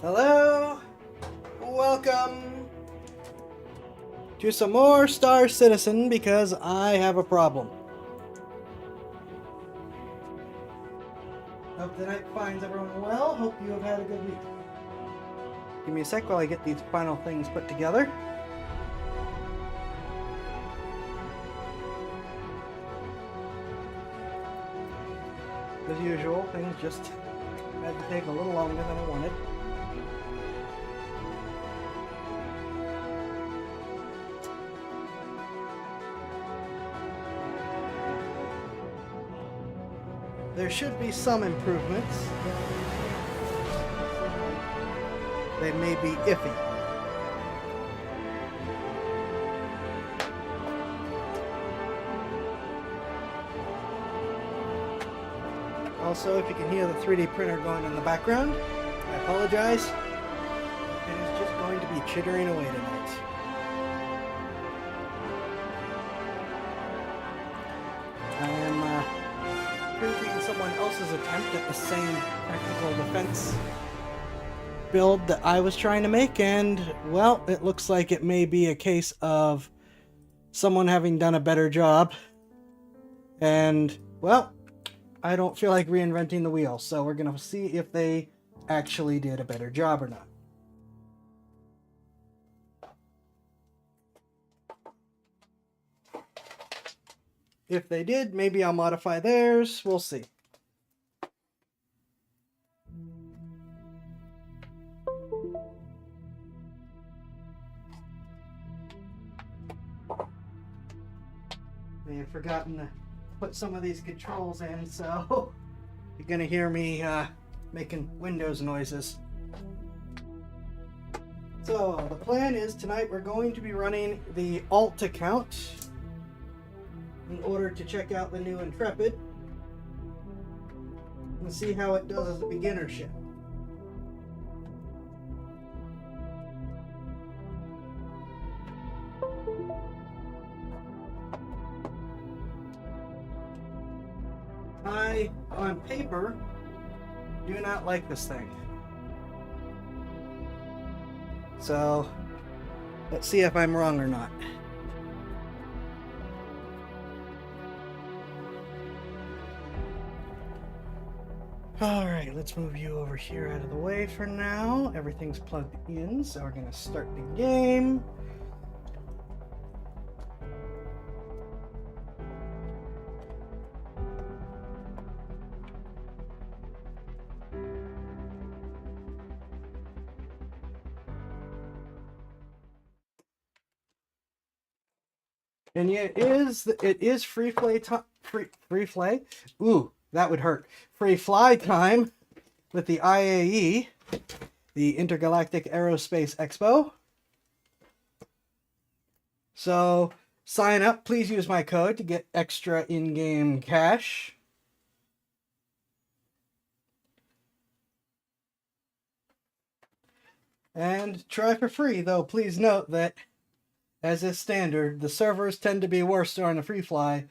Hello, welcome to some more Star Citizen because I have a problem. Hope the night finds everyone well. Hope you have had a good week. Give me a sec while I get these final things put together. As usual, things just had to take a little longer than I wanted. There should be some improvements. They may be iffy. Also, if you can hear the 3D printer going in the background, I apologize. It is just going to be chittering away tonight. I am printing someone else's attempt at the same technical defense build that I was trying to make, and, well, it looks like it may be a case of someone having done a better job. And, well, I don't feel like reinventing the wheel, so we're going to see if they actually did a better job or not. If they did, maybe I'll modify theirs. We'll see. I have forgotten to put some of these controls in, so you're gonna hear me making Windows noises. So the plan is tonight we're going to be running the alt account in order to check out the new Intrepid and see how it does as a beginner ship. I, on paper, do not like this thing. So, let's see if I'm wrong or not. Alright, let's move you over here out of the way for now. Everything's plugged in, so we're going to start the game. And yet it is free fly. Ooh, that would hurt. Free fly time with the IAE, the Intergalactic Aerospace Expo. So sign up. Please use my code to get extra in-game cash. And try for free, though please note that, as is standard, the servers tend to be worse during the free fly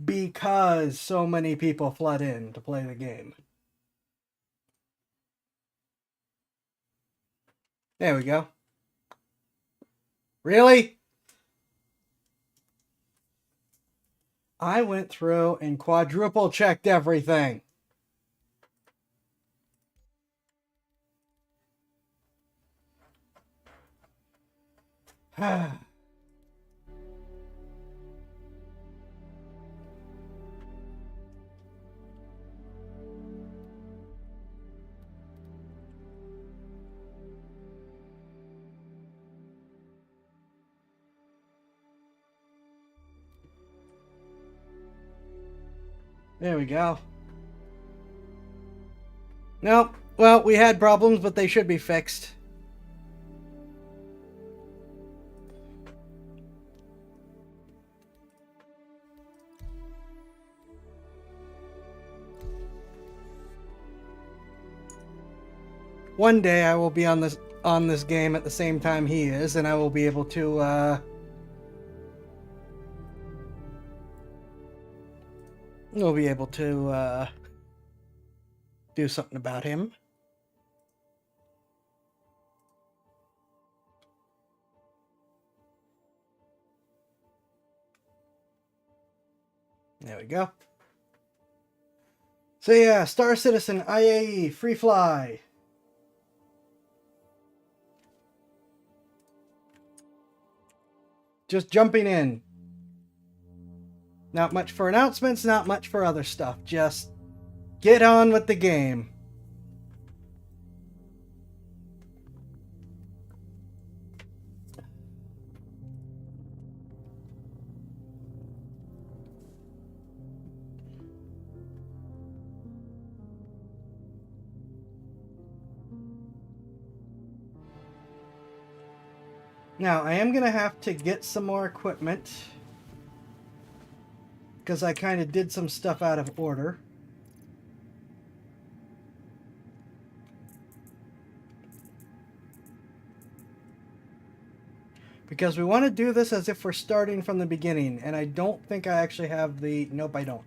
because so many people flood in to play the game. There we go. Really? I went through and quadruple checked everything. There we go. Nope. Well, we had problems, but they should be fixed. One day I will be on this game at the same time he is, and I will be able to we'll be able to do something about him. There we go. So yeah, Star Citizen IAE free fly. Just jumping in. Not much for announcements, not much for other stuff. Just get on with the game. Now, I am going to have to get some more equipment, because I kind of did some stuff out of order. Because we want to do this as if we're starting from the beginning, and I don't think I actually have the... Nope, I don't.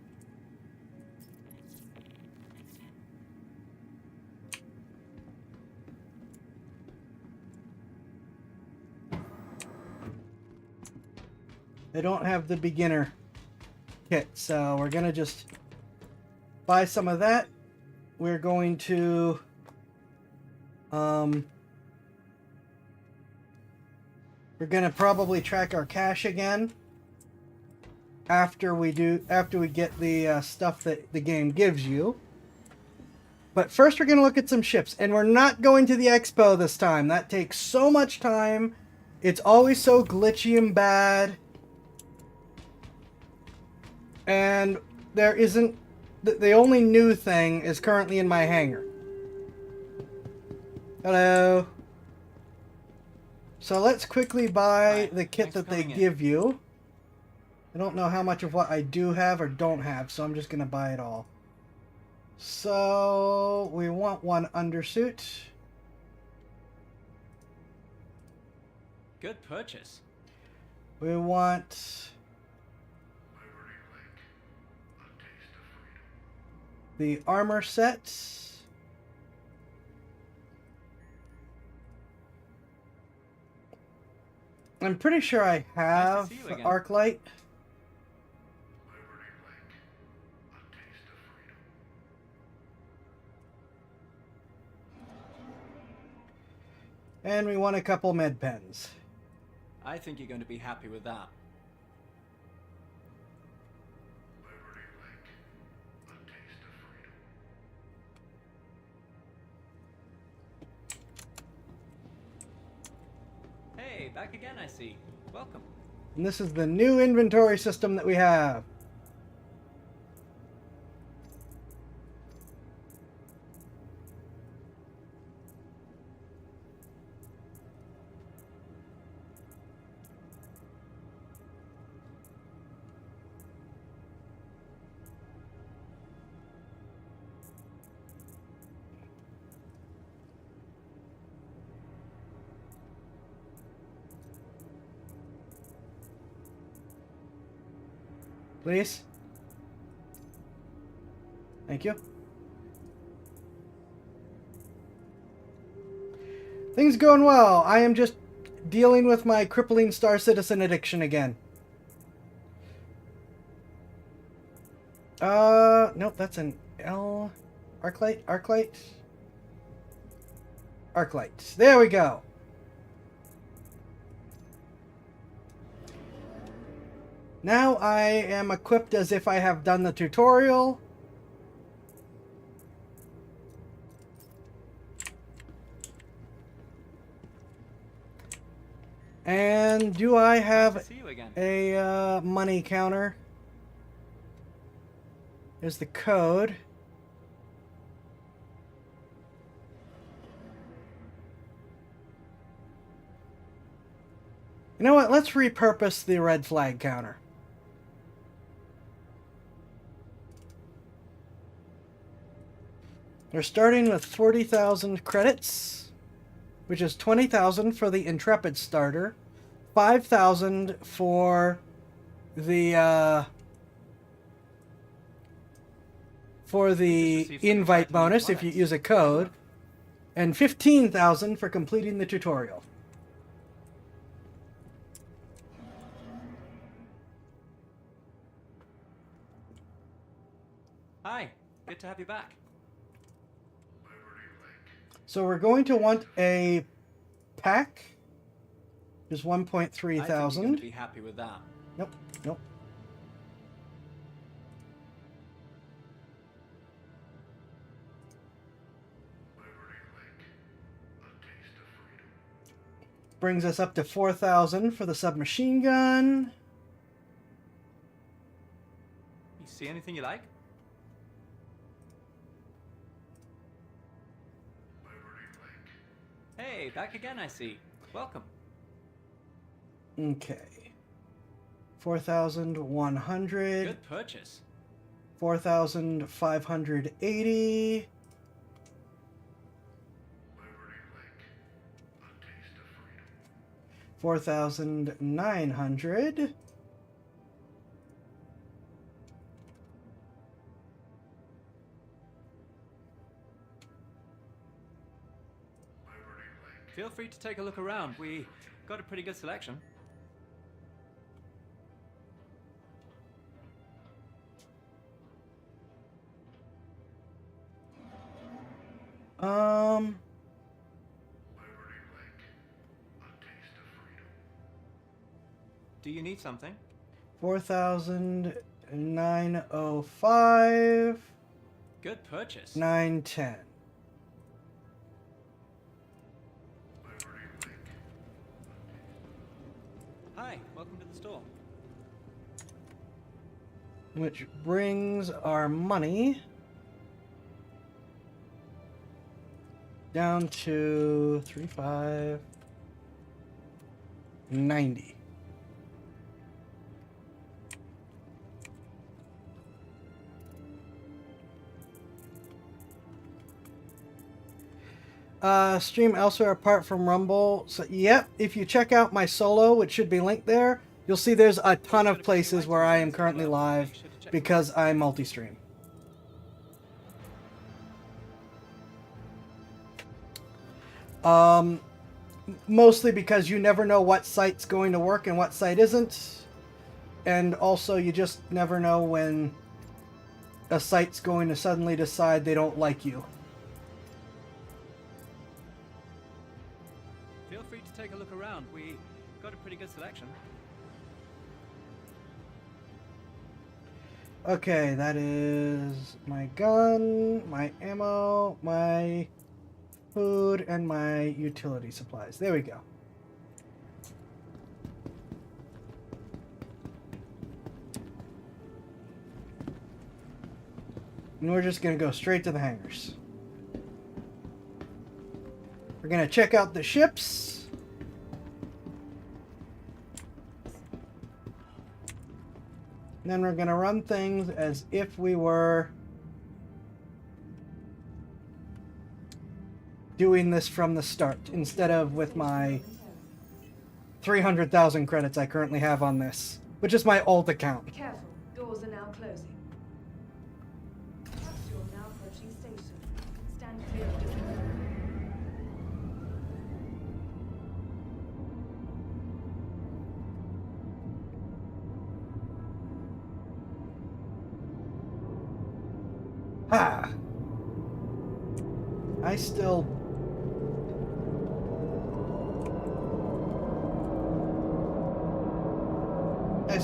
I don't have the beginner kit, so we're going to just buy some of that. We're going to we're going to probably track our cash again after we get the stuff that the game gives you. But first we're going to look at some ships, and we're not going to the expo this time. That takes so much time. It's always so glitchy and bad. And there isn't... The only new thing is currently in my hangar. Hello. So let's quickly buy the kit that they give you. I don't know how much of what I do have or don't have, so I'm just going to buy it all. So we want one undersuit. Good purchase. We want... the armor sets. I'm pretty sure I have arc light. And we want a couple med pens. I think you're going to be happy with that. Hey, back again, I see. Welcome. And this is the new inventory system that we have. Please. Thank you. Things going well. I am just dealing with my crippling Star Citizen addiction again. Nope, that's an L. Arclight, Arclight. Arclight. There we go. Now I am equipped as if I have done the tutorial. And do I have a money counter? There's the code. You know what? Let's repurpose the red flag counter. We're starting with 40,000 credits, which is 20,000 for the Intrepid starter, 5,000 for the invite bonus if you use a code, and 15,000 for completing the tutorial. Hi, good to have you back. So we're going to want a pack. Just 1.3 I think you're going thousand. to be happy with that. Nope, nope. Brings us up to 4,000 for the submachine gun. You see anything you like? Hey, back again, I see. Welcome. Okay. 4,100. Good purchase. 4,580. 4,900. Feel free to take a look around. We got a pretty good selection. Do you need something? 4,905. Good purchase. 910. Hi, welcome to the store. Which brings our money down to 3,590. Stream elsewhere apart from Rumble. So, yep, if you check out my solo, which should be linked there, you'll see there's a ton of places where I am currently live because I multi-stream. Mostly because you never know what site's going to work and what site isn't. And also you just never know when a site's going to suddenly decide they don't like you. Feel free to take a look around. We got a pretty good selection. Okay, that is my gun, my ammo, my food, and my utility supplies. There we go. And we're just going to go straight to the hangars. We're going to check out the ships. And then we're going to run things as if we were doing this from the start, instead of with my 300,000 credits I currently have on this, which is my old account. Careful, doors are now closing. Capsule now approaching station. Stand clear of display. Ha! I still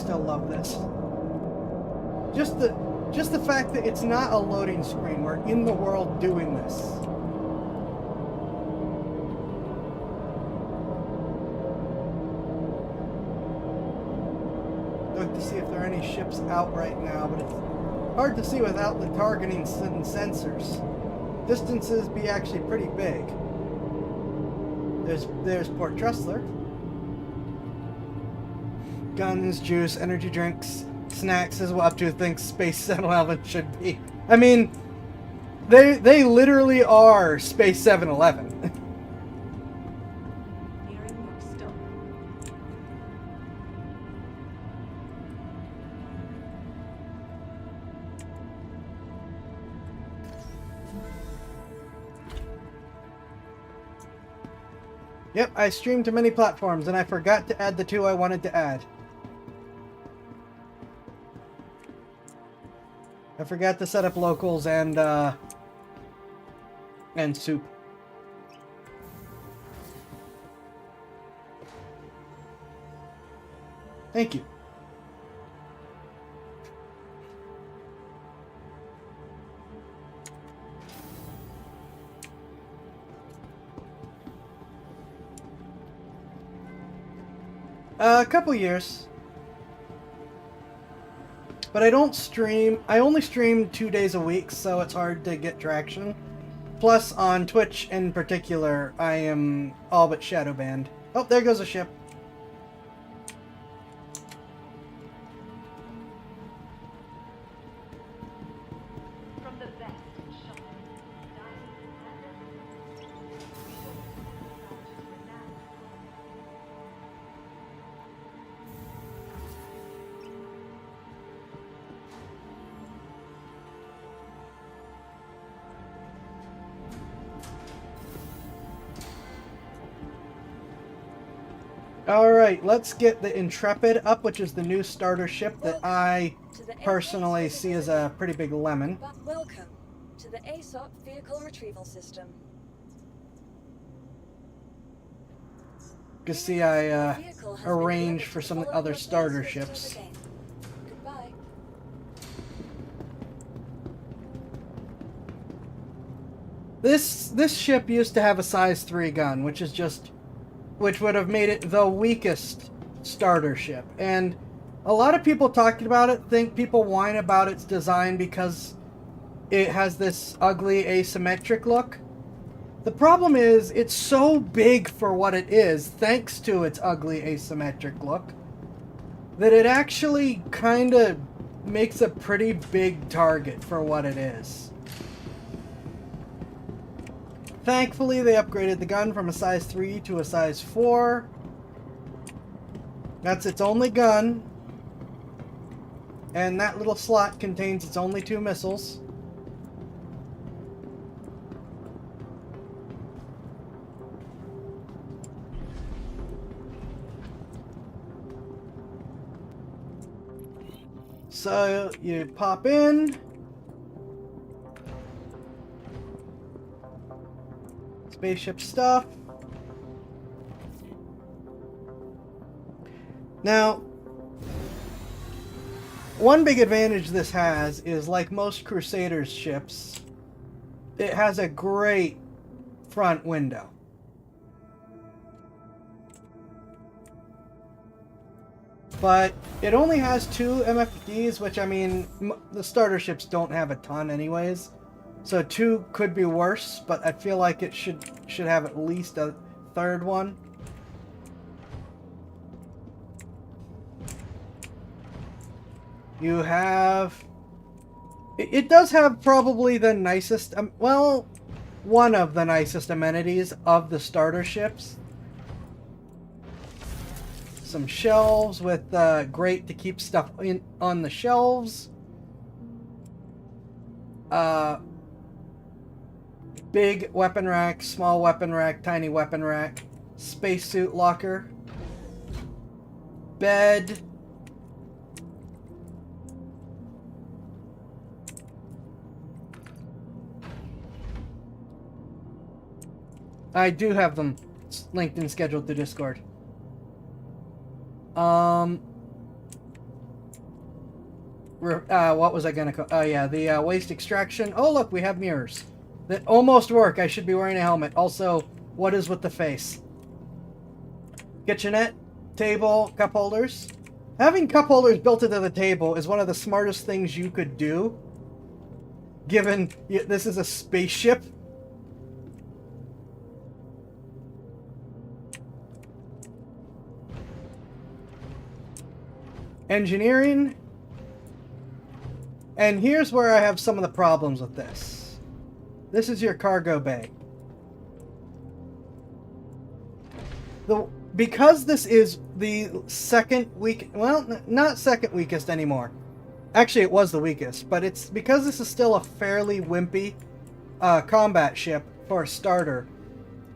love this. Just the fact that it's not a loading screen. We're in the world doing this. Look to see if there are any ships out right now, but it's hard to see without the targeting and sensors. Distances be actually pretty big. There's Port Tressler. Guns, juice, energy drinks, snacks is what up to thinks Space 7-Eleven should be. I mean, they literally are Space 7-Eleven. Nearing mark stop. Yep, I streamed to many platforms and I forgot to add the two I wanted to add. I forgot to set up locals and soup. Thank you. A couple years. But I don't stream. I only stream 2 days a week, so it's hard to get traction. Plus, on Twitch in particular, I am all but shadow banned. Oh, there goes a ship. From the best shopping, dining, Alright, let's get the Intrepid up, which is the new starter ship that I personally see as a pretty big lemon. Welcome to the ASOP Vehicle Retrieval System. You can see I arranged for some other starter ships. Goodbye. This ship used to have a size 3 gun, which would have made it the weakest starter ship. And a lot of people talking about it think people whine about its design because it has this ugly asymmetric look. The problem is it's so big for what it is, thanks to its ugly asymmetric look, that it actually kind of makes a pretty big target for what it is. Thankfully, they upgraded the gun from a size 3 to a size 4. That's its only gun. And that little slot contains its only 2 missiles. So, you pop in. Spaceship stuff. Now, one big advantage this has is, like most Crusaders ships, it has a great front window. But it only has 2 MFDs, which, I mean, the starter ships don't have a ton anyways. So 2 could be worse, but I feel like it should have at least a 3rd one. You have... It does have probably the nicest... well, one of the nicest amenities of the starter ships. Some shelves with grate to keep stuff on the shelves. Big weapon rack, small weapon rack, tiny weapon rack, spacesuit locker, bed, I do have them linked and scheduled to Discord. What was I gonna call? Oh yeah, the waste extraction. Oh look, we have mirrors that almost work. I should be wearing a helmet. Also, what is with the face? Kitchenette, table, cup holders. Having cup holders built into the table is one of the smartest things you could do, given this is a spaceship. Engineering. And here's where I have some of the problems with this. This is your cargo bay. Because this is the second weak, well, not second weakest anymore. Actually, it was the weakest, but it's because this is still a fairly wimpy combat ship for a starter.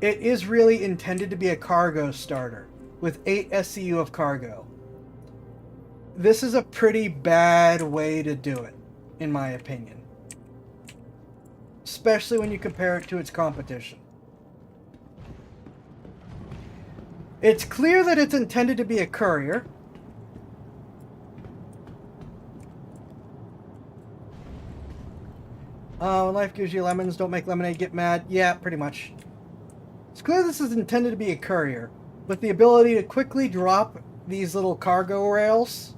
It is really intended to be a cargo starter with 8 SCU of cargo. This is a pretty bad way to do it. in my opinion. Especially when you compare it to its competition. It's clear that it's intended to be a courier. Life gives you lemons, don't make lemonade, get mad. Yeah, pretty much. It's clear this is intended to be a courier, with the ability to quickly drop these little cargo rails.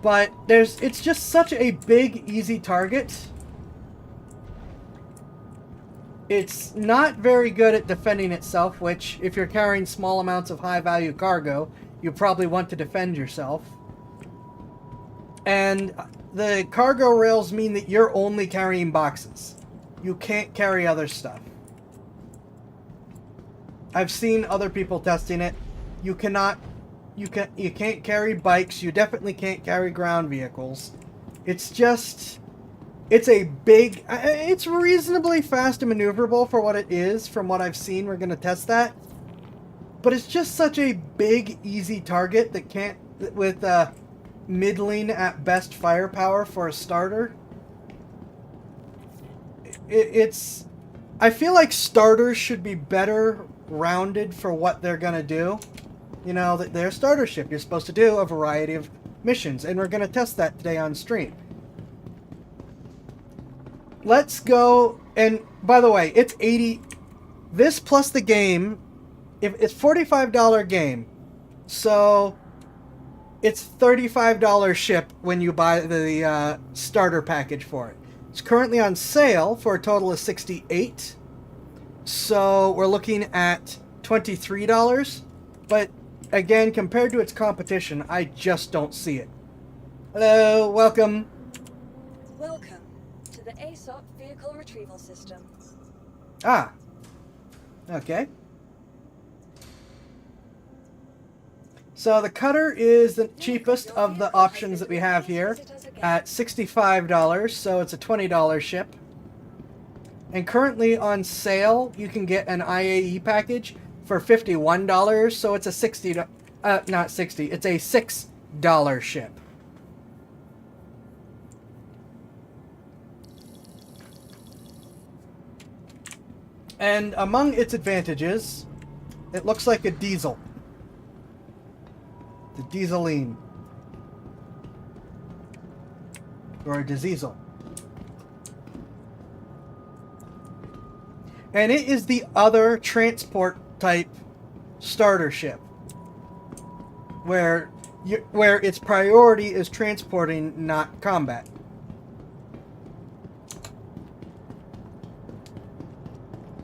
But it's just such a big, easy target. It's not very good at defending itself, which, if you're carrying small amounts of high-value cargo, you probably want to defend yourself. And the cargo rails mean that you're only carrying boxes. You can't carry other stuff. I've seen other people testing it. You can't carry bikes. You definitely can't carry ground vehicles. It's reasonably fast and maneuverable for what it is. From what I've seen, we're going to test that. But it's just such a big, easy target that can't, with middling at best firepower for a starter. I feel like starters should be better rounded for what they're going to do. You know, that they're a starter ship. You're supposed to do a variety of missions, and we're going to test that today on stream. Let's go, and by the way, it's 80, this plus the game, if it's $45 game, so it's $35 ship when you buy the starter package for it. It's currently on sale for a total of $68, so we're looking at $23, but again, compared to its competition, I just don't see it. Hello, welcome. Welcome to the ASOP Vehicle Retrieval System. Ah, okay. So the cutter is the cheapest of the options that we have here at $65, so it's a $20 ship. And currently on sale, you can get an IAE package for $51, so it's a it's a $6 ship. And among its advantages, it looks like a diesel. The dieseline. Or a diesel. And it is the other transport type starter ship. Where its priority is transporting, not combat.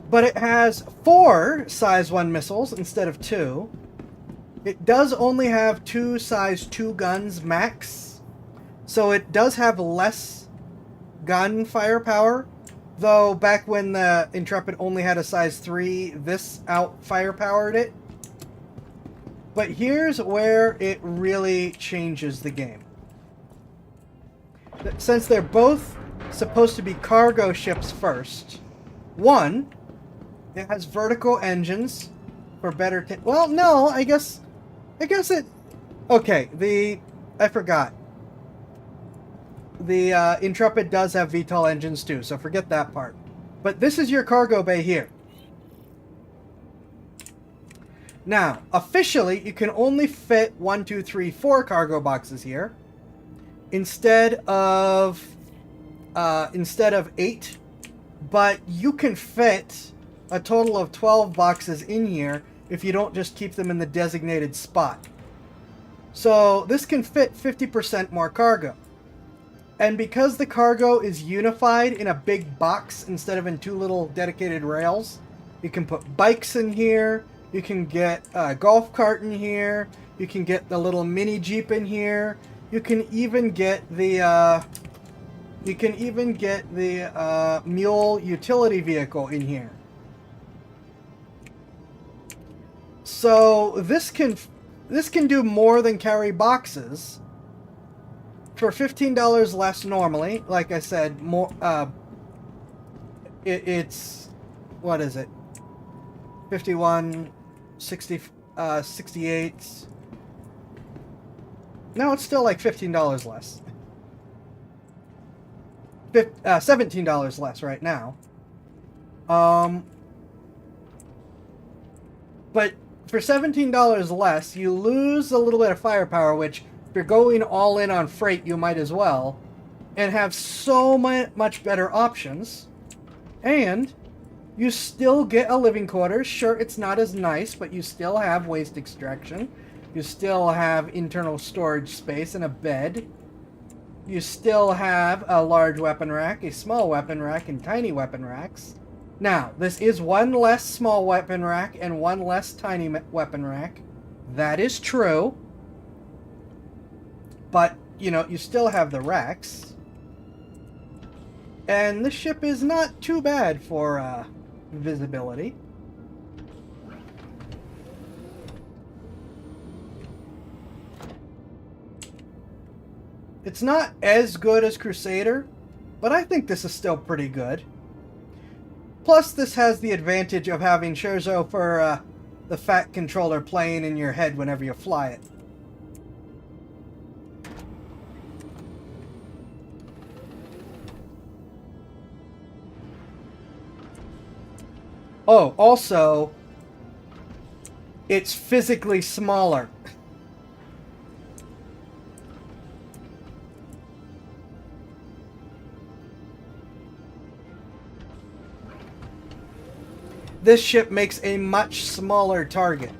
But it has 4 size 1 missiles instead of 2. It does only have 2 size 2 guns max. So it does have less gun firepower. Though back when the Intrepid only had a size 3, this out firepowered it. But here's where it really changes the game. Since they're both supposed to be cargo ships first, one, it has vertical engines for better... well, no, I guess it... okay, I forgot. The Intrepid does have VTOL engines too, so forget that part. But this is your cargo bay here. Now, officially, you can only fit 1, 2, 3, 4 cargo boxes here. Instead of 8. But you can fit a total of 12 boxes in here if you don't just keep them in the designated spot. So this can fit 50% more cargo. And because the cargo is unified in a big box instead of in 2 little dedicated rails, you can put bikes in here, you can get a golf cart in here, you can get the little mini Jeep in here, you can even get the mule utility vehicle in here. So this can do more than carry boxes. For $15 less normally, like I said, more. It's what is it? 51, 60, 68. No, it's still like $15 less. $17 less right now. But for $17 less, you lose a little bit of firepower, which if you're going all in on freight, you might as well, and have so much better options. And you still get a living quarters. Sure, it's not as nice, but you still have waste extraction. You still have internal storage space and a bed. You still have a large weapon rack, a small weapon rack, and tiny weapon racks. Now, this is one less small weapon rack and one less tiny weapon rack. That is true. But, you know, you still have the racks. And this ship is not too bad for visibility. It's not as good as Crusader, but I think this is still pretty good. Plus, this has the advantage of having Scherzo for the fat controller playing in your head whenever you fly it. Oh, also, it's physically smaller. This ship makes a much smaller target.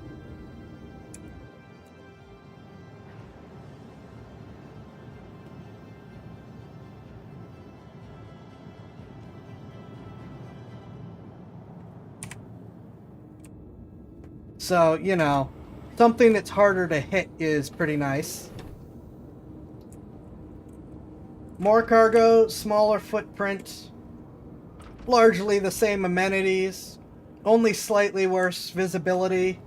So, you know, something that's harder to hit is pretty nice. More cargo, smaller footprint, largely the same amenities. Only slightly worse visibility.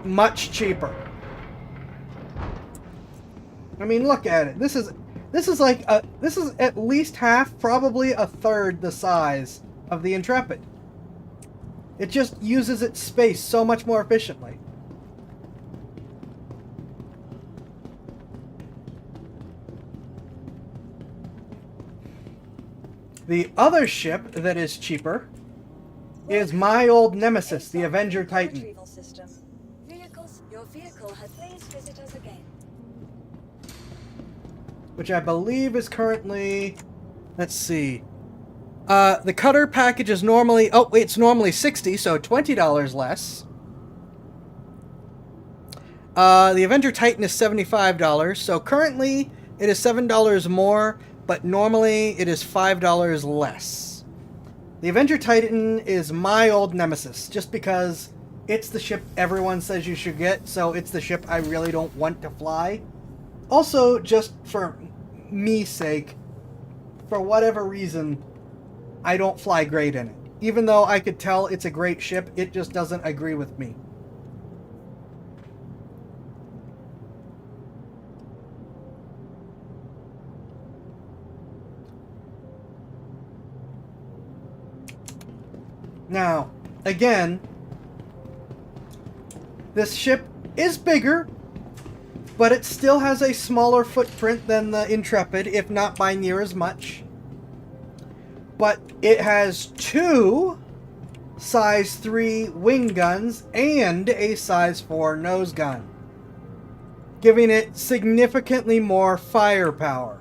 Much cheaper. I mean, look at it. This is like this is at least half, probably a third the size of the Intrepid. It just uses its space so much more efficiently. The other ship that is cheaper is my old nemesis, the Avenger Titan. Retrieval system. Your vehicle has please visit us again. Which I believe is currently, let's see. The cutter package is normally, it's normally $60, so $20 less. The Avenger Titan is $75, so currently it is $7 more, but normally it is $5 less. The Avenger Titan is my old nemesis, just because it's the ship everyone says you should get, so it's the ship I really don't want to fly. Also, just for me's sake, for whatever reason, I don't fly great in it. Even though I could tell it's a great ship, it just doesn't agree with me. Now, again, this ship is bigger, but it still has a smaller footprint than the Intrepid, if not by near as much. But it has two size 3 wing guns and a size 4 nose gun, giving it significantly more firepower.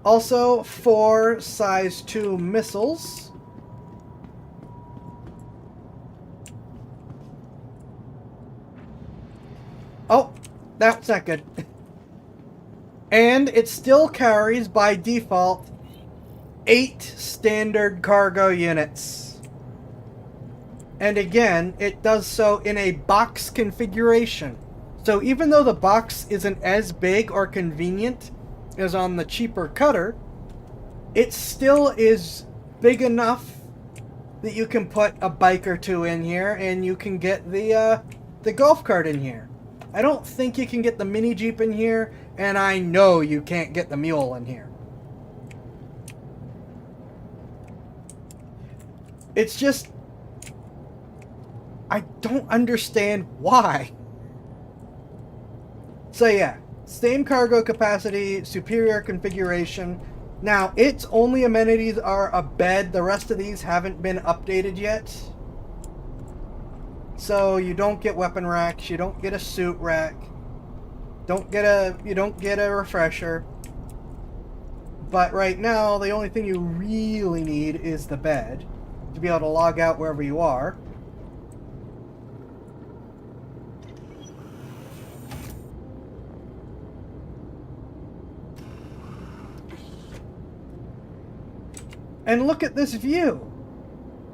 Also, 4 size 2 missiles. Oh, that's not good. And it still carries, by default, 8 standard cargo units. And again, it does so in a box configuration. So even though the box isn't as big or convenient as on the cheaper cutter, it still is big enough that you can put a bike or two in here, and you can get the golf cart in here. I don't think you can get the mini Jeep in here, and I know you can't get the mule in here. It's just, I don't understand why. So yeah, same cargo capacity, superior configuration. Now, its only amenities are a bed. The rest of these haven't been updated yet. So you don't get weapon racks, you don't get a suit rack, you don't get a refresher. But right now, the only thing you really need is the bed to be able to log out wherever you are. And look at this view.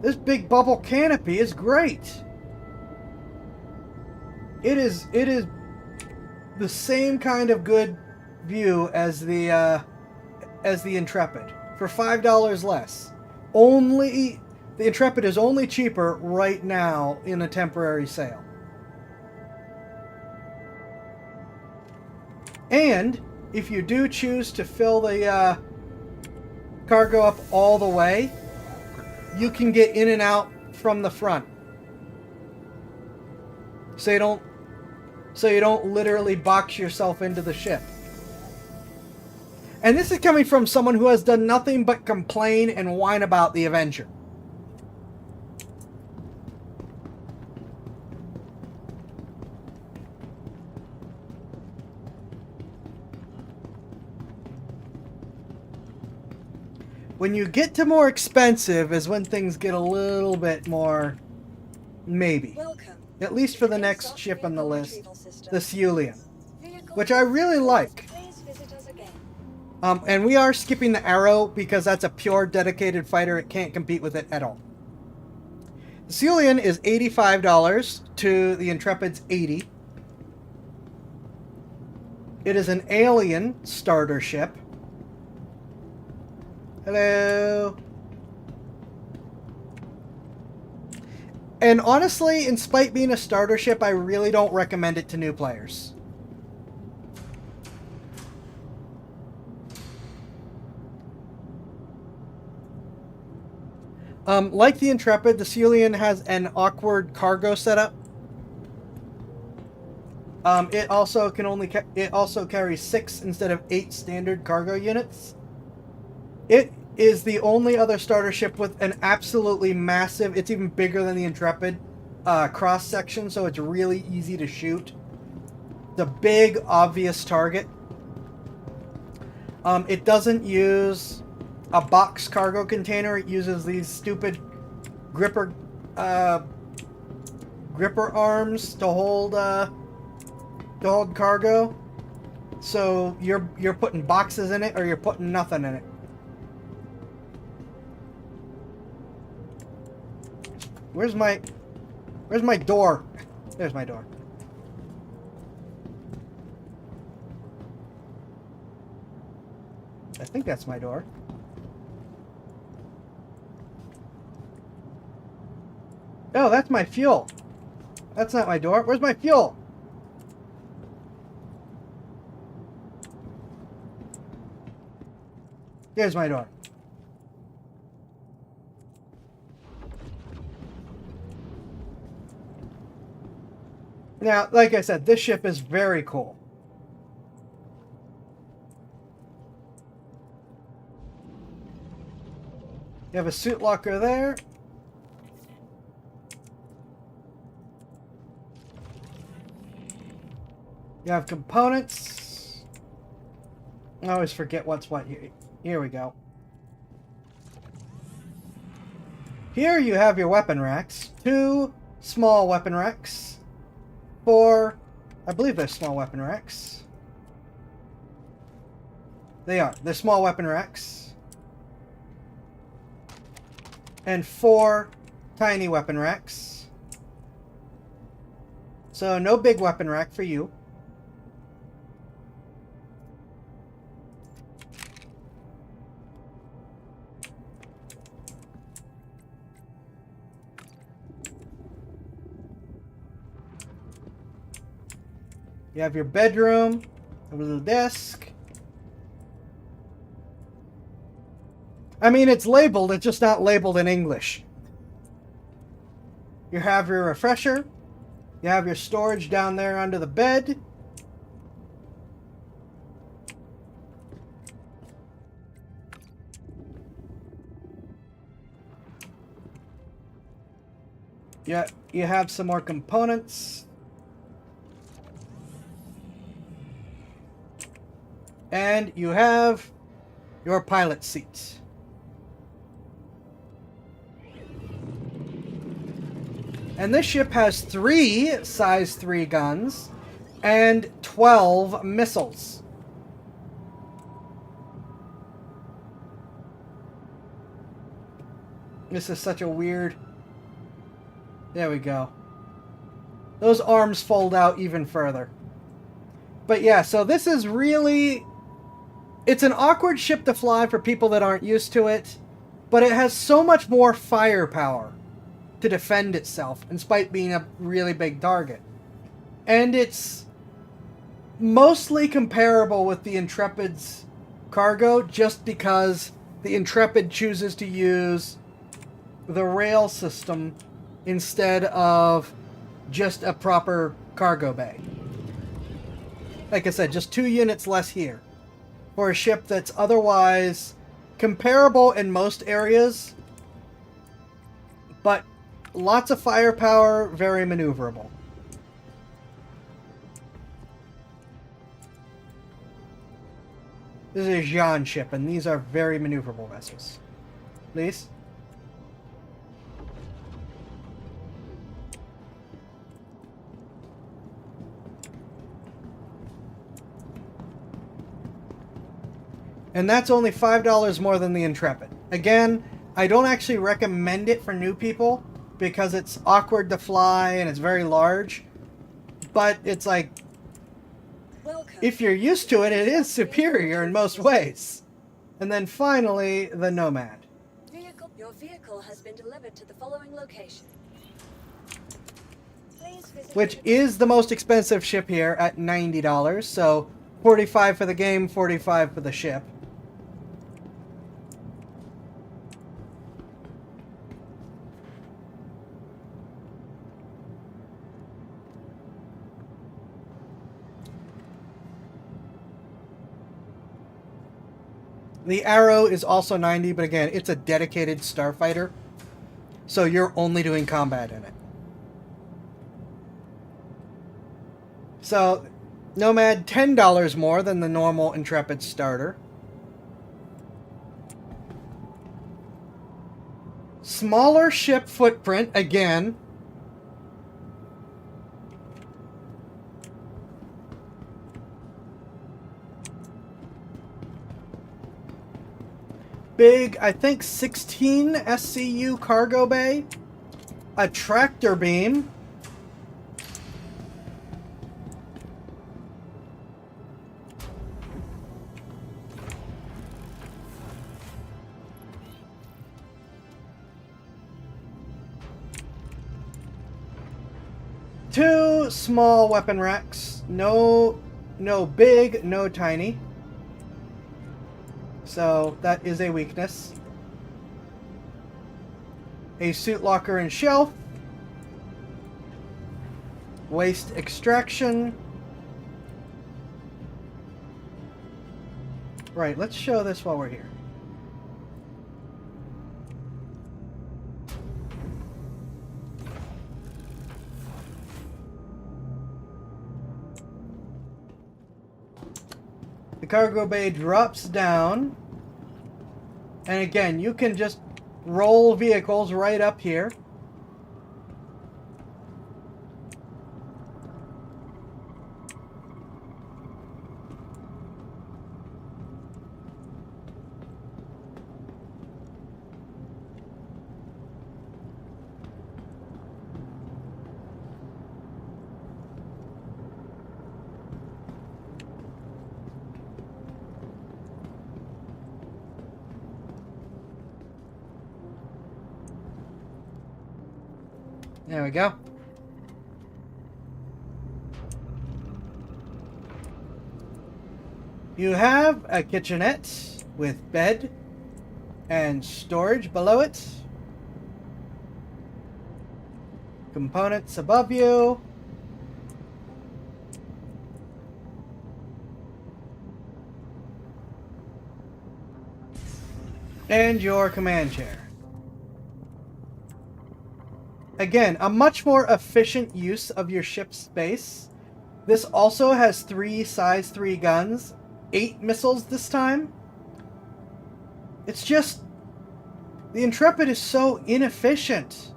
This big bubble canopy is great. It is the same kind of good view as the Intrepid for $5 less. Only the Intrepid is only cheaper right now in a temporary sale. And if you do choose to fill the cargo up all the way, you can get in and out from the front. So you don't literally box yourself into the ship. And this is coming from someone who has done nothing but complain and whine about the Avenger. When you get to more expensive is when things get a little bit more maybe. Welcome. At least for the next ship on the list, the Ceolian, which I really like. Please visit us again. And we are skipping the Arrow because that's a pure dedicated fighter. It can't compete with it at all. The Ceolian is $85 to the Intrepid's $80. It is an alien starter ship. Hello. And honestly, in spite being a starter ship, I really don't recommend it to new players. Like the Intrepid, the Ceolian has an awkward cargo setup. It also carries 6 instead of 8 standard cargo units. It is the only other starter ship with an absolutely massive, it's even bigger than the Intrepid, cross section, so it's really easy to shoot. The big, obvious target. It doesn't use a box cargo container. It uses these stupid gripper arms to hold cargo. So you're putting boxes in it, or you're putting nothing in it. Where's my door? There's my door. I think that's my door. Oh, that's my fuel. That's not my door. Where's my fuel? Here's my door. Now, like I said, this ship is very cool. You have a suit locker there. You have components. I always forget what's what here. Here we go. Here you have your weapon racks. 2 small weapon racks. 4, I believe they're small weapon racks. They are. They're small weapon racks. And 4 tiny weapon racks. So no big weapon rack for you. You have your bedroom, a little desk. I mean, it's labeled, it's just not labeled in English. You have your refresher. You have your storage down there under the bed. Yeah, you have some more components. And you have your pilot seat. And this ship has 3 size 3 guns and 12 missiles. This is such a weird... There we go. Those arms fold out even further. But yeah, so this is really... It's an awkward ship to fly for people that aren't used to it, but it has so much more firepower to defend itself, in spite being a really big target. And it's mostly comparable with the Intrepid's cargo, just because the Intrepid chooses to use the rail system instead of just a proper cargo bay. Like I said, just 2 units less here. For a ship that's otherwise comparable in most areas, but lots of firepower, very maneuverable. This is a Jean ship, and these are very maneuverable vessels. Please? And that's only $5 more than the Intrepid. Again, I don't actually recommend it for new people because it's awkward to fly and it's very large. But it's like, if you're used to it, it is superior in most ways. And then finally, the Nomad. Your vehicle has been delivered to the following location. Please visit Which is the most expensive ship here at $90. So $45 for the game, $45 for the ship. The Arrow is also 90, but again, it's a dedicated starfighter, so you're only doing combat in it. So, Nomad, $10 more than the normal Intrepid starter. Smaller ship footprint, again. Big, I think 16 SCU cargo bay, a tractor beam, two small weapon racks, no big, no tiny. So that is a weakness. A suit locker and shelf. Waste extraction. Right, let's show this while we're here. The cargo bay drops down. And again, you can just roll vehicles right up here. There we go. You have a kitchenette with bed and storage below it. components above you. And your command chair. Again, a much more efficient use of your ship's space. This also has 3 size 3 guns, 8 missiles this time. It's just... the Intrepid is so inefficient.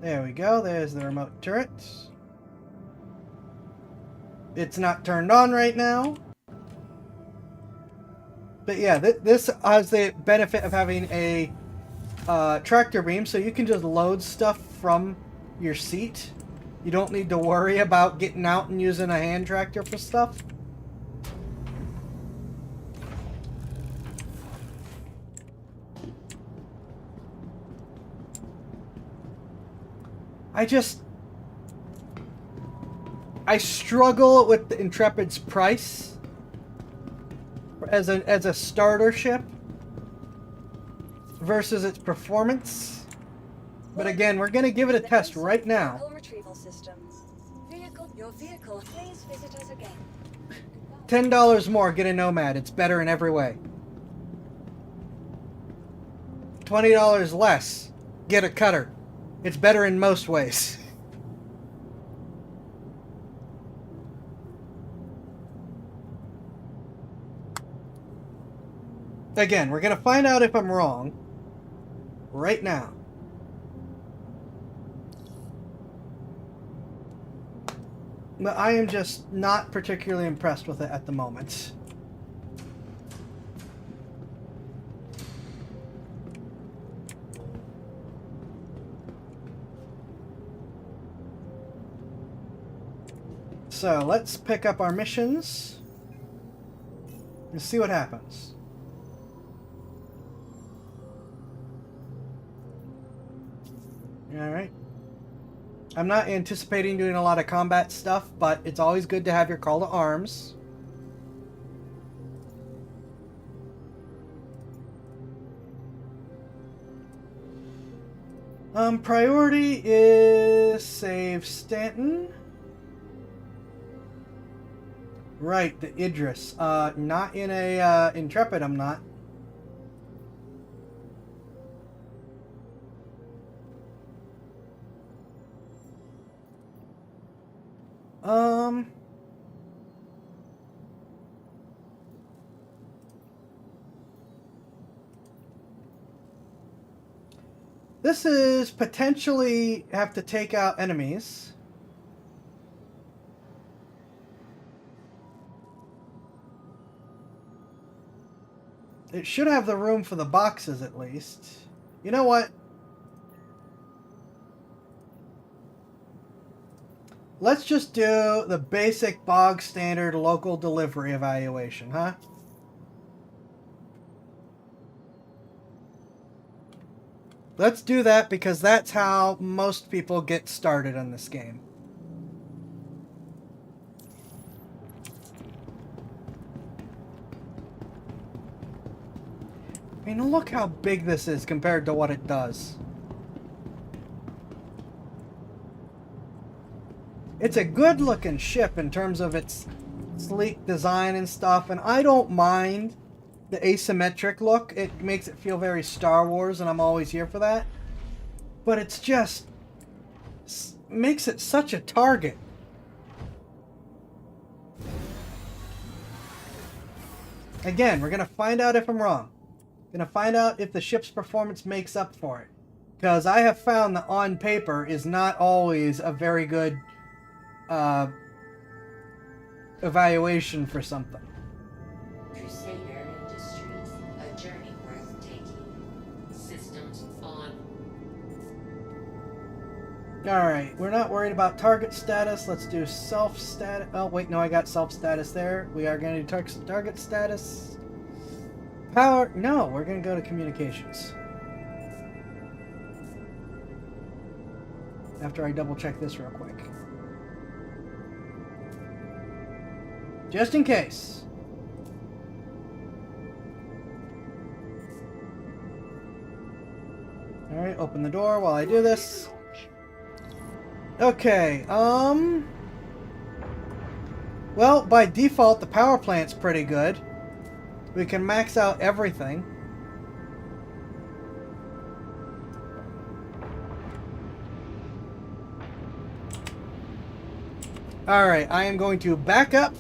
There we go, there's the remote turret. It's not turned on right now. But yeah, this has the benefit of having a tractor beam, so you can just load stuff from your seat. You don't need to worry about getting out and using a hand tractor for stuff. I struggle with the Intrepid's price as a starter ship versus its performance. But again, we're going to give it a test right now. Vehicle retrieval system. Your vehicle. Please visit us again. $10 more, get a Nomad. It's better in every way. $20 less, get a Cutter. It's better in most ways. Again, we're going to find out if I'm wrong right now. But I am just not particularly impressed with it at the moment. So let's pick up our missions and see what happens. Alright. I'm not anticipating doing a lot of combat stuff, but it's always good to have your call to arms. Priority is save Stanton. Right, the Idris. Not in a Intrepid, I'm not. This is potentially have to take out enemies. It should have the room for the boxes at least. You know what? Let's just do the basic bog standard local delivery evaluation, huh? Let's do that because that's how most people get started on this game. I mean, look how big this is compared to what it does. It's a good looking ship in terms of its sleek design and stuff, and I don't mind the asymmetric look. It makes it feel very Star Wars, and I'm always here for that. But it's just makes it such a target. Again, we're going to find out if I'm wrong. Going to find out if the ship's performance makes up for it. Because I have found that on paper is not always a very good evaluation for something. Crusader Industries, a journey worth taking. Systems on. Alright, we're not worried about target status. Let's do self-status. Oh, wait, no, I got self-status there. We are going to do target status. Power. No, we're going to go to communications. After I double-check this real quick. Just in case. open the door while I do this. Okay, well, by default, the power plant's pretty good. We can max out everything. Alright, I am going to back up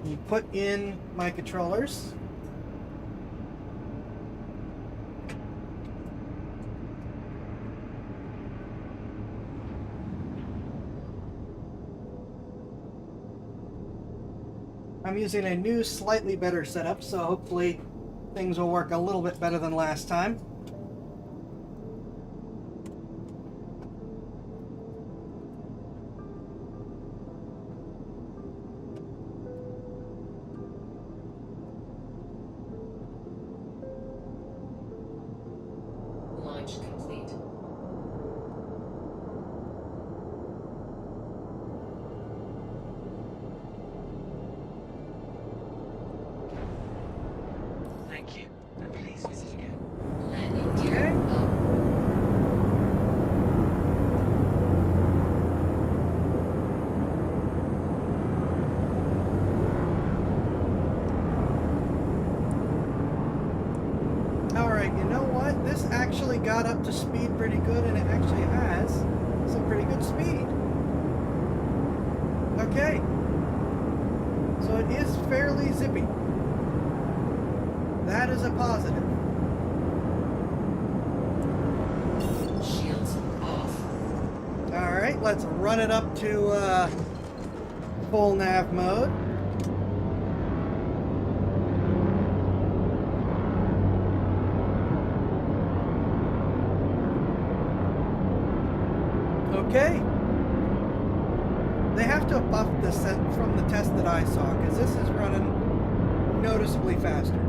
and put in my controllers. I'm using a new, slightly better setup, so hopefully things will work a little bit better than last time. Launch complete. Thank you, and please visit again. Landing gear up. Alright, you know what? This actually got up to speed pretty good, and it actually has some pretty good speed. Okay. So it is fairly zippy. That is a positive. Shields off. Alright, let's run it up to full nav mode. Okay. They have to buff this from the test that I saw, because this is running noticeably faster.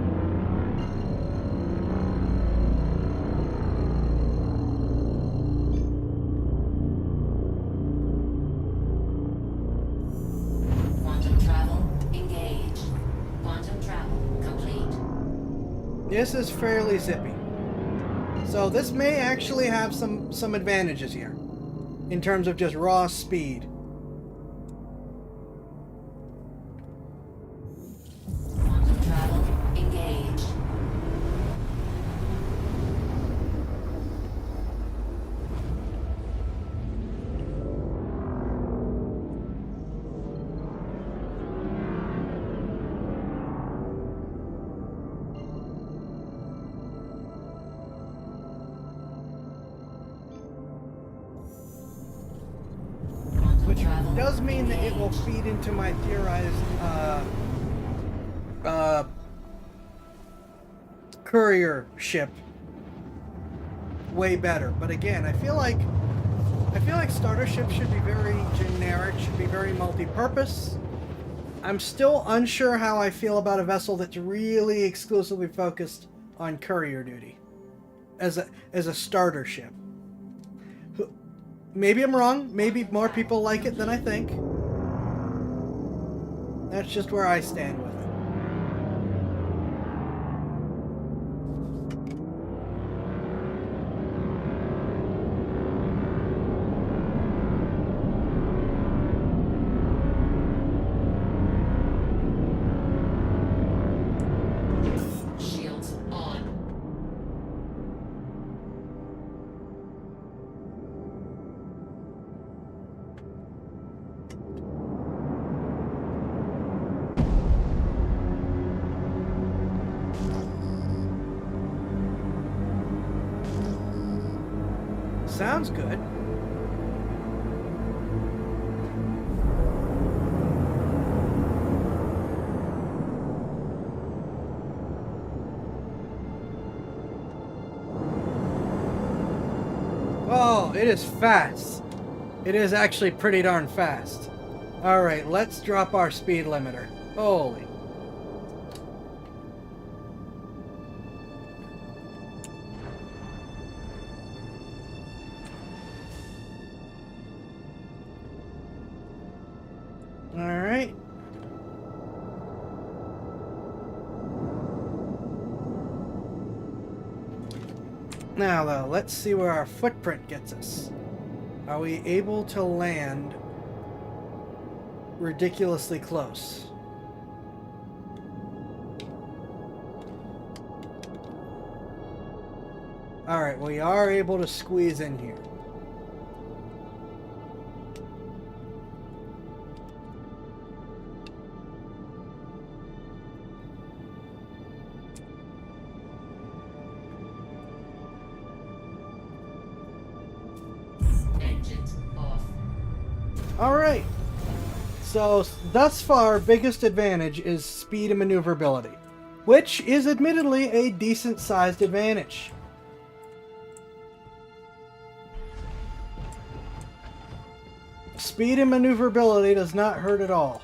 Quantum travel engaged. Quantum travel complete. This is fairly zippy. So this may actually have some advantages here in terms of just raw speed. Quantum travel engaged. Which does mean that it will feed into my theorized courier ship way better. But again, I feel like starter ships should be very generic, should be very multi-purpose. I'm still unsure how I feel about a vessel that's really exclusively focused on courier duty as a starter ship. Maybe I'm wrong. Maybe more people like it than I think. That's just where I stand with it. Shields on. Sounds good. Oh, it is fast. It is actually pretty darn fast. Alright, let's drop our speed limiter. Holy. Alright. Now, though, let's see where our footprint gets us. Are we able to land ridiculously close? Alright, we are able to squeeze in here. Engines off. Alright. So, thus far, biggest advantage is speed and maneuverability, which is admittedly a decent-sized advantage. Speed and maneuverability does not hurt at all.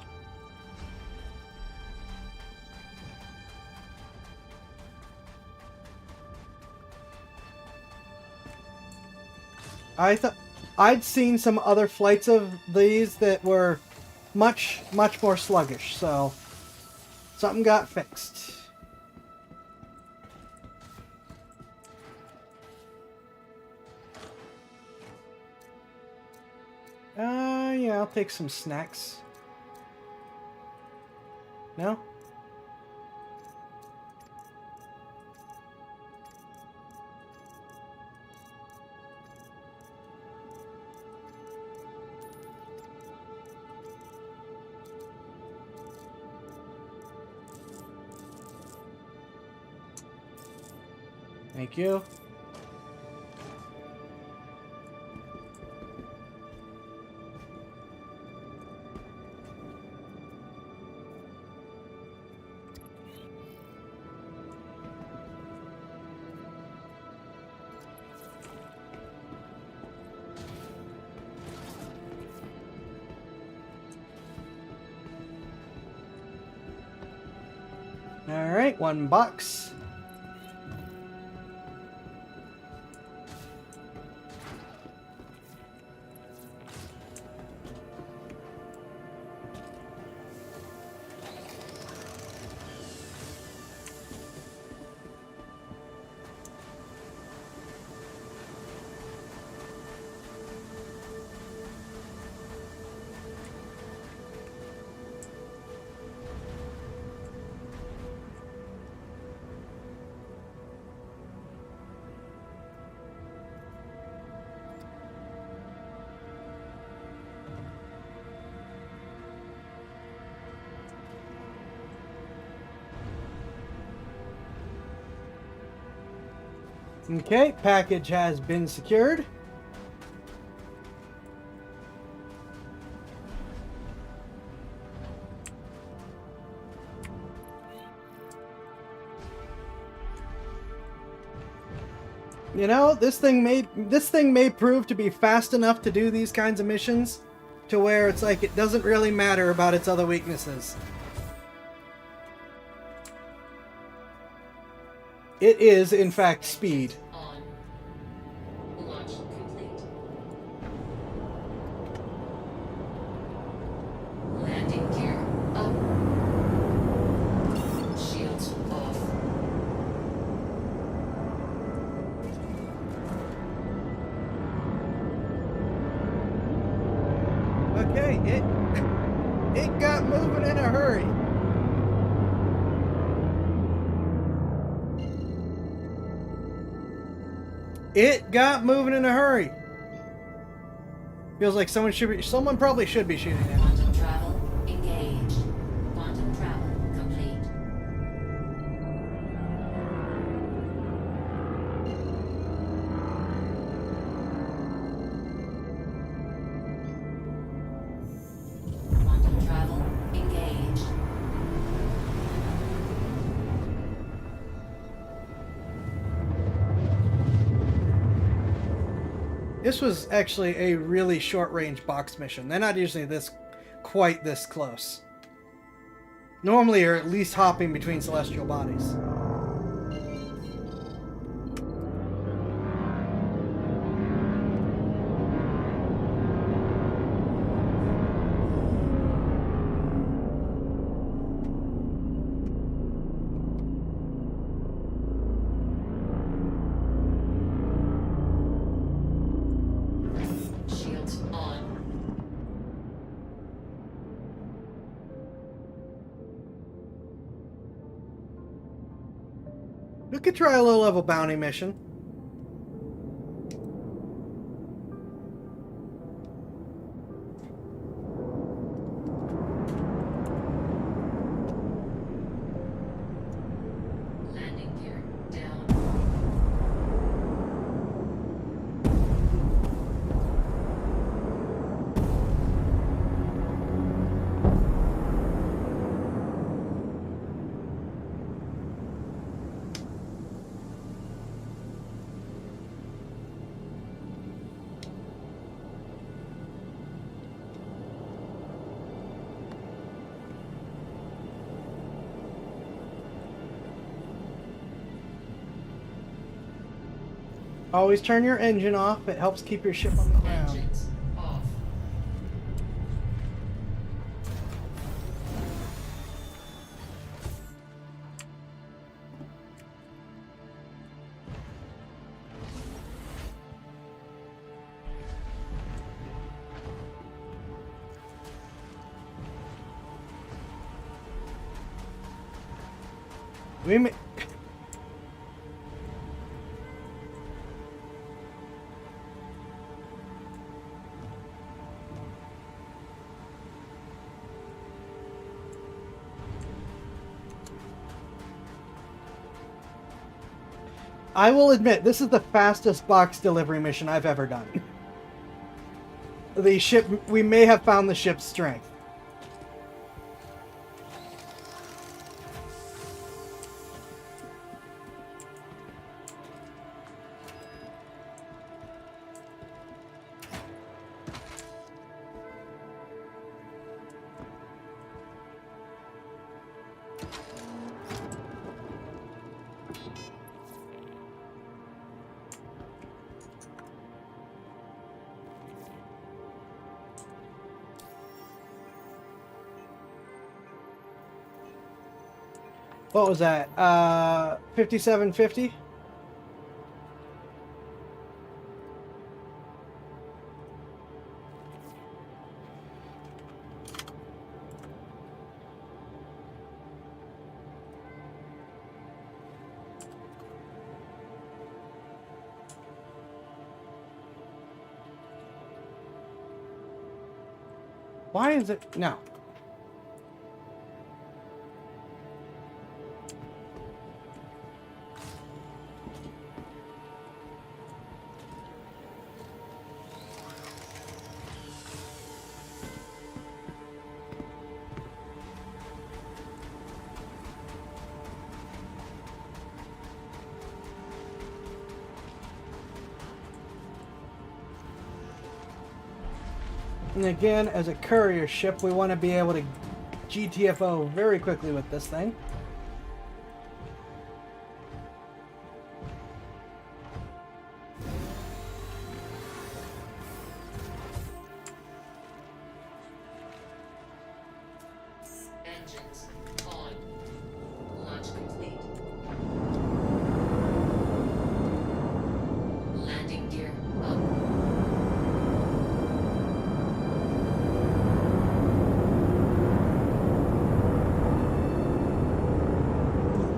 I'd seen some other flights of these that were much more sluggish, so something got fixed. Yeah, I'll take some snacks. No? Thank you. All right, $1. Okay, package has been secured. You know, this thing may prove to be fast enough to do these kinds of missions to where it's like it doesn't really matter about its other weaknesses. It is, in fact, speed. On. Launch complete. Landing gear up. Shields off. Okay, it got moving in a hurry. It got moving in a hurry. Feels like someone probably should be shooting it. Quantum travel engaged. Quantum travel complete. Quantum travel engaged. This was actually a really short-range box mission. They're not usually quite this close. Normally, you're at least hopping between celestial bodies. We could try a low-level bounty mission. Landing gear down. Always turn your engine off. It helps keep your ship on the ground. Engines off. We may... I will admit, this is the fastest box delivery mission I've ever done. The ship... We may have found the ship's strength. What was that? 5750? Why is it... No. And again, as a courier ship, we want to be able to GTFO very quickly with this thing. Engines on. Launch complete. Landing gear up.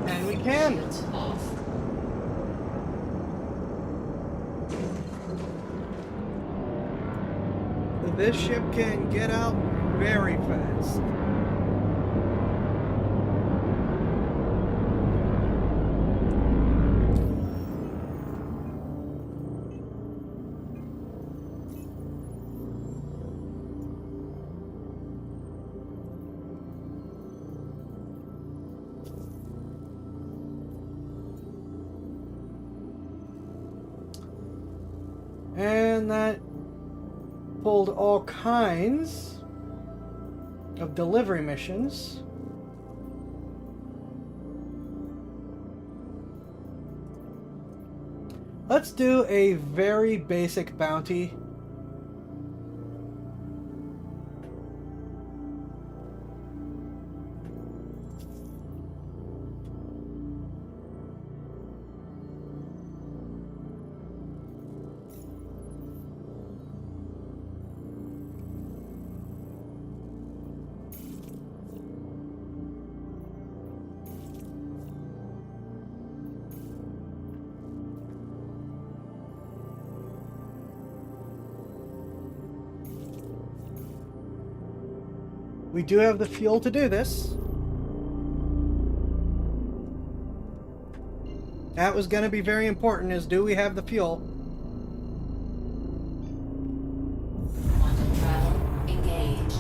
And we can. Shields off. This ship can get out very fast. And that pulled all kinds of delivery missions. Let's do a very basic bounty. We do have the fuel to do this. That was going to be very important, is do we have the fuel? Quantum travel engaged.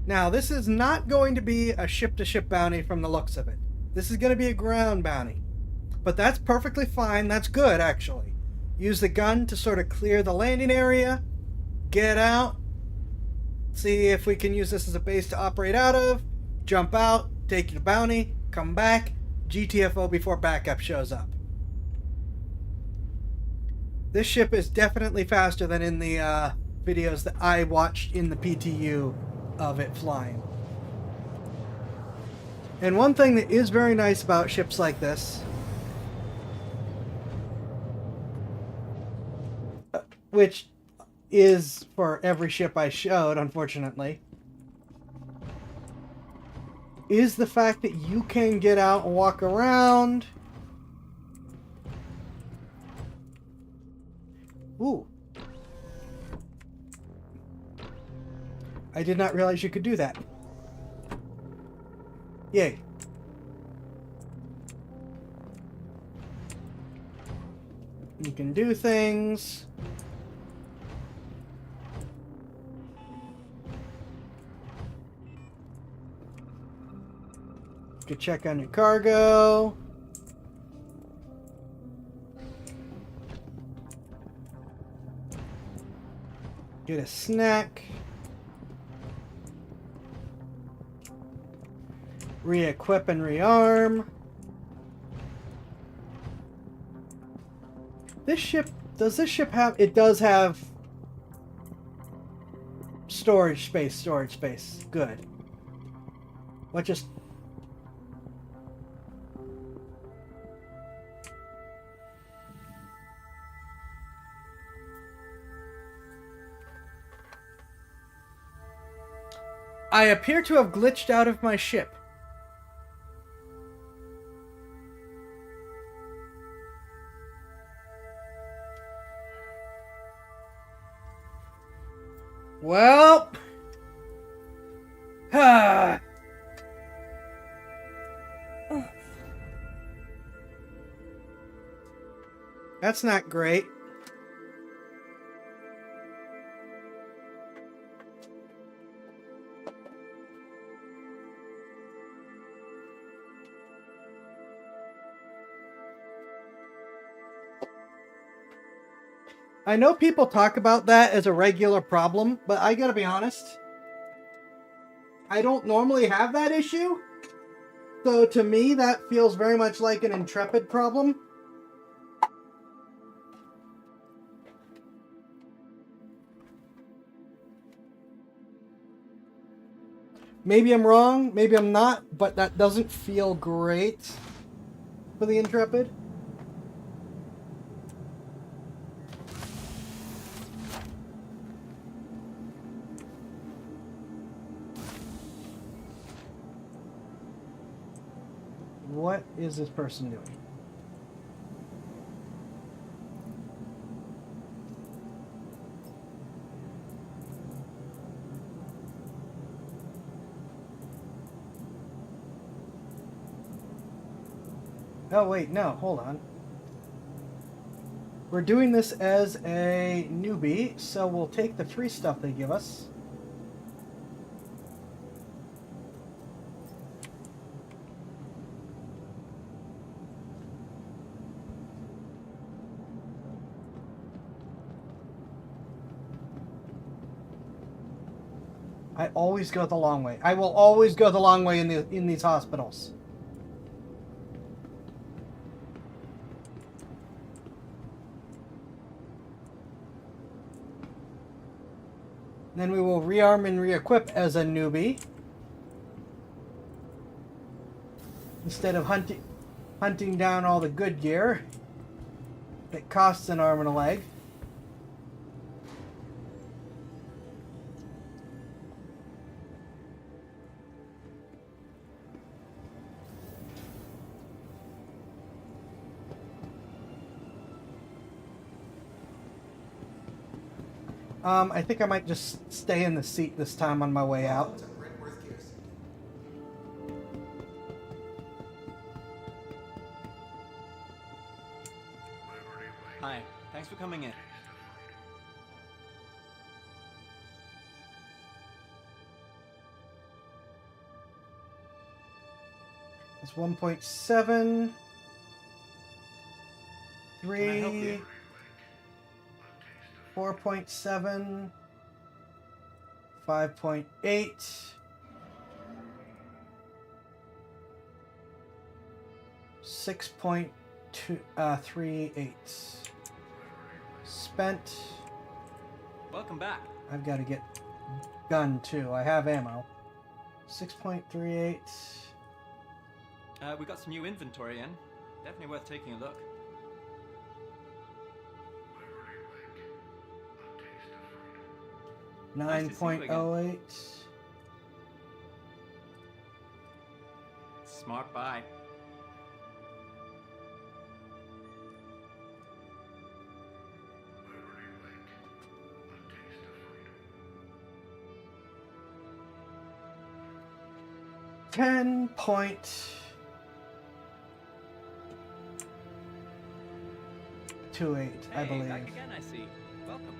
Now, this is not going to be a ship-to-ship bounty from the looks of it. This is going to be a ground bounty. But that's perfectly fine. That's good, actually. Use the gun to sort of clear the landing area. Get out. See if we can use this as a base to operate out of. Jump out. Take your bounty. Come back. GTFO before backup shows up. This ship is definitely faster than in the videos that I watched in the PTU of it flying. And one thing that is very nice about ships like this, which is for every ship I showed, unfortunately, is the fact that you can get out and walk around. Ooh. I did not realize you could do that. Yay. You can do things. You can check on your cargo. Get a snack. Re-equip and rearm. This ship, does this ship have, it does have storage space. Good. What just... I appear to have glitched out of my ship. Well, that's not great. I know people talk about that as a regular problem, but I gotta be honest, I don't normally have that issue. So to me, that feels very much like an Intrepid problem. Maybe I'm wrong, maybe I'm not, but that doesn't feel great for the Intrepid. What is this person doing? Oh wait, no, hold on. We're doing this as a newbie, so we'll take the free stuff they give us. I always go the long way. I will always go the long way in these hospitals. Then we will rearm and re-equip as a newbie. Instead of hunting down all the good gear that costs an arm and a leg. I think I might just stay in the seat this time on my way out. Hi, thanks for coming in. It's 1.7. Can I help 3. you? 4.7. 5.8. 6.38. Spent. Welcome back. I've got to get gun too. I have ammo. 6.38. We got some new inventory in. Definitely worth taking a look. Nice to see you again. 9.08. Smart buy. $10.28, I Hey, believe. back again, I see. Welcome.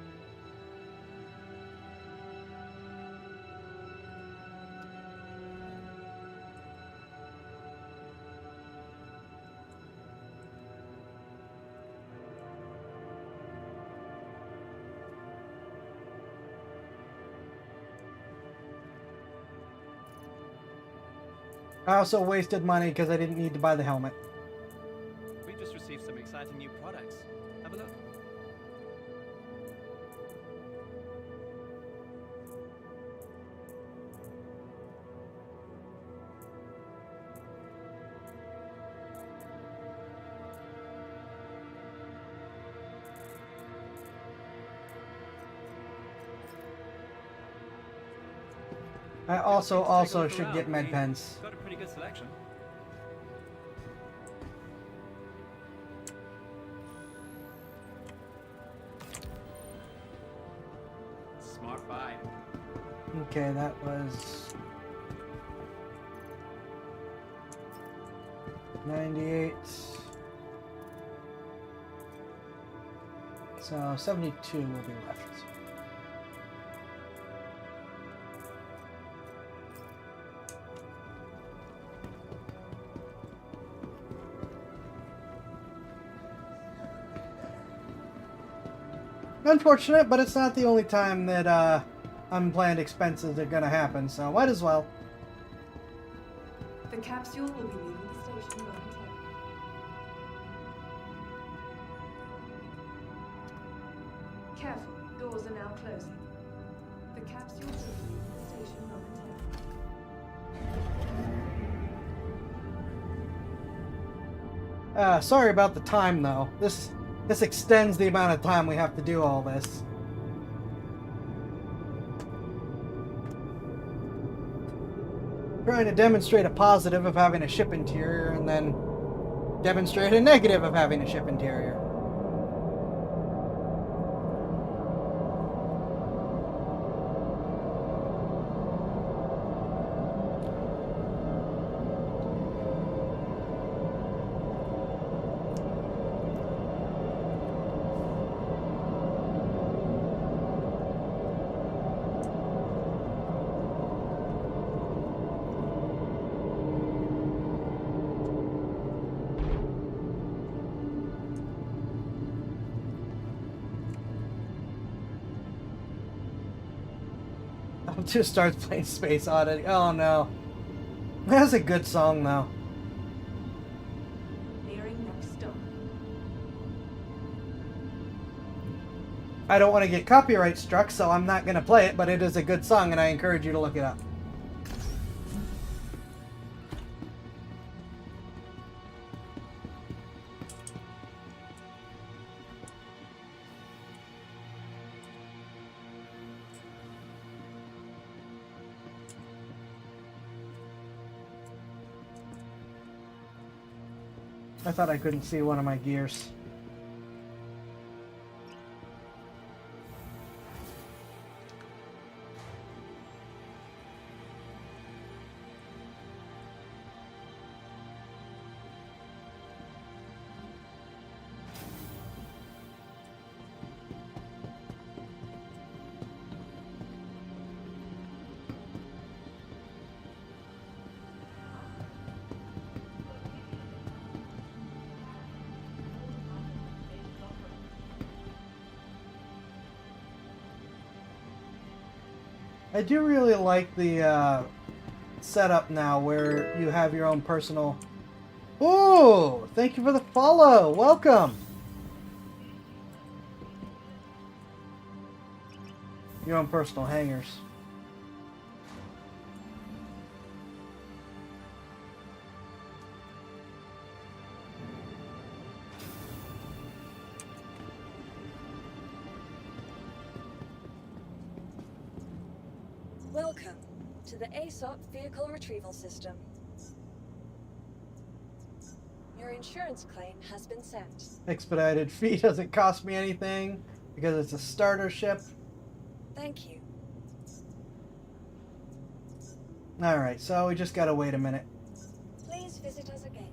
I also wasted money because I didn't need to buy the helmet. We just received some exciting new products. Have a look. I Feel also free to take a look should around. get med We pens. Got a pretty good selection. Smart buy. Okay, that was 98. So 72 will be left. Unfortunate, but it's not the only time that unplanned expenses are gonna happen, so might as well. The capsule will be leaving the station momentarily. Careful, doors are now closing. The capsule will be leaving the station momentarily. Sorry about the time, though. This extends the amount of time we have to do all this. Trying to demonstrate a positive of having a ship interior and then demonstrate a negative of having a ship interior. Just starts playing Space Oddity. Oh no. That's a good song though. Nearing next stop. I don't want to get copyright struck, so I'm not going to play it, but it is a good song and I encourage you to look it up. I thought I couldn't see one of my gears. I do really like the setup now where you have your own personal... Ooh! Thank you for the follow! Welcome! Your own personal hangars. Welcome to the ASOP Vehicle Retrieval System. Your insurance claim has been sent. Expedited fee doesn't cost me anything because it's a starter ship. Thank you. Alright, so we just gotta wait a minute. Please visit us again.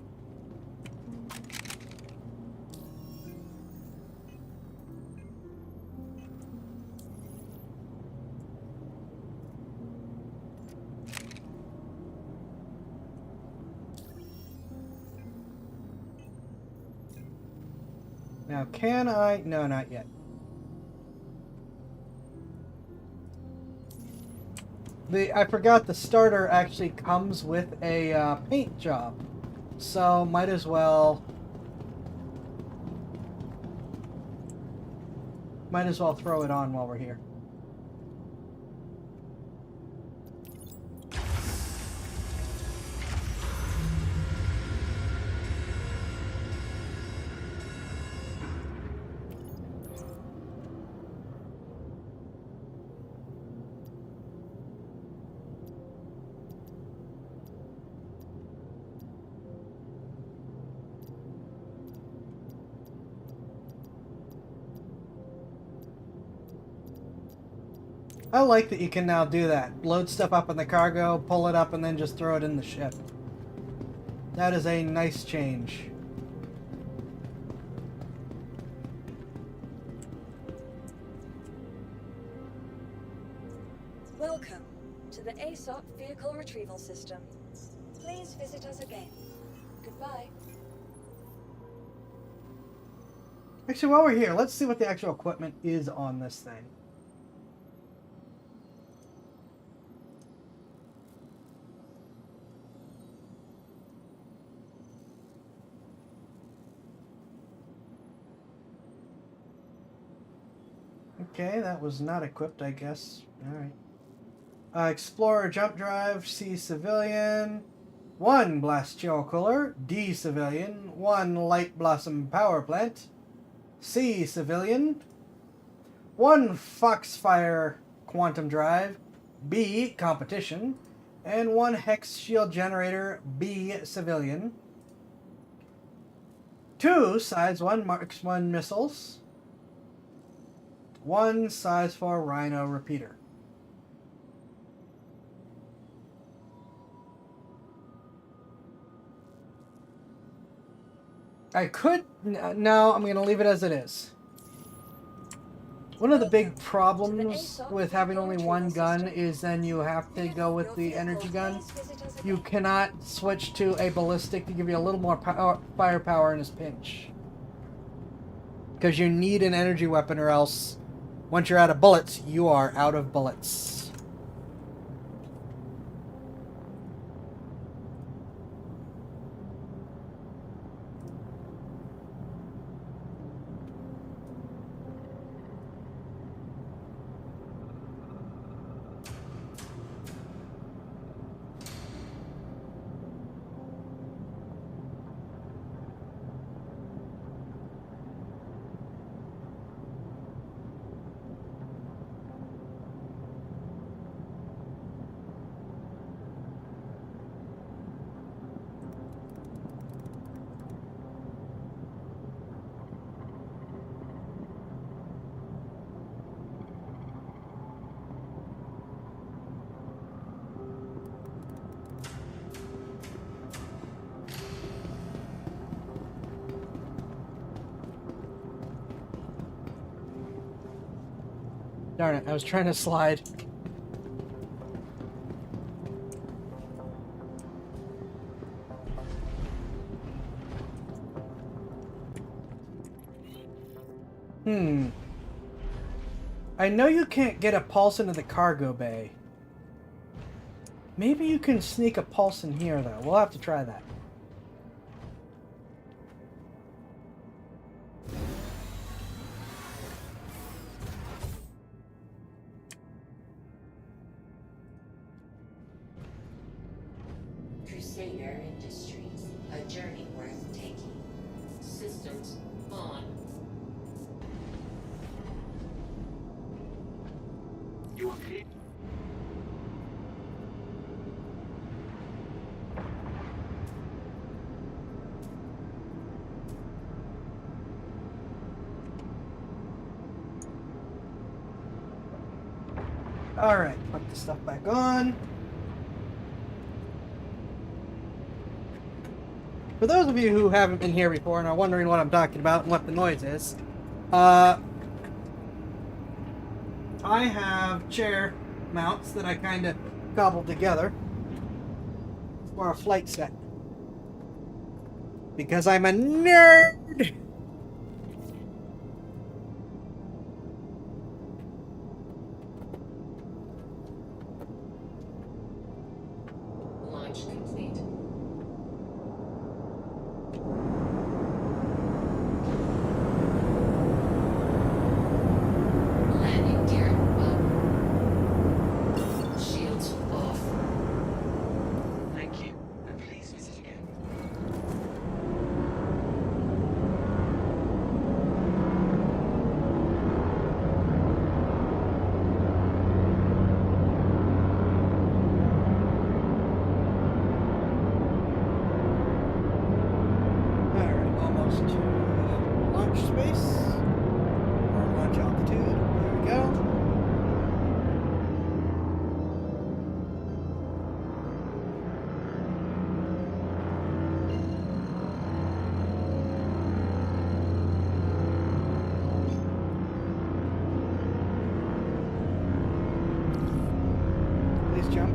Now, can I? No, not yet. I forgot the starter actually comes with a paint job. So, might as well throw it on while we're here. I like that you can now do that. Load stuff up in the cargo, pull it up, and then just throw it in the ship. That is a nice change. Welcome to the ASOP Vehicle Retrieval System. Please visit us again. Goodbye. Actually, while we're here, let's see what the actual equipment is on this thing. Okay, that was not equipped, I guess. Alright. Explorer jump drive, C civilian, 1 blast chill cooler, D civilian, 1 light blossom power plant, C civilian, 1 Foxfire quantum drive, B competition, and 1 hex shield generator, B civilian, 2 size 1 Mark 1 missiles, 1 size 4 Rhino repeater. I could... No, I'm going to leave it as it is. One of the big problems with having only one gun is then you have to go with the energy gun. You cannot switch to a ballistic to give you a little more firepower in this pinch. Because you need an energy weapon, or else once you're out of bullets, you are out of bullets. Darn it, I was trying to slide. I know you can't get a pulse into the cargo bay. Maybe you can sneak a pulse in here, though. We'll have to try that. Crusader Industries, a journey worth taking. Systems on. You okay? Alright, put the stuff back on. For those of you who haven't been here before and are wondering what I'm talking about and what the noise is, I have chair mounts that I kind of cobbled together for a flight set. Because I'm a nerd! Launch complete. Landing gear up. Shields off. Thank you, and please visit again. Alright, almost to launch space. Or launch altitude. There we go. Please jump.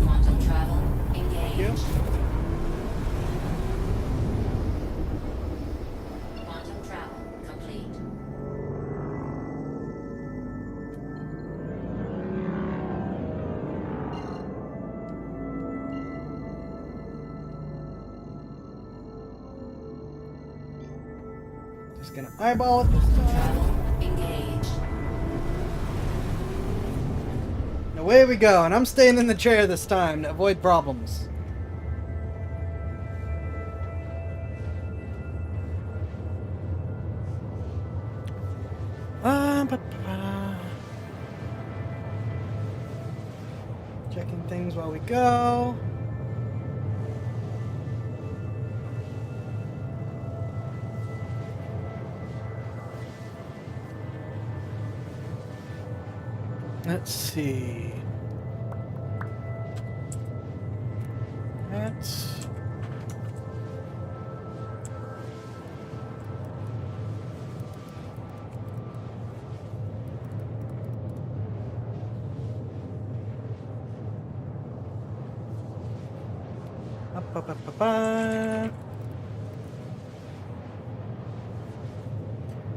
Quantum travel Thank you. engaged. Quantum travel complete. Just gonna eyeball it this time. Travel engaged. Away we go, and I'm staying in the chair this time to avoid problems. Ba-ba. Checking things while we go. Let's see. That's Ba-ba-ba-ba.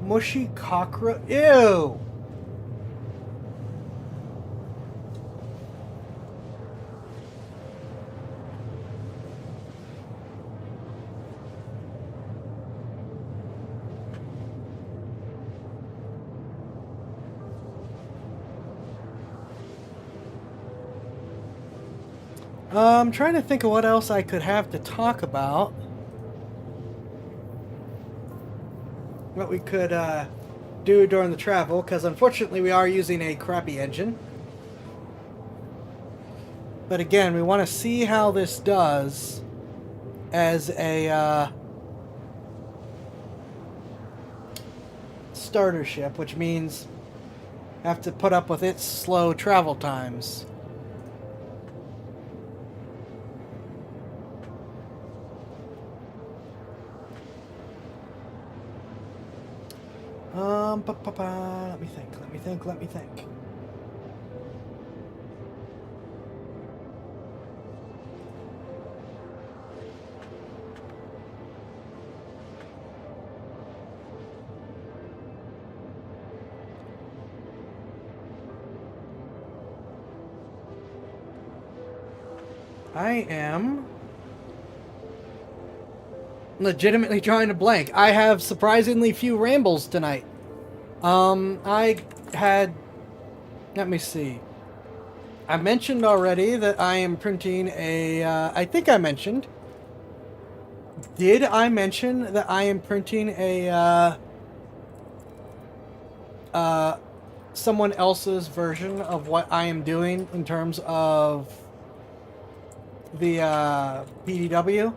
Mushy cockroach. Ew! I'm trying to think of what else I could have to talk about. What we could do during the travel, because unfortunately we are using a crappy engine. But again, we want to see how this does as a starter ship, which means have to put up with its slow travel times. Let me think. I am legitimately trying to blank. I have surprisingly few rambles tonight. I had... Let me see. I mentioned already that I am printing a... I think I mentioned. Did I mention that I am printing a... someone else's version of what I am doing in terms of the PDW?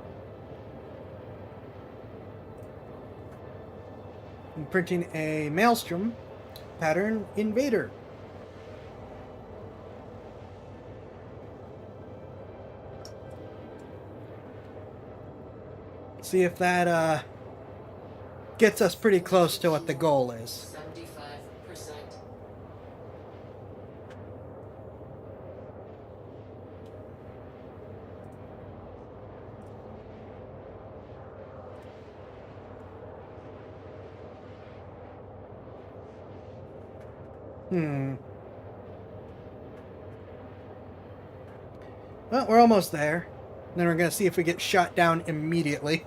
I'm printing a Maelstrom pattern invader. See if that gets us pretty close to what the goal is. 75%. Well, we're almost there. Then we're going to see if we get shot down immediately.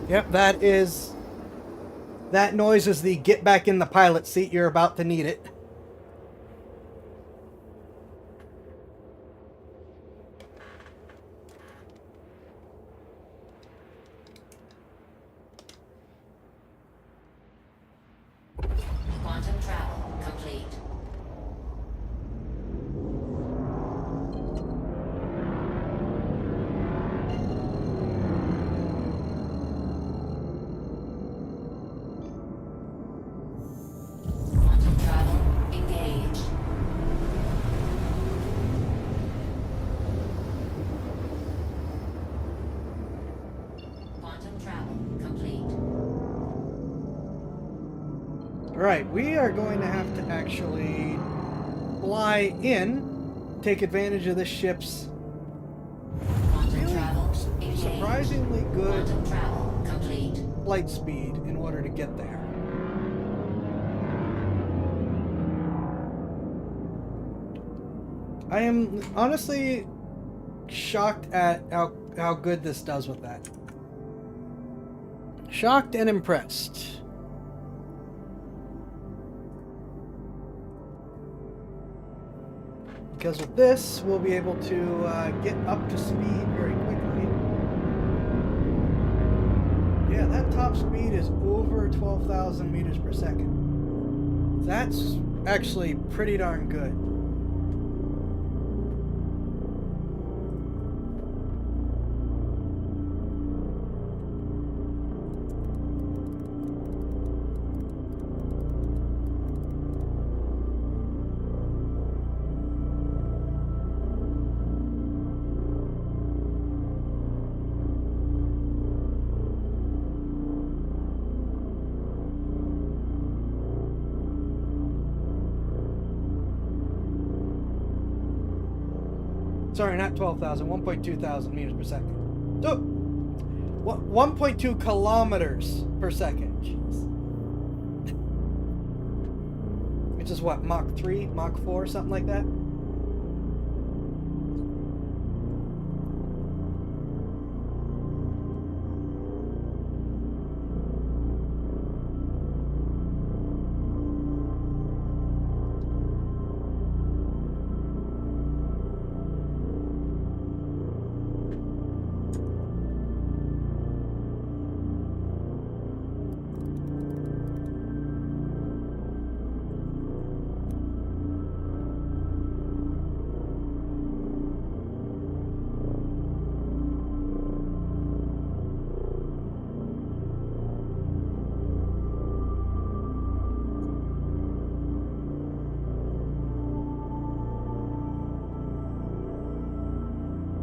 Yep, that noise is the get back in the pilot seat, you're about to need it. Quantum travel complete. Quantum travel engaged. Quantum travel complete. Alright, we are going to have to actually fly in, take advantage of this ship's Quantum really travel engaged. surprisingly good Quantum travel complete. flight speed in order to get there. I am honestly shocked at how good this does with that. Shocked and impressed. Because with this, we'll be able to get up to speed very quickly. Yeah, that top speed is over 12,000 meters per second. That's actually pretty darn good. Sorry, not 12,000, 1.2 thousand meters per second. Oh, 1.2 kilometers per second. Jeez. Which is what, Mach 3, Mach 4, something like that?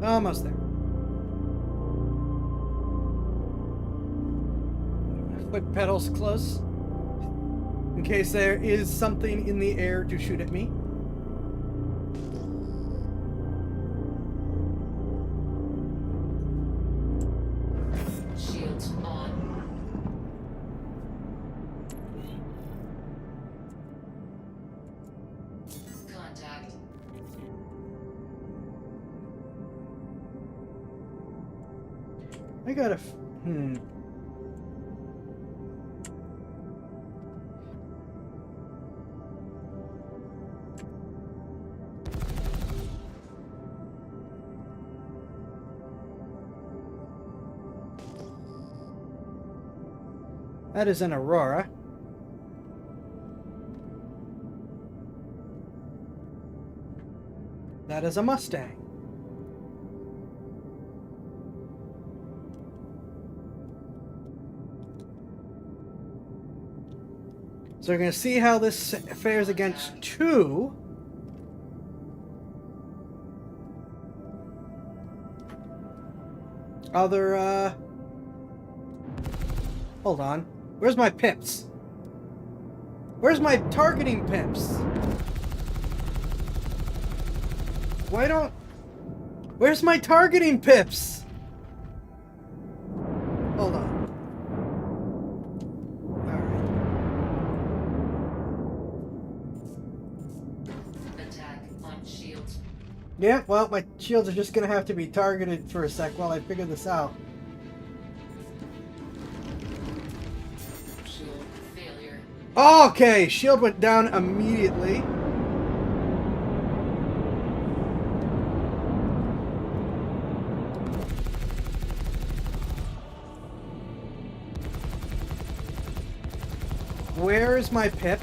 Almost there. Foot pedals close, in case there is something in the air to shoot at me. I gotta. That is an Aurora. That is a Mustang. So we're going to see how this fares against two. Other, hold on. Where's my pips? Where's my targeting pips? Why don't... Where's my targeting pips? Hold on. Alright. Attack on shields. Yeah, well, my shields are just gonna have to be targeted for a sec while I figure this out. Shield failure. Okay, shield went down immediately. Where is my pip?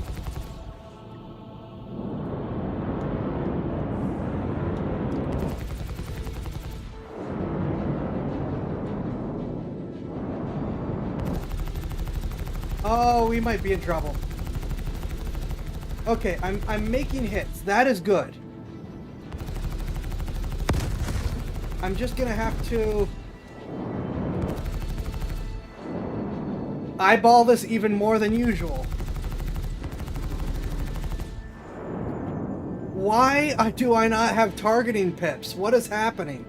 Oh, we might be in trouble. Okay, I'm making hits. That is good. I'm just gonna have to eyeball this even more than usual. Why do I not have targeting pips? What is happening?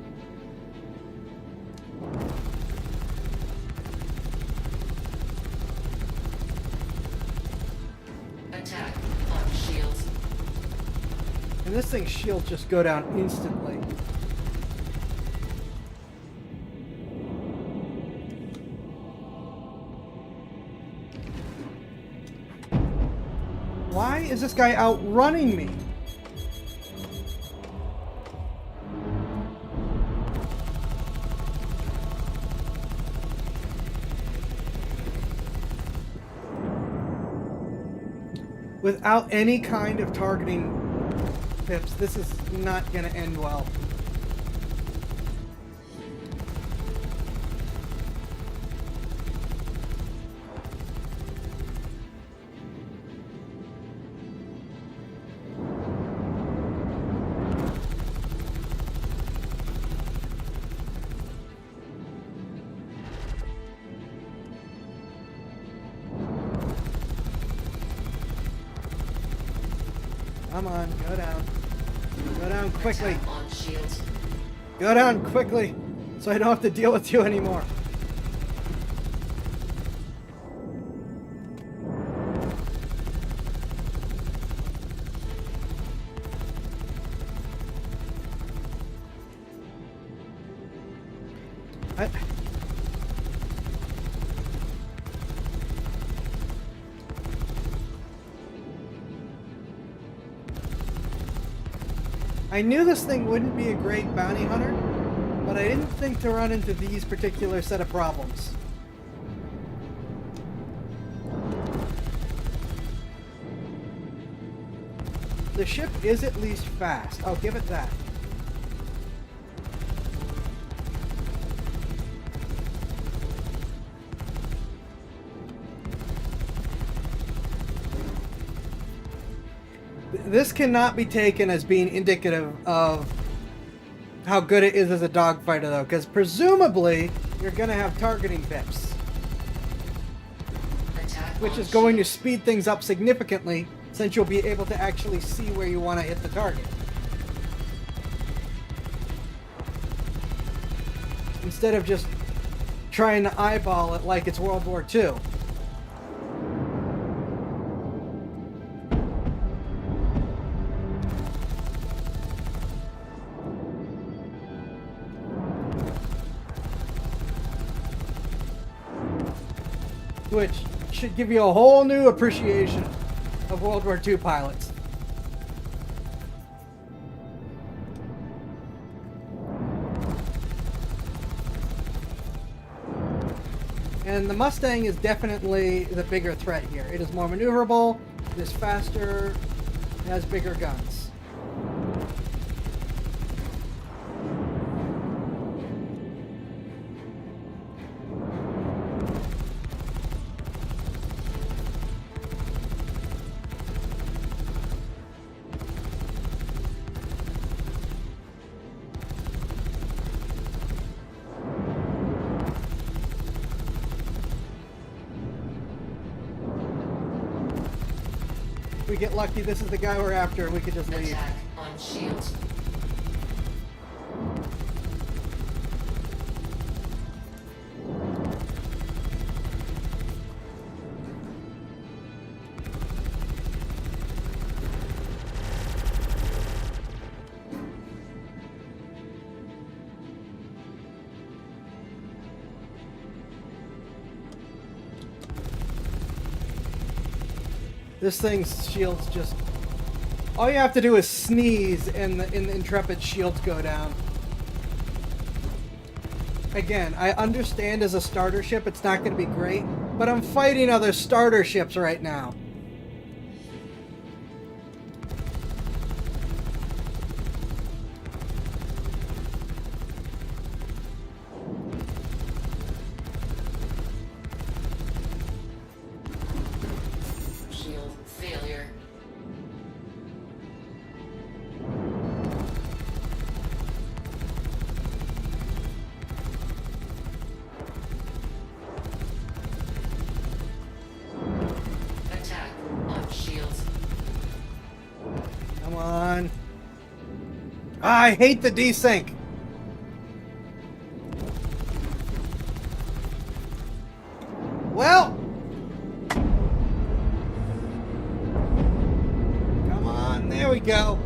Attack on shields. And this thing's shield just go down instantly. Why is this guy outrunning me? Without any kind of targeting pips, this is not going to end well. Come on, go down. Go down quickly. Attack on shields. Go down quickly, so I don't have to deal with you anymore. I knew this thing wouldn't be a great bounty hunter, but I didn't think to run into these particular set of problems. The ship is at least fast. I'll give it that. This cannot be taken as being indicative of how good it is as a dogfighter, though, because presumably you're going to have targeting pips, which is going to speed things up significantly since you'll be able to actually see where you want to hit the target. Instead of just trying to eyeball it like it's World War II. which should give you a whole new appreciation of World War II pilots. And the Mustang is definitely the bigger threat here. It is more maneuverable, it is faster, it has bigger guns. If we get lucky, this is the guy we're after, and we could just leave. Attack on shields. This thing's shields just... All you have to do is sneeze and the Intrepid shields go down. Again, I understand as a starter ship it's not going to be great, but I'm fighting other starter ships right now. Shield failure. Attack on shields. Come on. Ah, I hate the desync. Well. Come on, there we go.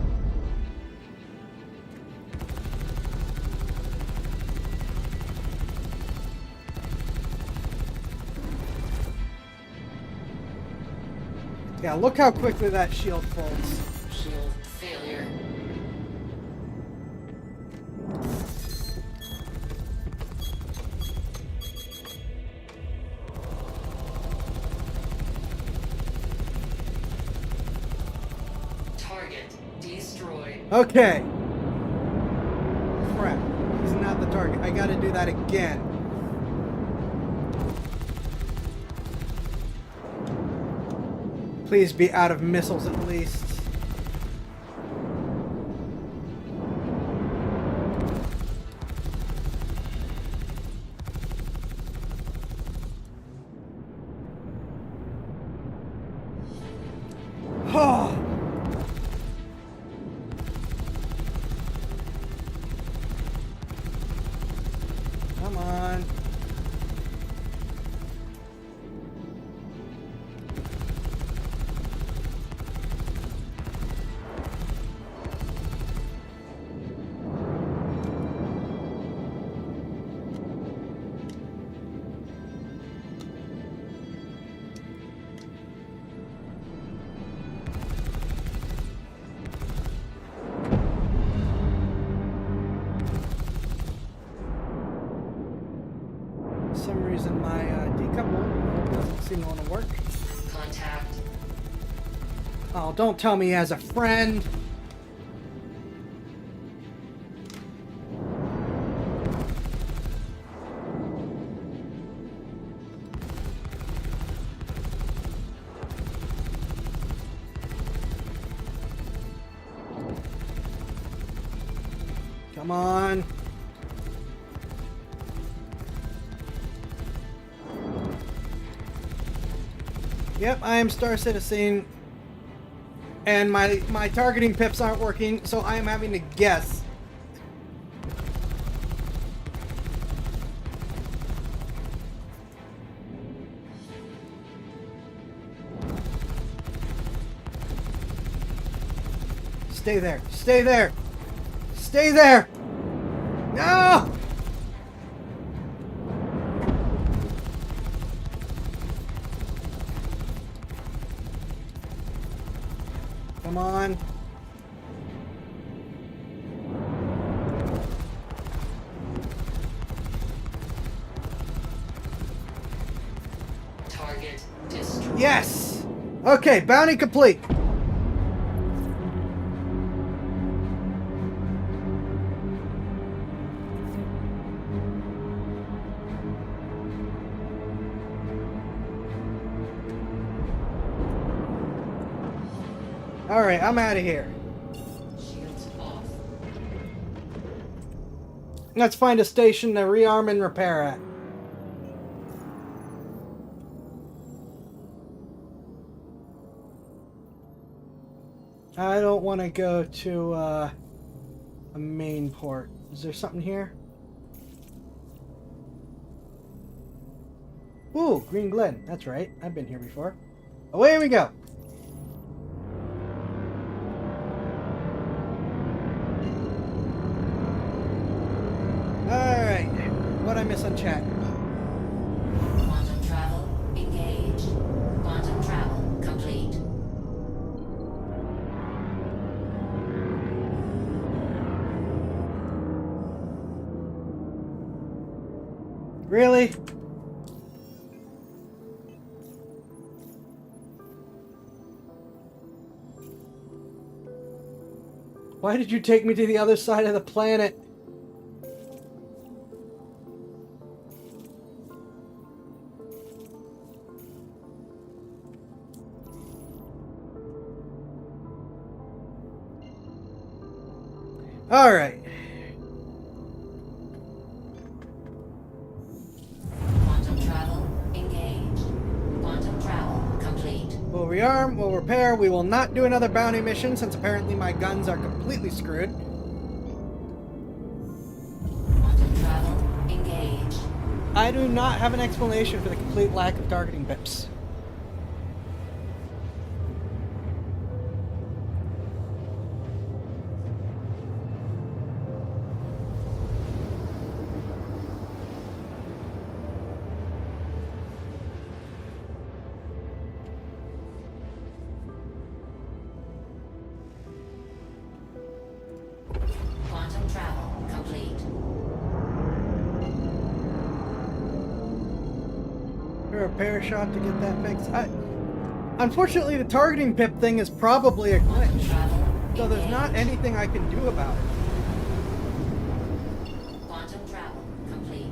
Yeah, look how quickly that shield folds. Shield failure. Target destroyed. Okay. Crap. He's not the target. I gotta do that again. Please be out of missiles at least. Oh. Come on. For some reason my decouple doesn't seem to want to work. Contact. Oh, don't tell me he has a friend. Come on. Yep, I am Star Citizen, and my targeting pips aren't working, so I am having to guess. Stay there. Stay there. Stay there. No! Come on. Target destroyed. Yes! Okay, bounty complete. Alright, I'm out of here. Shields off. Let's find a station to rearm and repair at. I don't want to go to a main port. Is there something here? Ooh, Green Glen. That's right. I've been here before. Away we go. Alright. What'd I miss on chat? Quantum travel engaged. Quantum travel complete. Really? Why did you take me to the other side of the planet? All right. Quantum travel engaged. Quantum travel complete. We'll rearm, we'll repair. We will not do another bounty mission since apparently my guns are completely screwed. Quantum travel engaged. I do not have an explanation for the complete lack of targeting pips. Quantum travel complete. A repair shop to get that fixed. Unfortunately, the targeting pip thing is probably a glitch, Travel so there's not engaged. anything I can do about it. Quantum travel complete.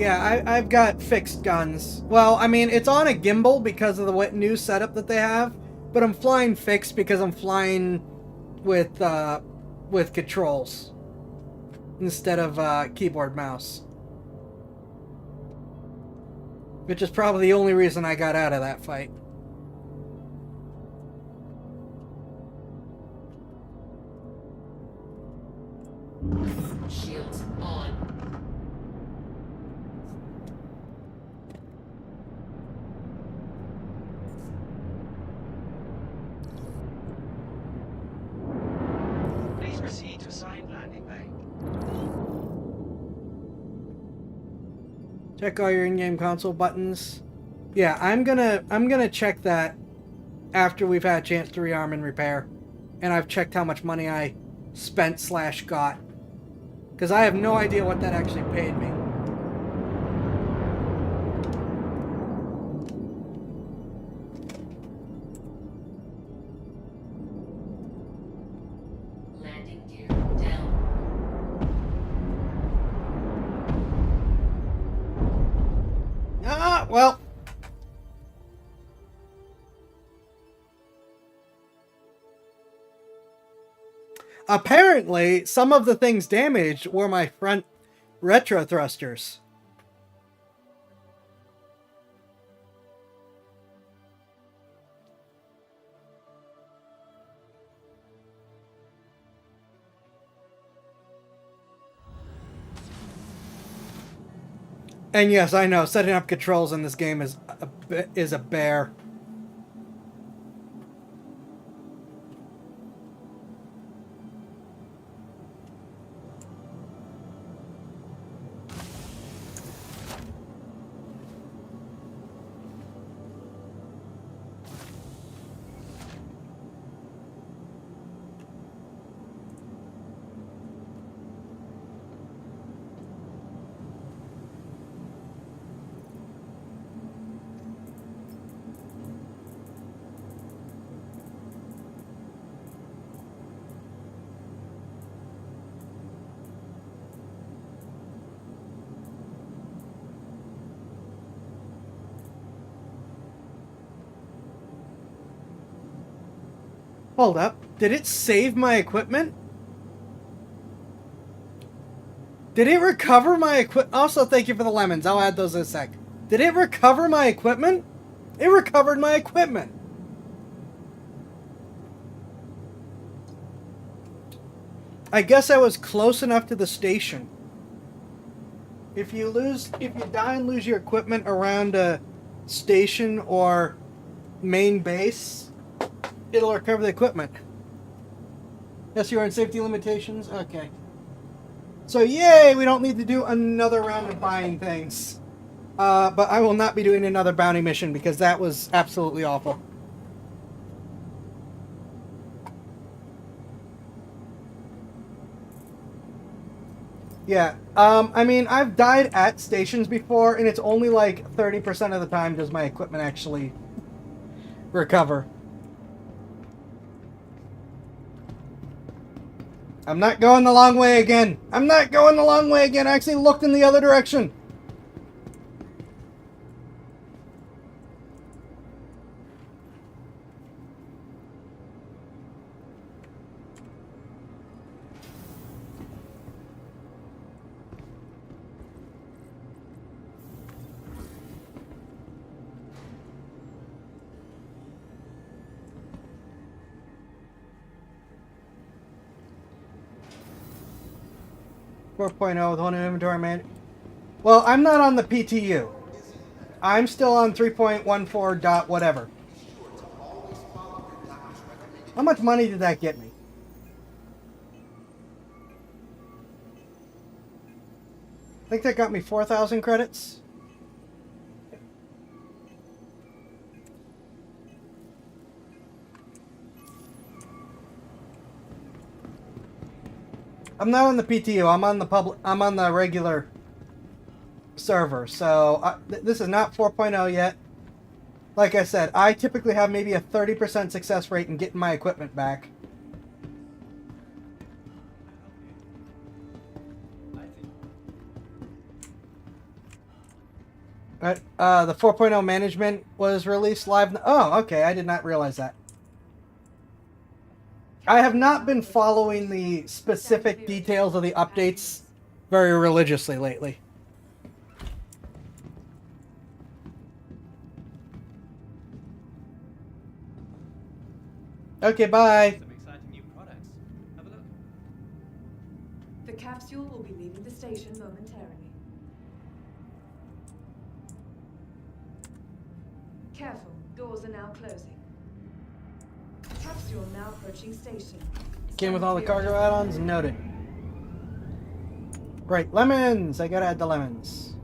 Yeah, I've got fixed guns. Well, I mean, it's on a gimbal because of the new setup that they have, but I'm flying fixed because I'm flying with controls instead of keyboard mouse. Which is probably the only reason I got out of that fight. Shields on. Please proceed to assigned landing bay. Check all your in-game console buttons. Yeah, I'm gonna check that after we've had a chance to rearm and repair, and I've checked how much money I spent / got, because I have no idea what that actually paid me. Landing gear down. Ah, well. Apparently, some of the things damaged were my front retro thrusters. And yes, I know, setting up controls in this game is a bear. Hold up. Did it save my equipment? Did it recover my equipment? Also, thank you for the lemons. I'll add those in a sec. Did it recover my equipment? It recovered my equipment. I guess I was close enough to the station. If you die and lose your equipment around a station or main base, it'll recover the equipment. Yes, you are in safety limitations? Okay. So yay, we don't need to do another round of buying things. But I will not be doing another bounty mission because that was absolutely awful. Yeah, I mean, I've died at stations before, and it's only like 30% of the time does my equipment actually recover. I'm not going the long way again. I'm not going the long way again. I actually looked in the other direction. Four point oh with one inventory man. Well, I'm not on the PTU. I'm still on 3.14 dot whatever. How much money did that get me? I think that got me 4,000 credits. I'm not on the PTU. I'm on the public. I'm on the regular server. So this is not 4.0 yet. Like I said, I typically have maybe a 30% success rate in getting my equipment back. The 4.0 management was released live. Oh, okay. I did not realize that. I have not been following the specific details of the updates very religiously lately. Okay, bye. Some exciting new products. Have a look. The capsule will be leaving the station momentarily. Careful, doors are now closing. Capsule now approaching station. Came with all the cargo add-ons, noted. Right, lemons! I gotta add the lemons.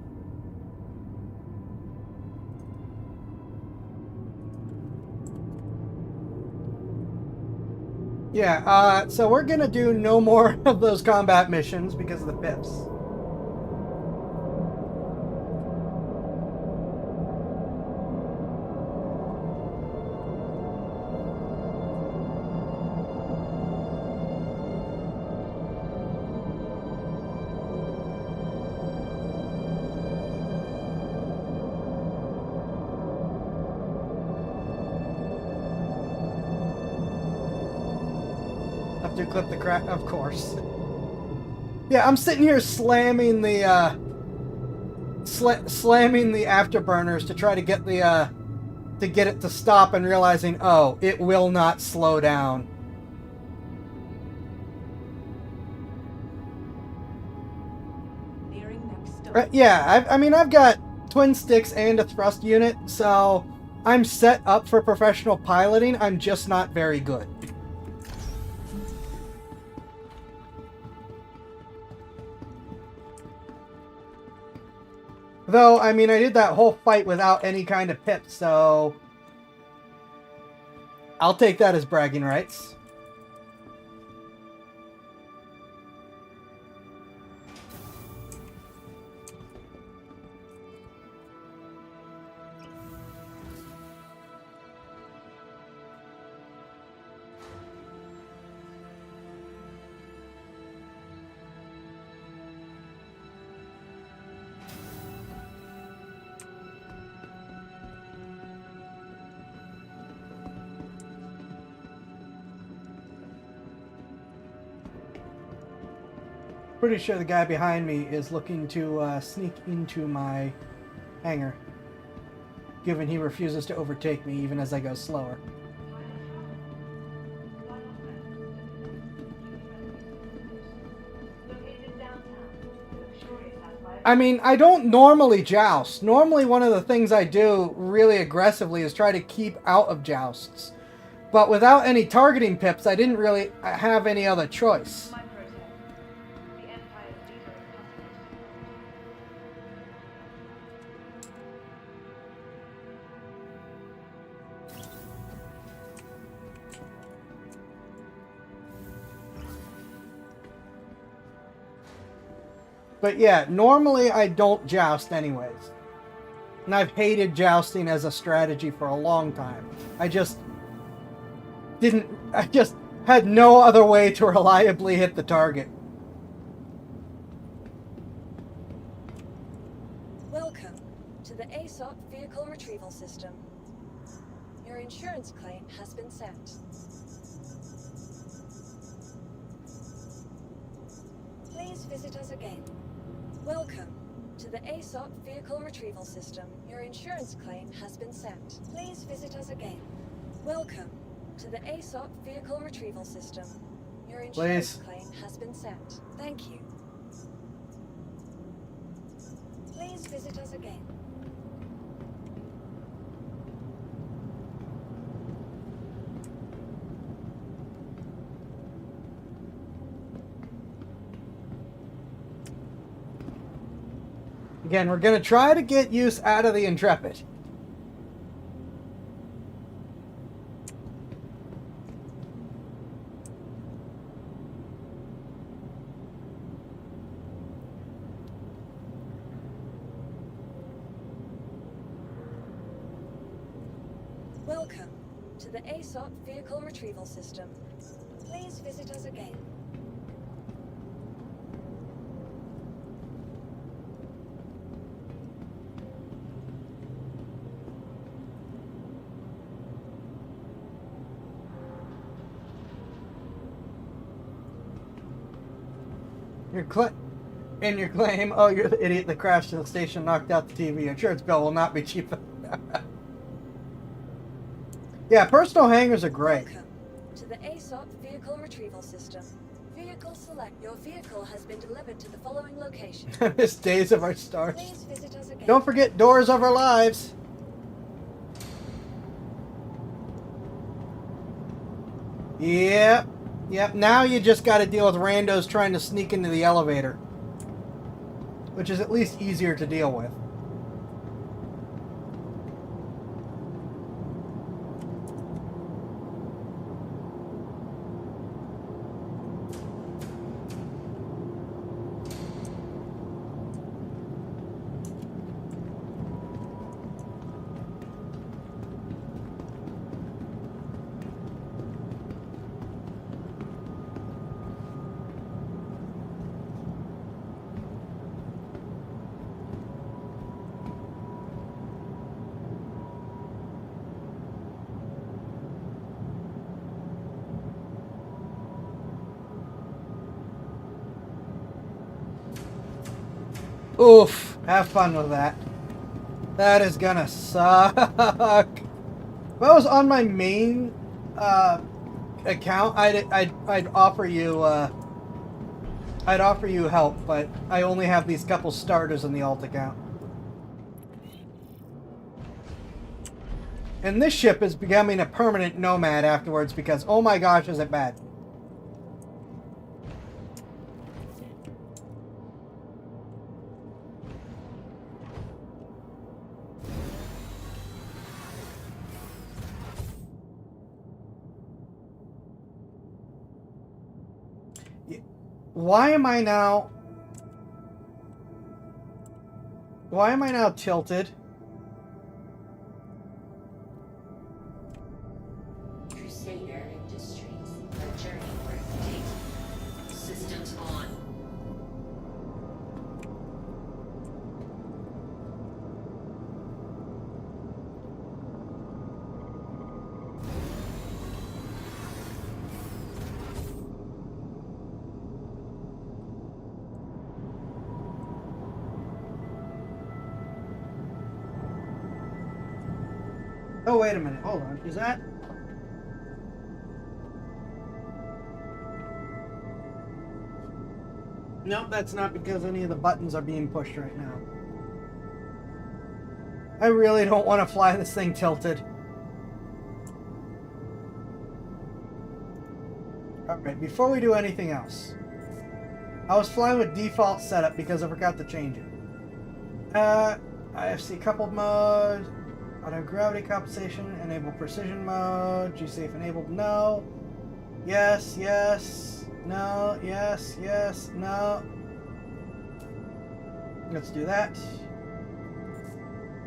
Yeah, so we're gonna do no more of those combat missions because of the pips. Have to clip the crack, of course. Yeah, I'm sitting here slamming the slamming the afterburners to try to get the to get it to stop, and realizing, oh, it will not slow down. Nearing next stop. Yeah, I mean, I've got twin sticks and a thrust unit, so I'm set up for professional piloting. I'm just not very good. Though, I mean, I did that whole fight without any kind of pip, so I'll take that as bragging rights. Pretty sure the guy behind me is looking to sneak into my hangar, given he refuses to overtake me even as I go slower. I mean, I don't normally joust. Normally one of the things I do really aggressively is try to keep out of jousts. But without any targeting pips, I didn't really have any other choice. My protest. The Empire's leader in custody. But yeah, normally I don't joust anyways. And I've hated jousting as a strategy for a long time. I just had no other way to reliably hit the target. Welcome to the ASOP Vehicle Retrieval System. Your insurance claim has been sent. Please visit us again. Welcome to the ASOP Vehicle Retrieval System. Your insurance claim has been sent. Please visit us again. Welcome to the ASOP Vehicle Retrieval System. Your insurance claim has been sent. Thank you. Please visit us again. Again, we're going to try to get use out of the Intrepid. Welcome to the ASOP Vehicle Retrieval System. Please visit us again. In your claim, oh, you're the idiot that crashed in the station, knocked out the TV. Insurance bill will not be cheap. Yeah, personal hangars are great. Welcome to the ASOP Vehicle Retrieval System. Vehicle select. Your vehicle has been delivered to the following location. Miss Days of Our Stars. Please visit us again. Don't forget Doors of Our Lives. Yep. Yep, now you just got to deal with randos trying to sneak into the elevator. Which is at least easier to deal with. Oof, have fun with that. That is gonna suck. If I was on my main account, I'd offer you help, but I only have these couple starters in the alt account. And this ship is becoming a permanent nomad afterwards because, oh my gosh, is it bad. Why am I now tilted? Crusader Industries, a journey worth taking. Systems on. Oh, wait a minute. Hold on. Is that... Nope, that's not because any of the buttons are being pushed right now. I really don't want to fly this thing tilted. Alright, before we do anything else. I was flying with default setup because I forgot to change it. IFC coupled mode, auto gravity compensation, enable precision mode, G-safe enabled, no. Yes, yes, no, yes, yes, no. Let's do that.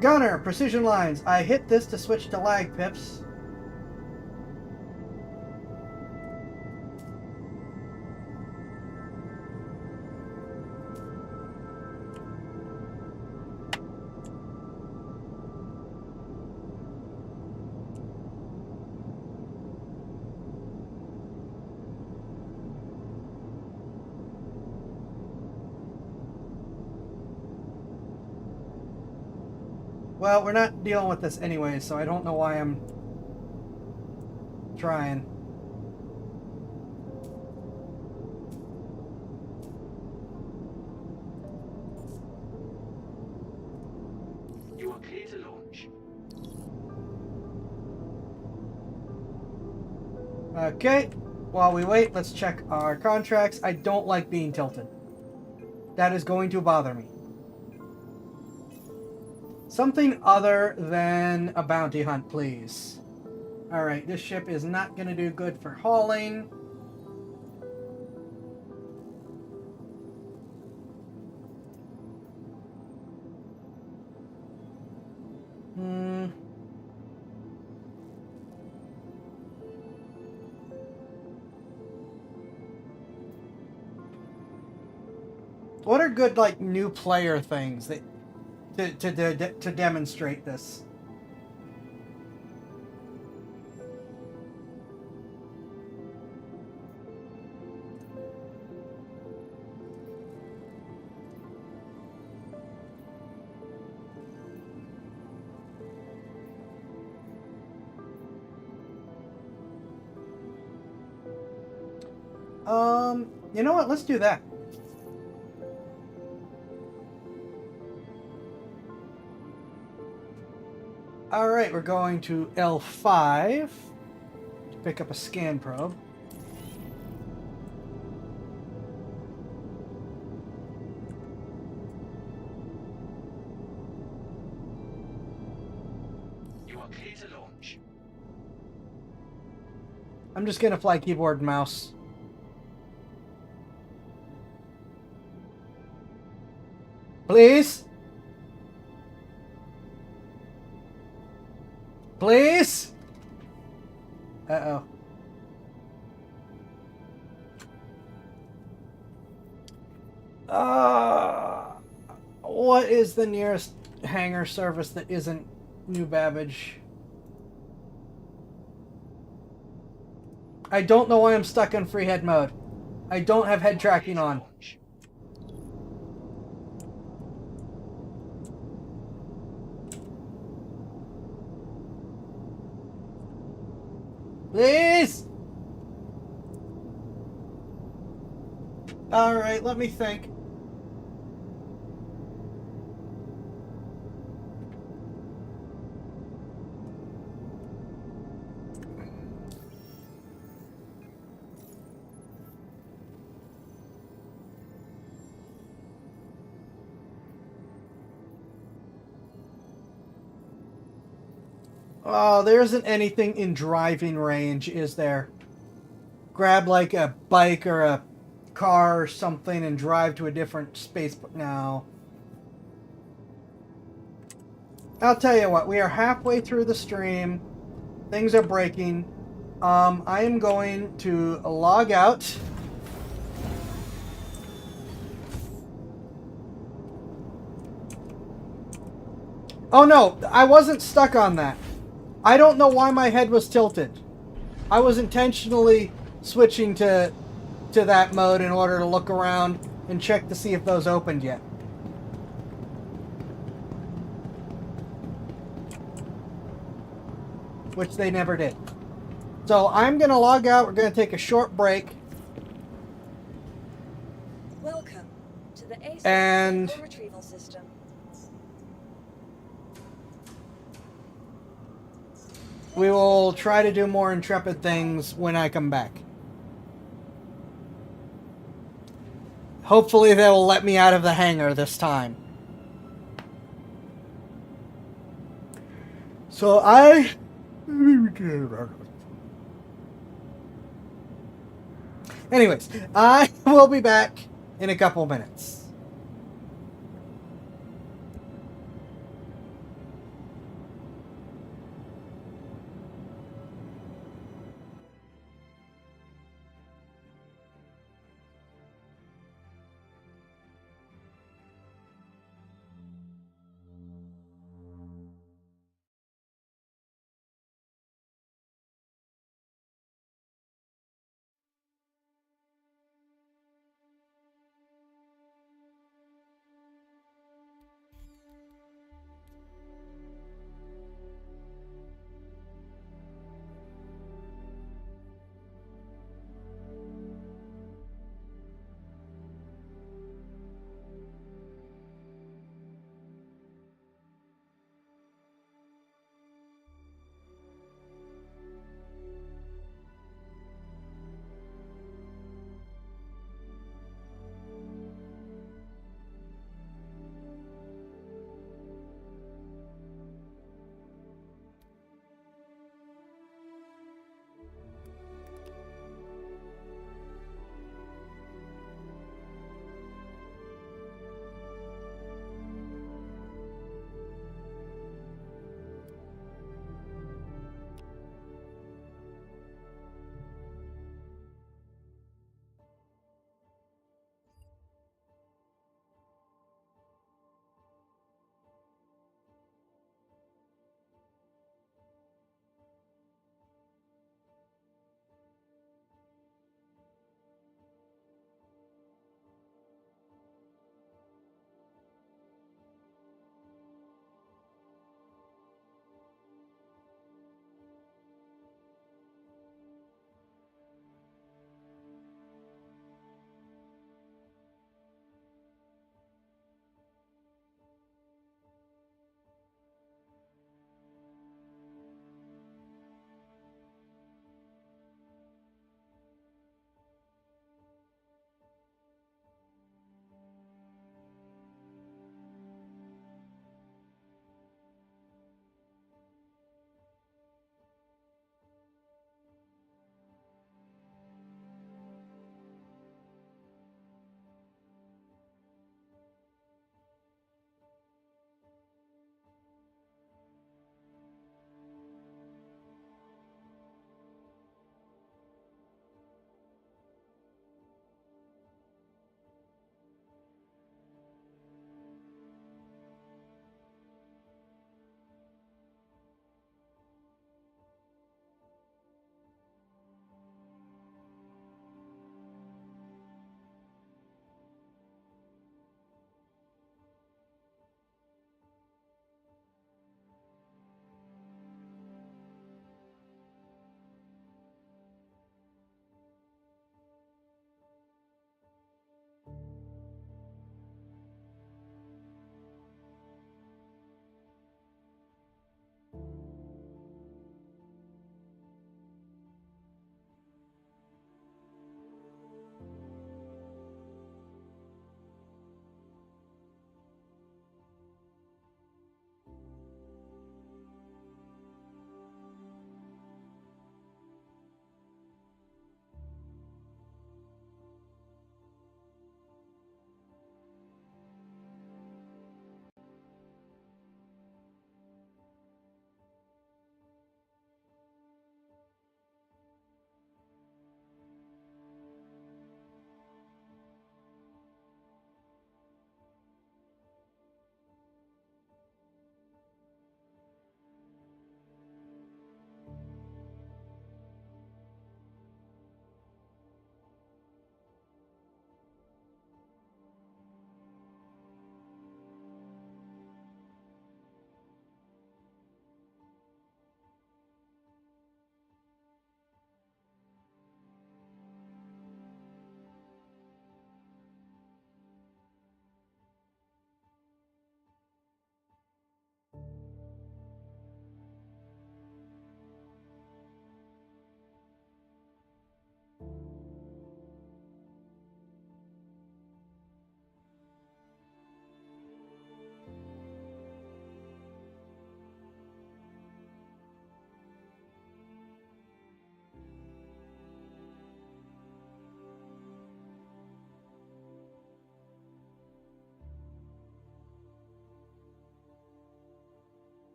Gunner, precision lines. I hit this to switch to lag pips. Well, we're not dealing with this anyway, so I don't know why I'm trying. You are clear to launch. Okay, while we wait, let's check our contracts. I don't like being tilted. That is going to bother me. Something other than a bounty hunt, please. Alright, this ship is not going to do good for hauling. What are good, like, new player things that to demonstrate this? You know what? Let's do that. Alright, we're going to L5 to pick up a scan probe. You are clear to launch. I'm just gonna fly keyboard and mouse. Please? Please? Uh-oh. What is the nearest hangar service that isn't New Babbage? I don't know why I'm stuck in free head mode. I don't have head tracking on. Please? Alright, let me think. Oh, there isn't anything in driving range, is there? Grab like a bike or a car or something and drive to a different space. No. I'll tell you what, we are halfway through the stream. Things are breaking. I am going to log out. Oh no, I wasn't stuck on that. I don't know why my head was tilted. I was intentionally switching to that mode in order to look around and check to see if those opened yet. which they never did. So I'm going to log out. We're going to take a short break. Welcome to the ASOP And- vehicle retrieval system. We will try to do more Intrepid things when I come back. Hopefully they will let me out of the hangar this time. So anyways, I will be back in a couple minutes.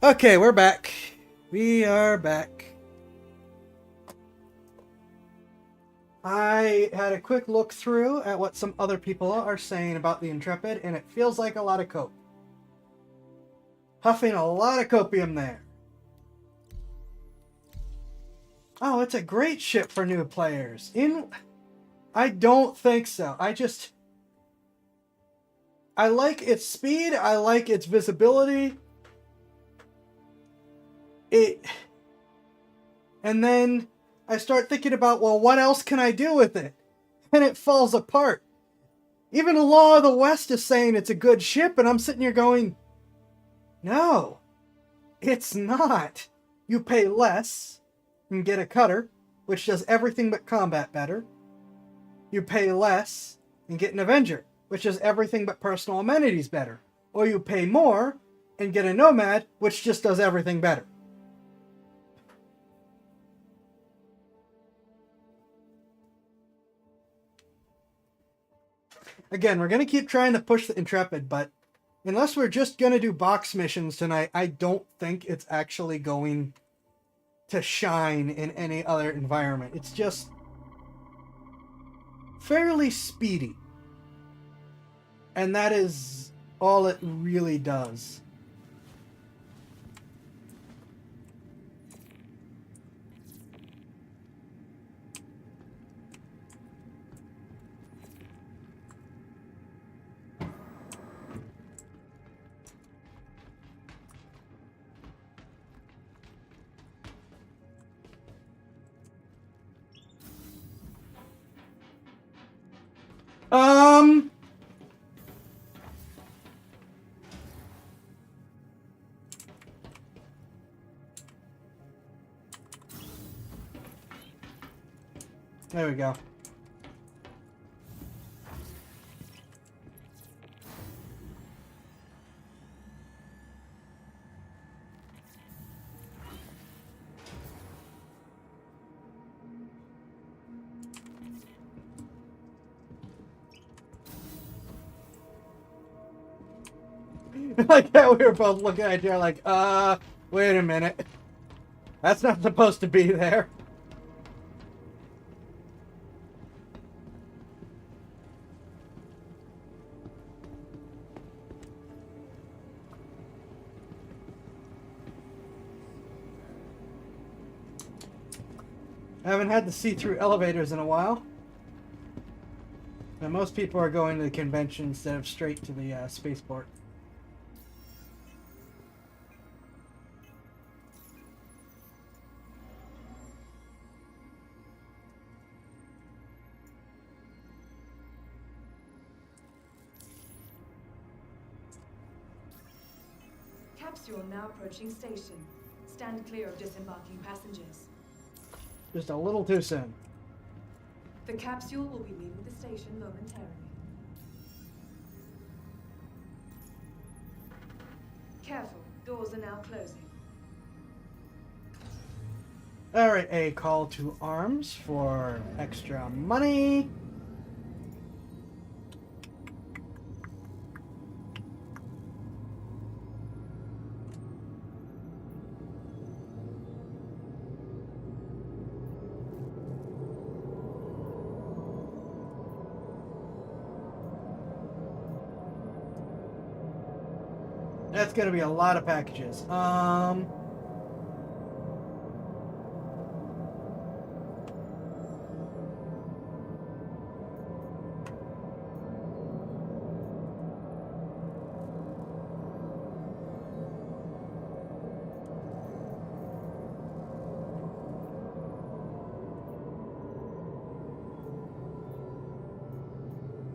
Okay, we're back. We are back. I had a quick look through at what some other people are saying about the Intrepid, and it feels like a lot of coke. Huffing a lot of copium there. Oh, it's a great ship for new players. I don't think so. I like its speed. I like its visibility. And then I start thinking about, well, what else can I do with it? And it falls apart. Even the Law of the West is saying it's a good ship, and I'm sitting here going, no, it's not. You pay less and get a cutter, which does everything but combat better. You pay less and get an Avenger, which does everything but personal amenities better. Or you pay more and get a Nomad, which just does everything better. Again, we're going to keep trying to push the Intrepid, but unless we're just going to do box missions tonight, I don't think it's actually going to shine in any other environment. It's just fairly speedy. And that is all it really does. There we go. Like that, we were both looking at each other like, wait a minute. That's not supposed to be there. I haven't had to see through elevators in a while. And most people are going to the convention instead of straight to the spaceport. Capsule now approaching station. Stand clear of disembarking passengers. Just a little too soon. The capsule will be leaving the station momentarily. Careful, doors are now closing. Alright, a call to arms for extra money. That's gonna be a lot of packages.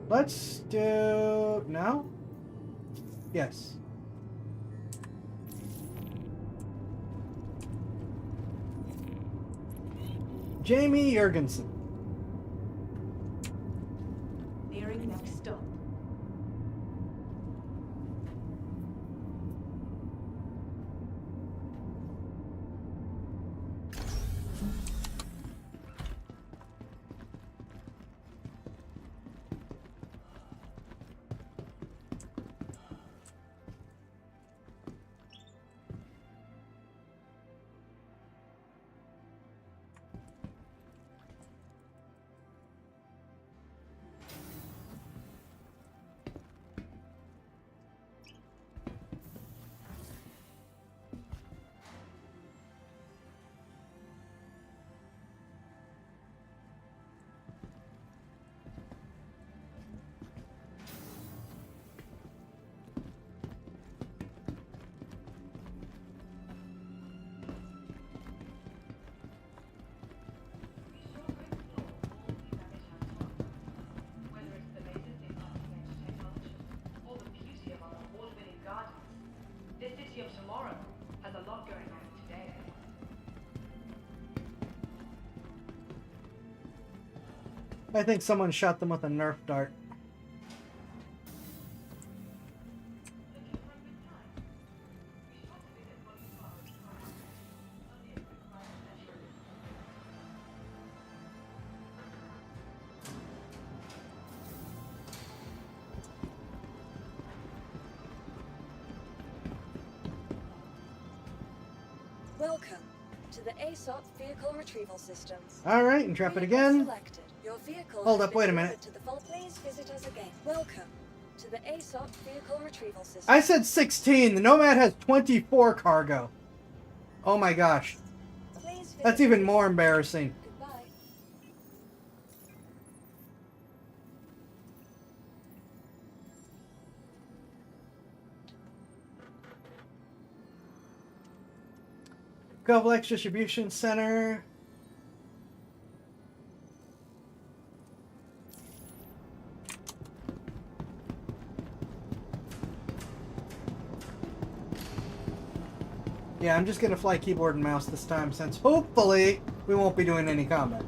Let's do... No? Yes. Jamie Jurgensen. Nearing next stop. I think someone shot them with a Nerf dart. Welcome to the ASOP vehicle retrieval system. All right, Intrepid Vehicle again. selected. Your vehicle Hold has up, been wait a delivered minute. to the Please visit us again. Welcome to the ASOP vehicle retrieval system. I said 16. The Nomad has 24 cargo. Oh my gosh. Please visit That's even more embarrassing. Goodbye. Govlex Distribution Center. Yeah, I'm just gonna fly keyboard and mouse this time since hopefully we won't be doing any combat.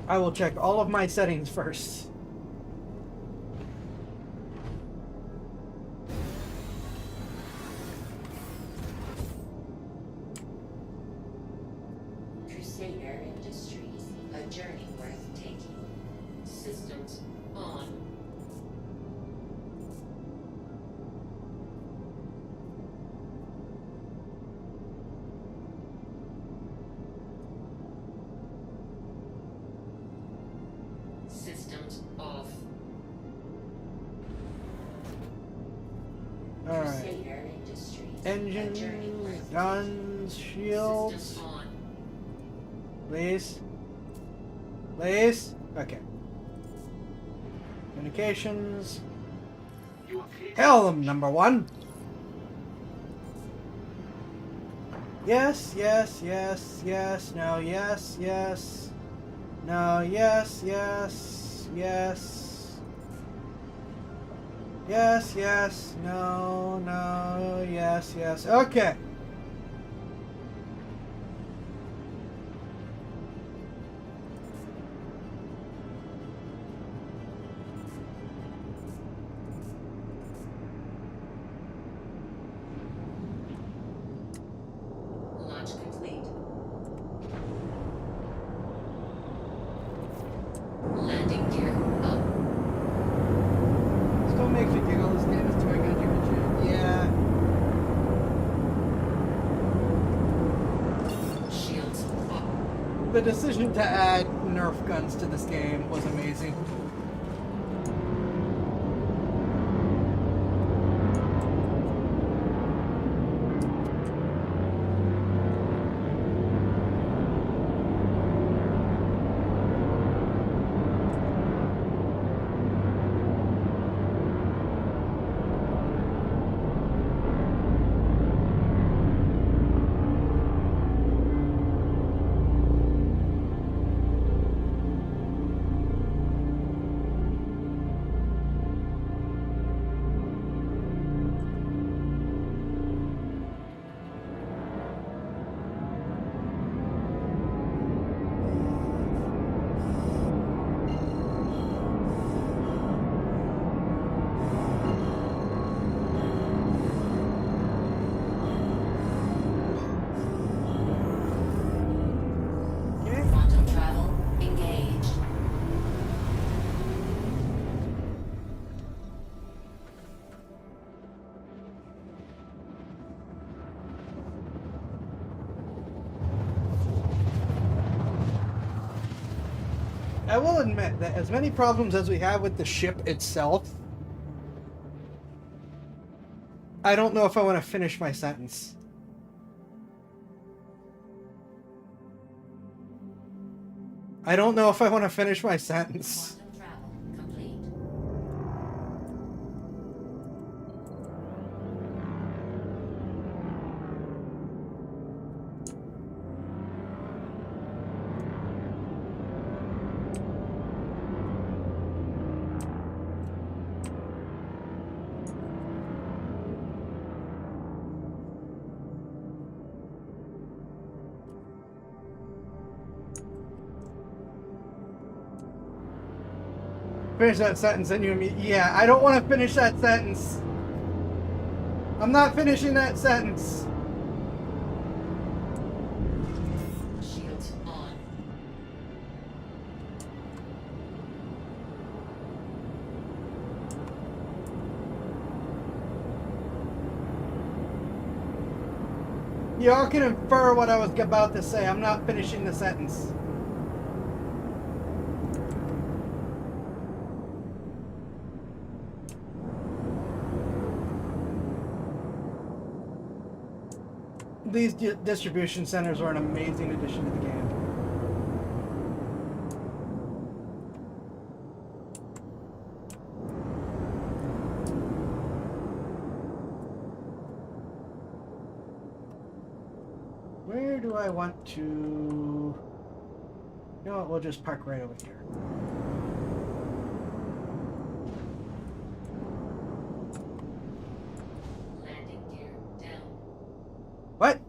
I will check all of my settings first. Crusader Industries, a journey worth taking. Systems on. Systems off. All right. Crusader Industries, a journey Engines, worth guns, taking. shields. Systems on. Please. Please. Okay. Communications. You are clear. Helm number 1. Yes, yes, yes, yes, no, yes, yes. No, yes, yes, yes. Yes, yes, no, no, yes, yes. Okay. Launch complete. Landing gear up. Still makes you giggle. This game is doing good, you. Yeah. Shields up. The decision to add Nerf guns to this game was amazing. Quantum travel engaged. I will admit that as many problems as we have with the ship itself, I don't know if I want to finish my sentence. I don't know if I want to finish my sentence. Quantum travel complete. Finish that sentence and you immediately... Yeah, I don't want to finish that sentence. I'm not finishing that sentence. Shields on. Y'all can infer what I was about to say. I'm not finishing the sentence. These distribution centers are an amazing addition to the game. Where do I want to... You know what, we'll just park right over here. Landing gear down. What?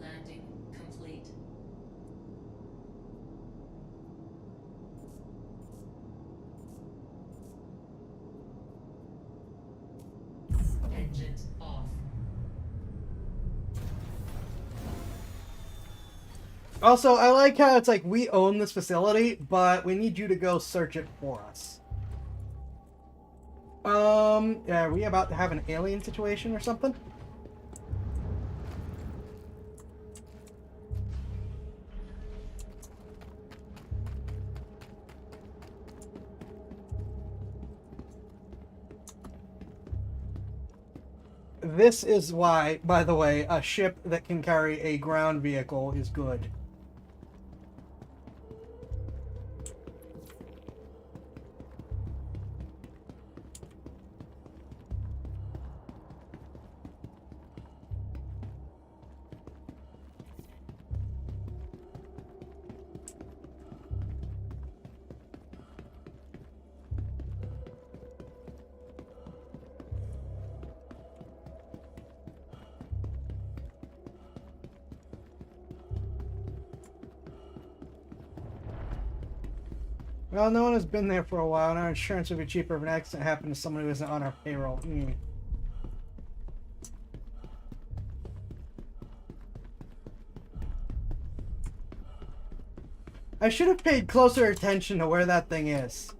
Landing complete. Engines off. Also, I like how it's like, we own this facility, but we need you to go search it for us. Yeah, are we about to have an alien situation or something? This is why, by the way, a ship that can carry a ground vehicle is good. Well, no one has been there for a while, and our insurance would be cheaper if an accident happened to someone who isn't on our payroll. I should have paid closer attention to where that thing is.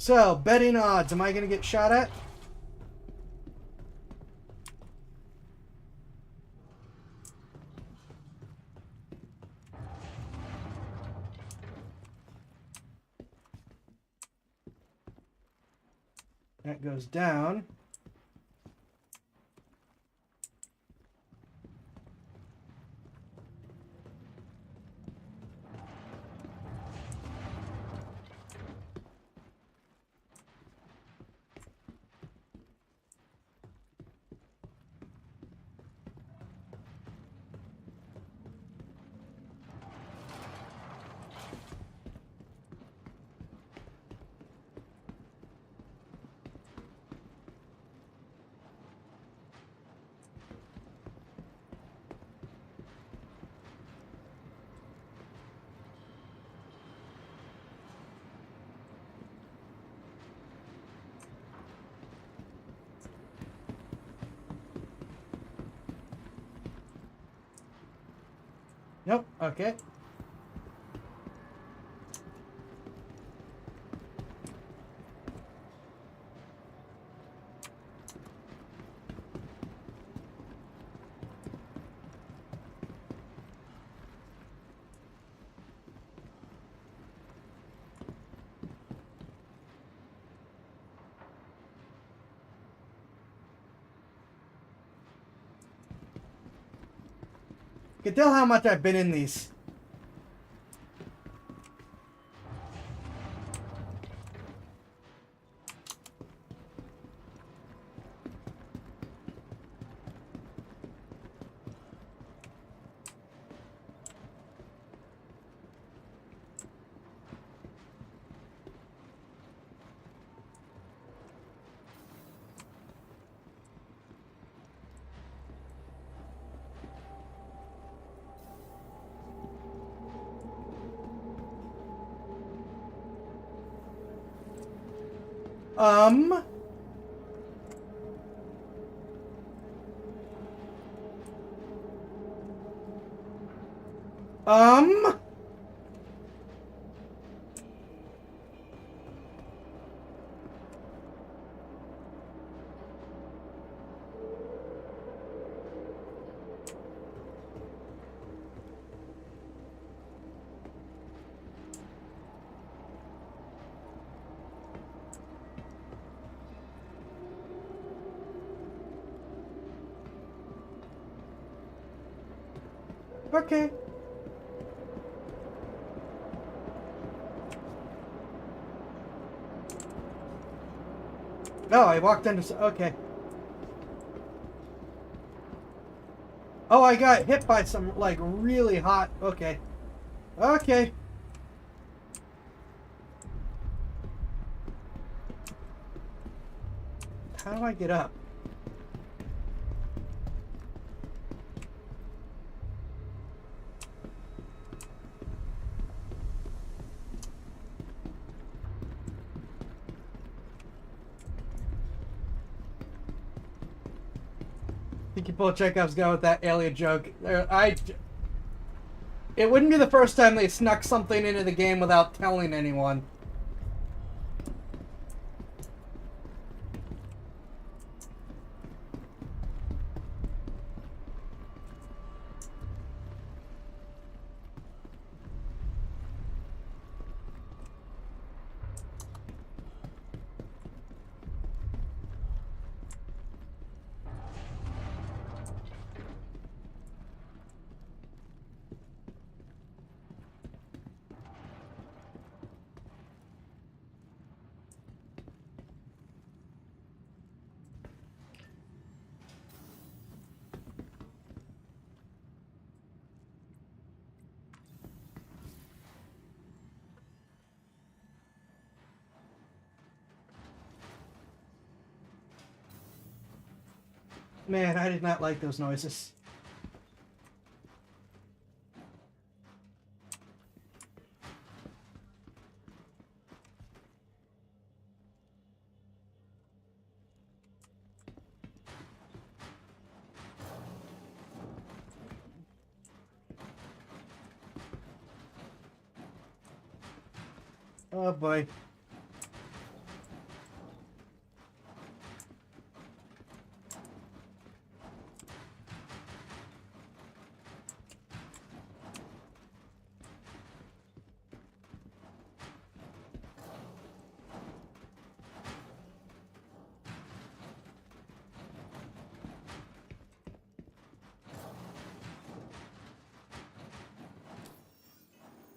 So, betting odds. Am I going to get shot at? That goes down. Nope. Okay. You can tell how much I've been in these. Um. Um. Okay. No, I walked into. Okay. Oh, I got hit by some, like, really hot. Okay. Okay. How do I get up? I think you pull Chekhov's gun with that alien joke. It wouldn't be the first time they snuck something into the game without telling anyone. Man, I did not like those noises. Oh boy.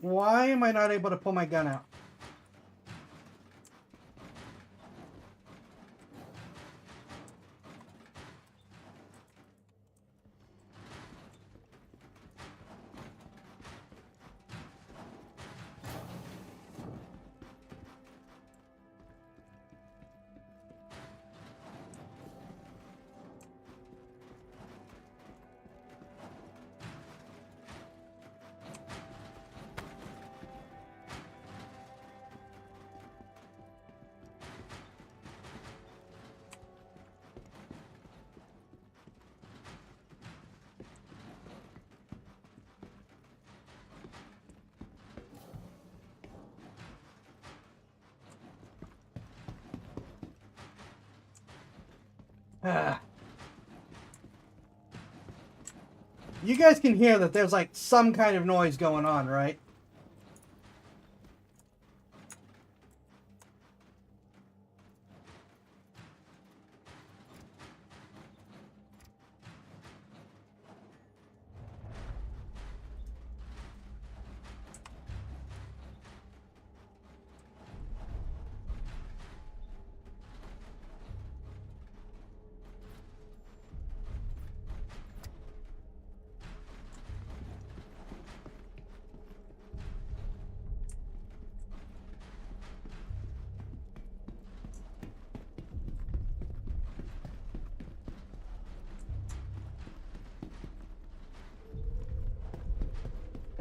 Why am I not able to pull my gun out? Ah. You guys can hear that there's like some kind of noise going on, right?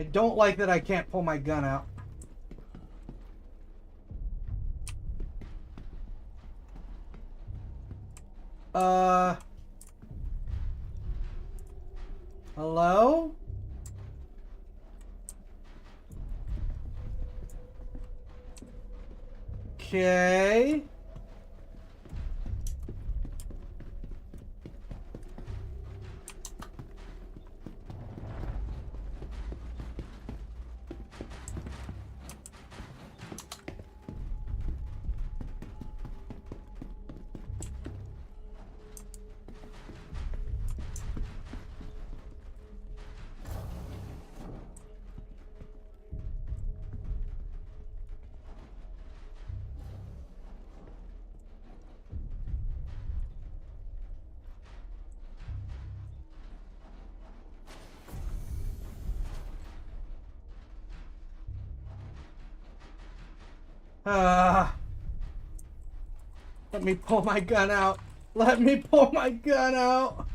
I don't like that I can't pull my gun out. Hello? Okay. Let me pull my gun out. Let me pull my gun out.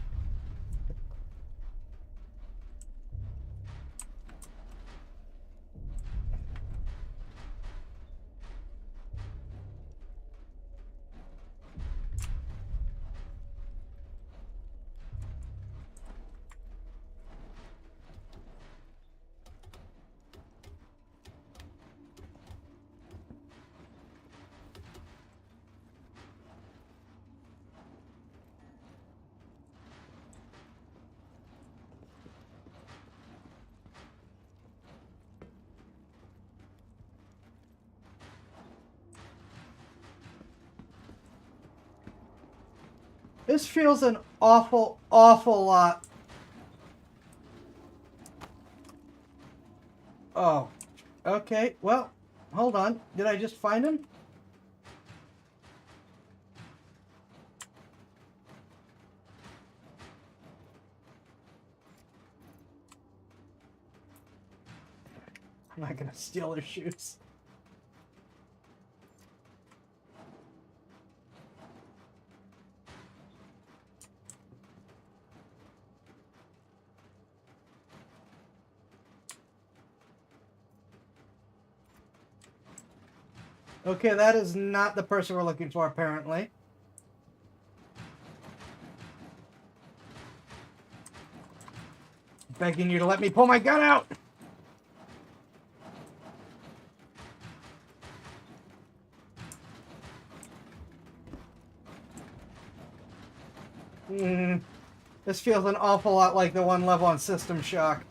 This feels an awful, awful lot. Oh. Okay, well, hold on. Did I just find him? I'm not gonna steal their shoes. Okay, that is not the person we're looking for, apparently. Begging you to let me pull my gun out! This feels an awful lot like the one level on System Shock.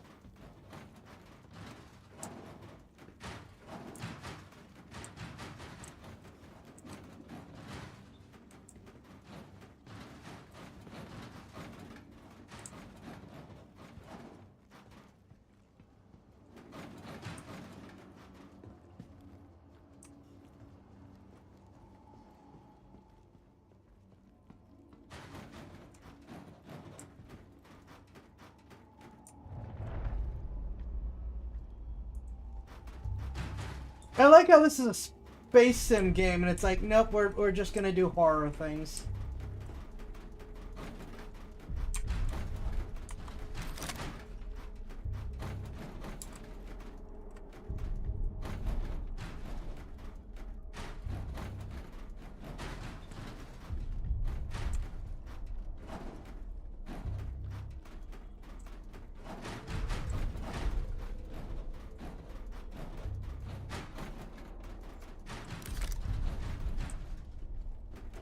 I like how this is a space sim game, and it's like, nope, we're just gonna do horror things.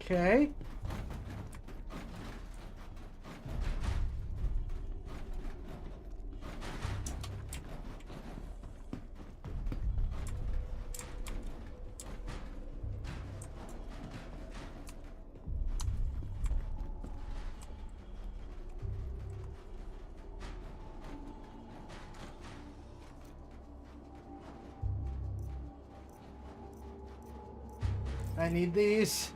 Okay. I need these.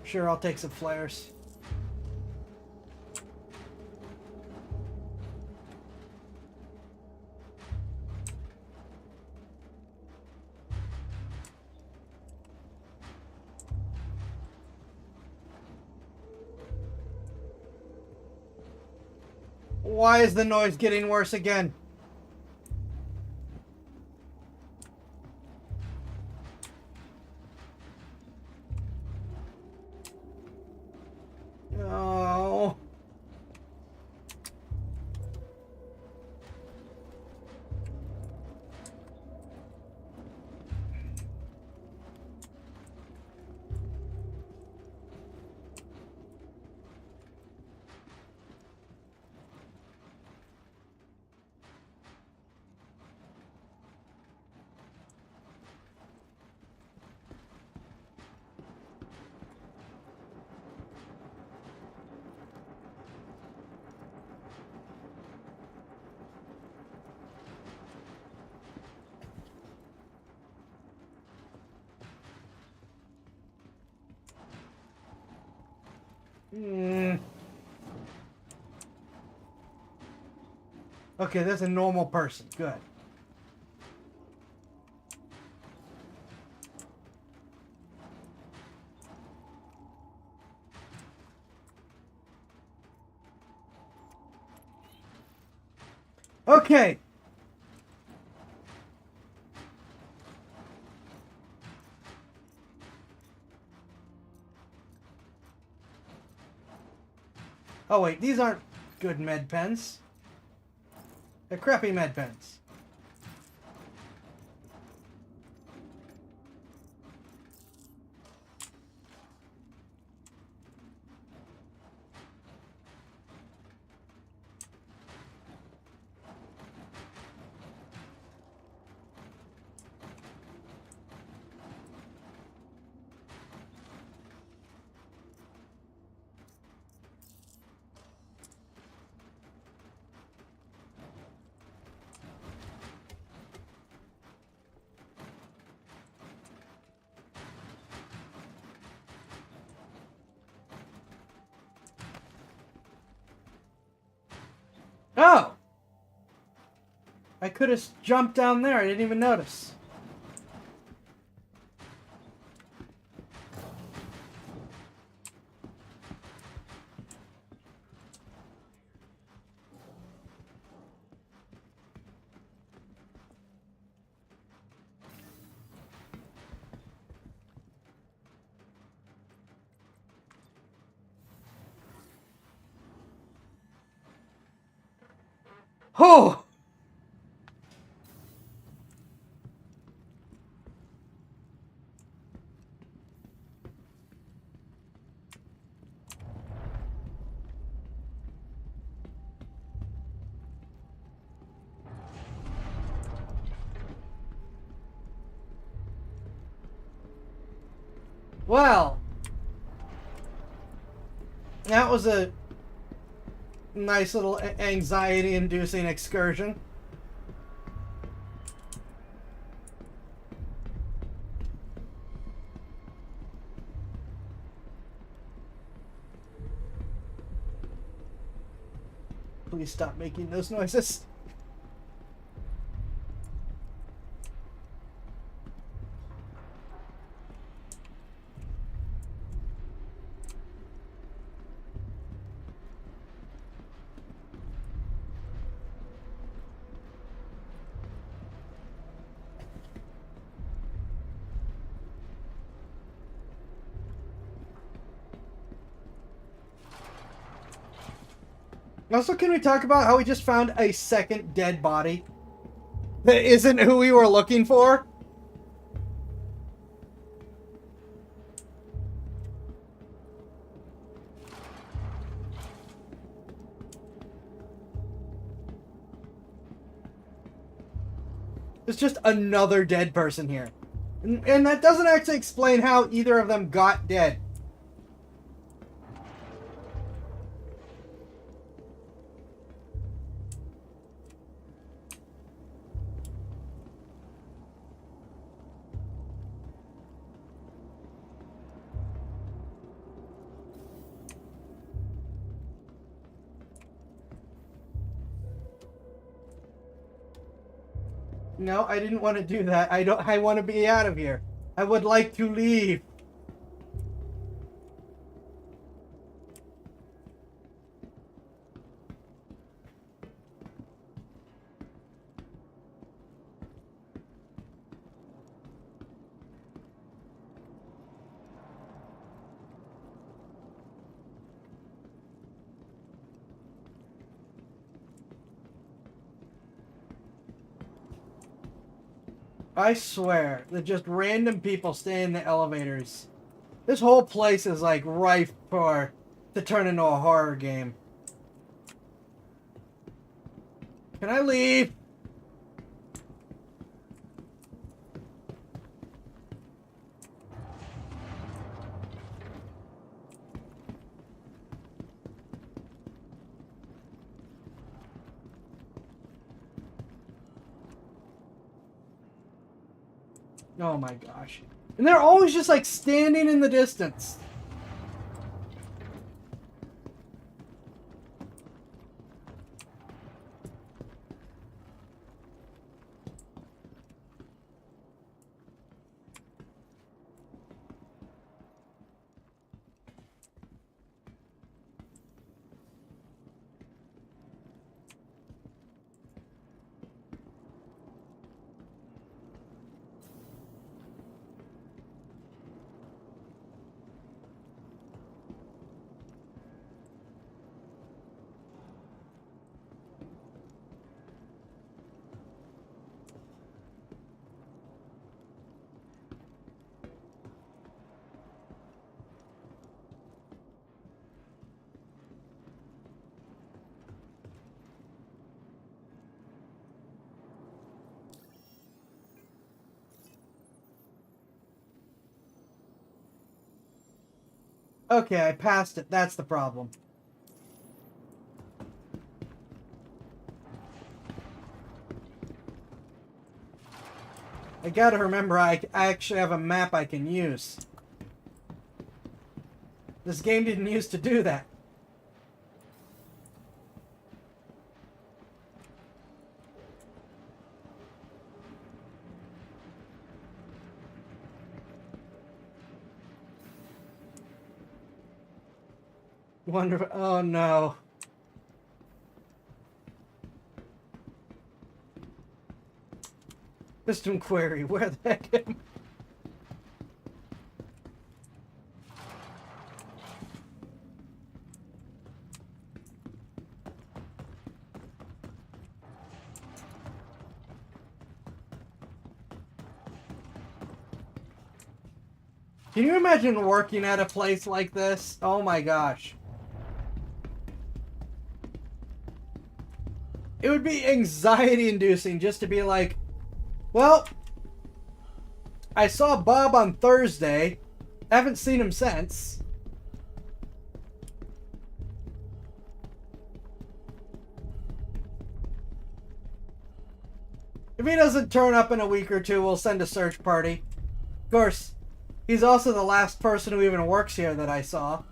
Sure, I'll take some flares. Why is the noise getting worse again? No. Okay, that's a normal person. Good. Okay. Oh wait, these aren't good med pens. They're crappy med pens. Oh! I could have jumped down there. I didn't even notice. Oh! Well, that was a nice little anxiety-inducing excursion. Please stop making those noises. Also, can we talk about how we just found a second dead body that isn't who we were looking for? There's just another dead person here. And that doesn't actually explain how either of them got dead. No, I didn't want to do that. I want to be out of here. I would like to leave. I swear, that just random people stay in the elevators. This whole place is like rife to turn into a horror game. Can I leave? Oh my gosh. And they're always just like standing in the distance. Okay, I passed it. That's the problem. I gotta remember I actually have a map I can use. This game didn't used to do that. Wonderful. Oh no. System query. Where the heck am I? Can you imagine working at a place like this? Oh my gosh. It would be anxiety inducing just to be like, well, I saw Bob on Thursday. Haven't seen him since. If he doesn't turn up in a week or two, we'll send a search party. Of course, he's also the last person who even works here that I saw.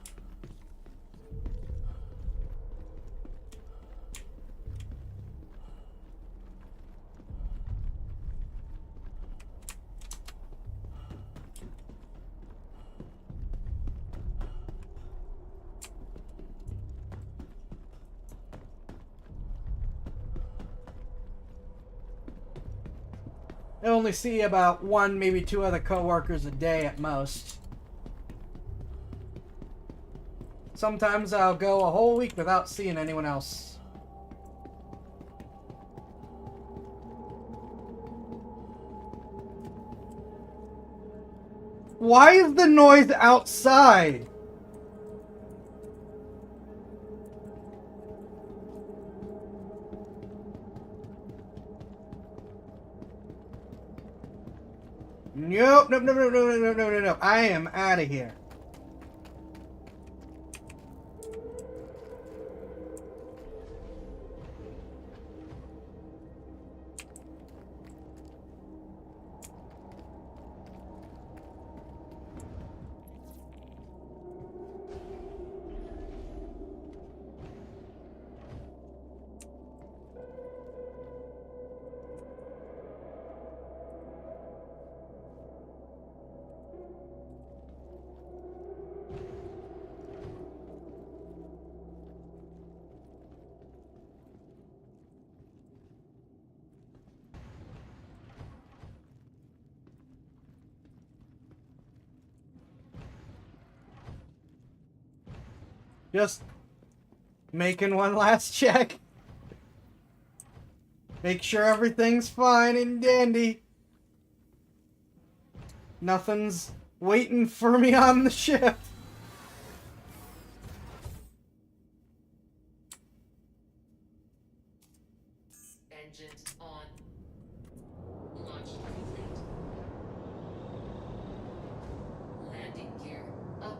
I only see about one, maybe two other coworkers a day at most. Sometimes I'll go a whole week without seeing anyone else. Why is the noise outside? Nope, nope, nope, nope, nope, nope, nope, nope, nope. I am out of here. Just making one last check. Make sure everything's fine and dandy. Nothing's waiting for me on the ship. Engines on. Launch complete. Landing gear up.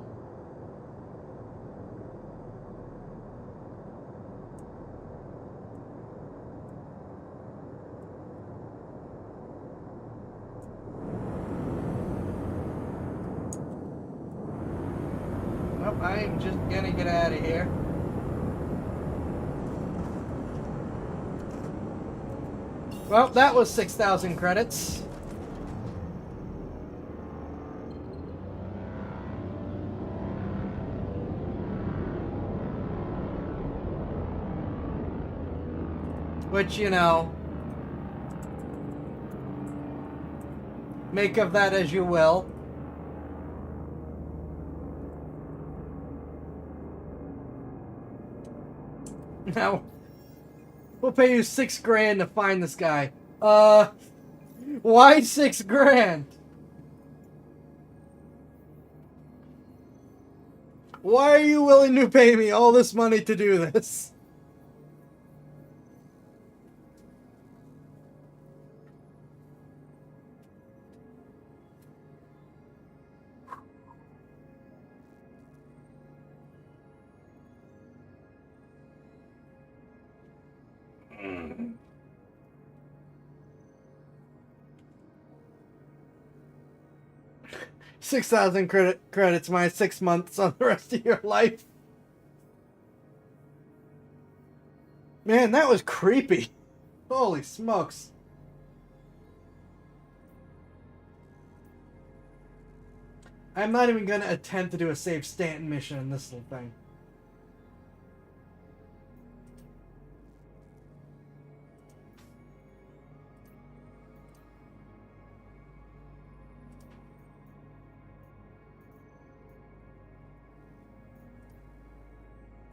Nope, I'm just gonna get out of here. Well, that was 6,000 credits. Which, you know, make of that as you will. Now, we'll pay you $6,000 to find this guy. Why $6,000? Why are you willing to pay me all this money to do this? $6,000 credits, my 6 months on the rest of your life. Man, that was creepy. Holy smokes. I'm not even going to attempt to do a save Stanton mission in this little thing.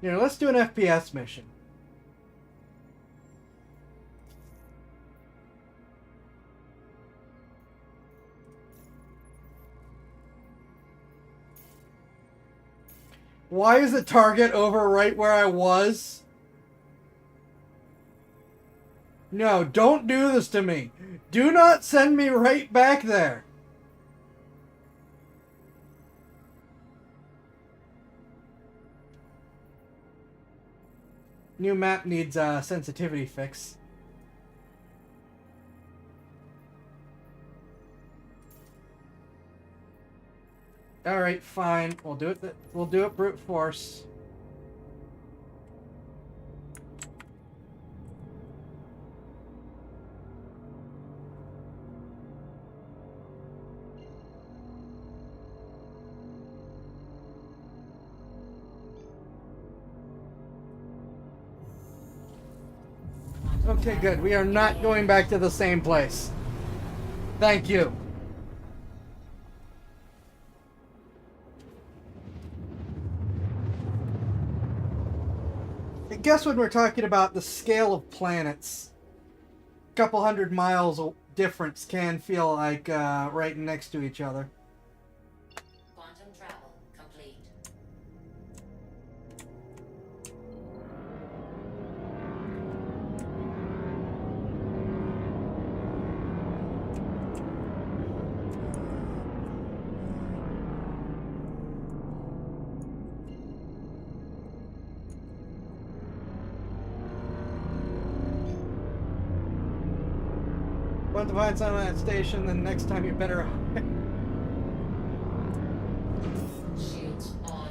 Here, let's do an FPS mission. Why is the target over right where I was? No, don't do this to me. Do not send me right back there. New map needs a sensitivity fix. Alright, fine. We'll do it. We'll do it brute force. Okay, good. We are not going back to the same place. Thank you. I guess when we're talking about the scale of planets, a couple hundred miles difference can feel like right next to each other. Quantum travel complete. Want to find someone at that station, then next time you better... Shields on.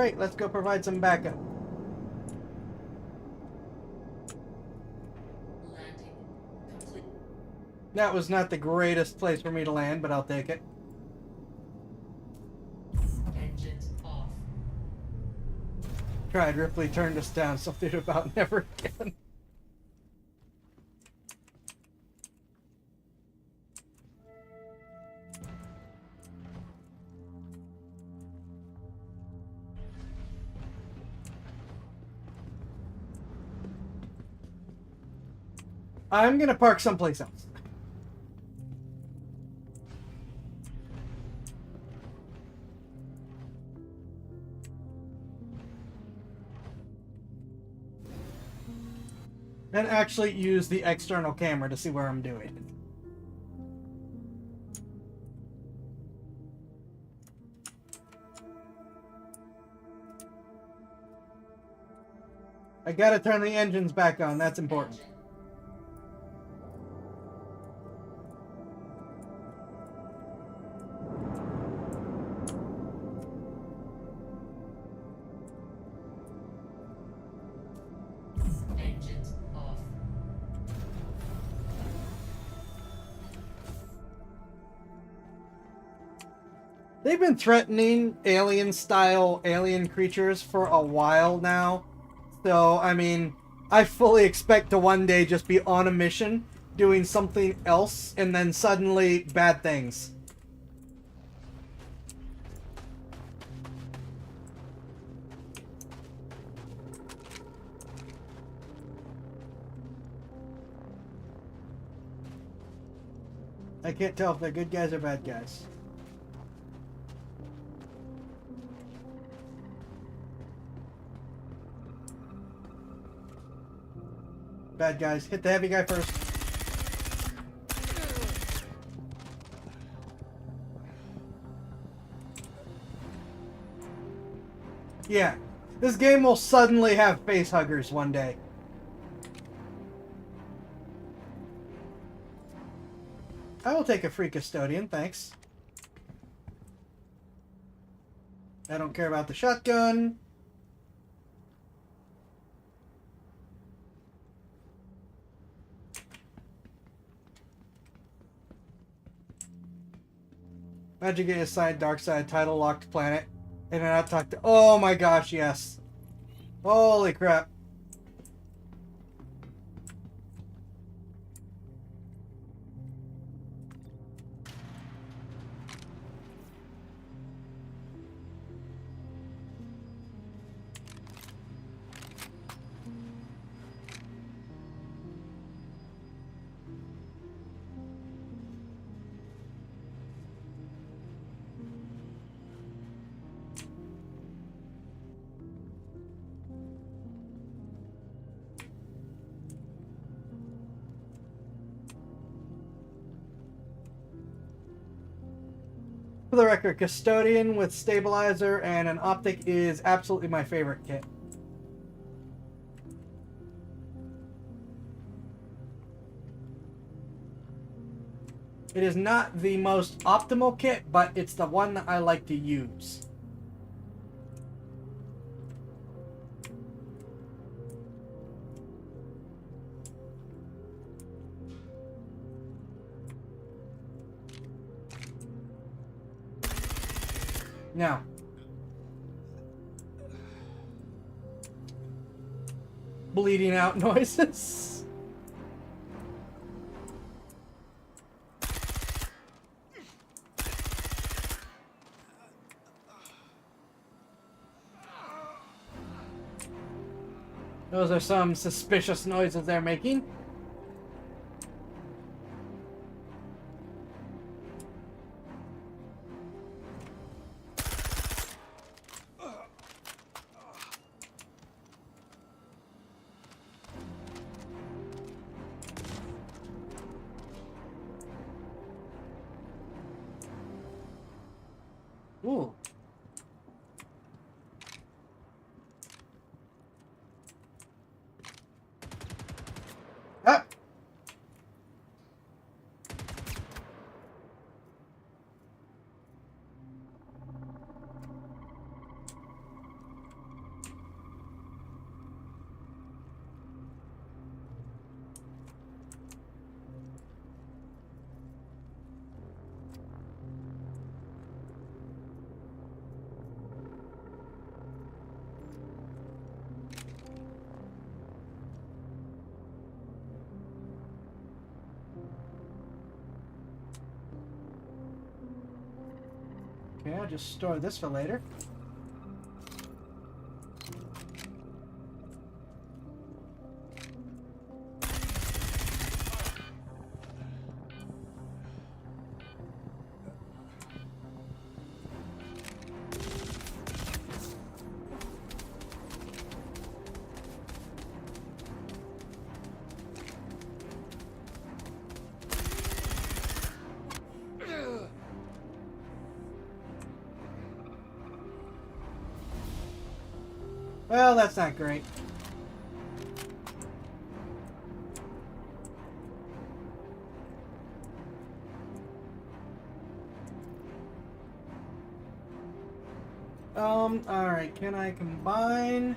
Alright, let's go provide some backup. Landing complete. That was not the greatest place for me to land, but I'll take it. Engines off. Tried, Ripley turned us down. Something about never again. I'm gonna park someplace else. And actually use the external camera to see where I'm doing. I gotta turn the engines back on, that's important. Engine. Engines off. They've been threatening alien-style alien creatures for a while now. So, I mean, I fully expect to one day just be on a mission, doing something else, and then suddenly, bad things. I can't tell if they're good guys or bad guys. Bad guys. Hit the heavy guy first. Yeah. This game will suddenly have face huggers one day. I will take a free custodian, thanks. I don't care about the shotgun. Imagine getting assigned dark side title locked planet and then I talk to. Oh my gosh, yes. Holy crap. For the record, Custodian with Stabilizer and an Optic is absolutely my favorite kit. It is not the most optimal kit, but it's the one that I like to use. Now, bleeding out noises. Those are some suspicious noises they're making. Ooh. Ah! Okay, I'll just store this for later. Well, that's not great. Alright, can I combine?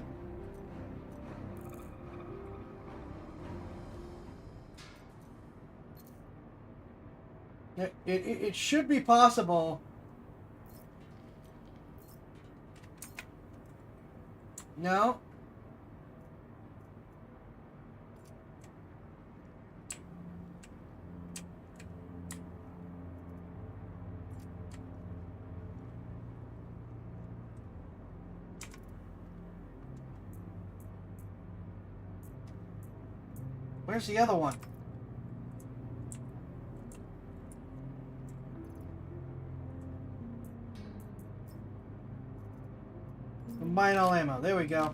It should be possible. No? Where's the other one? Combine all ammo. There we go.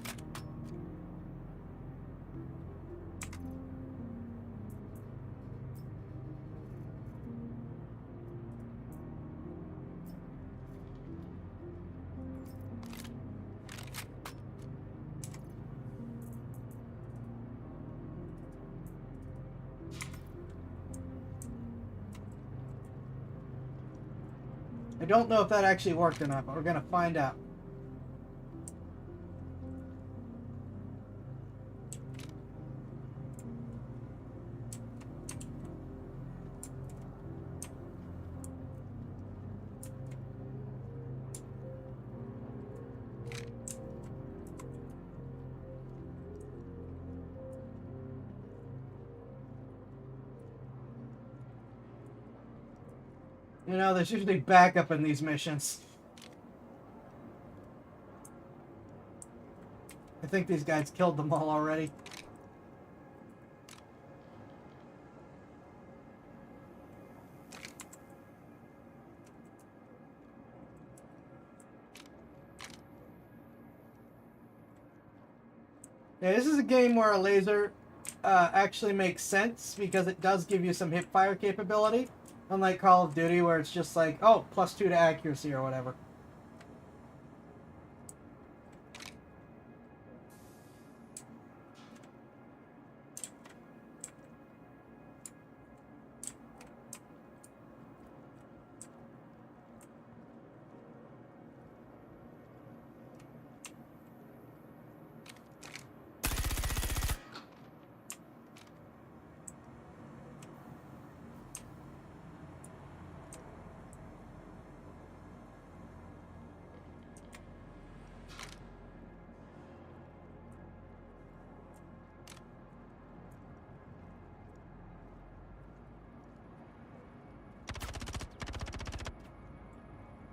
I don't know if that actually worked or not, but we're gonna find out. You know, there's usually backup in these missions. I think these guys killed them all already. Yeah, this is a game where a laser actually makes sense because it does give you some hip fire capability. Unlike Call of Duty, where it's just like, oh, +2 to accuracy or whatever.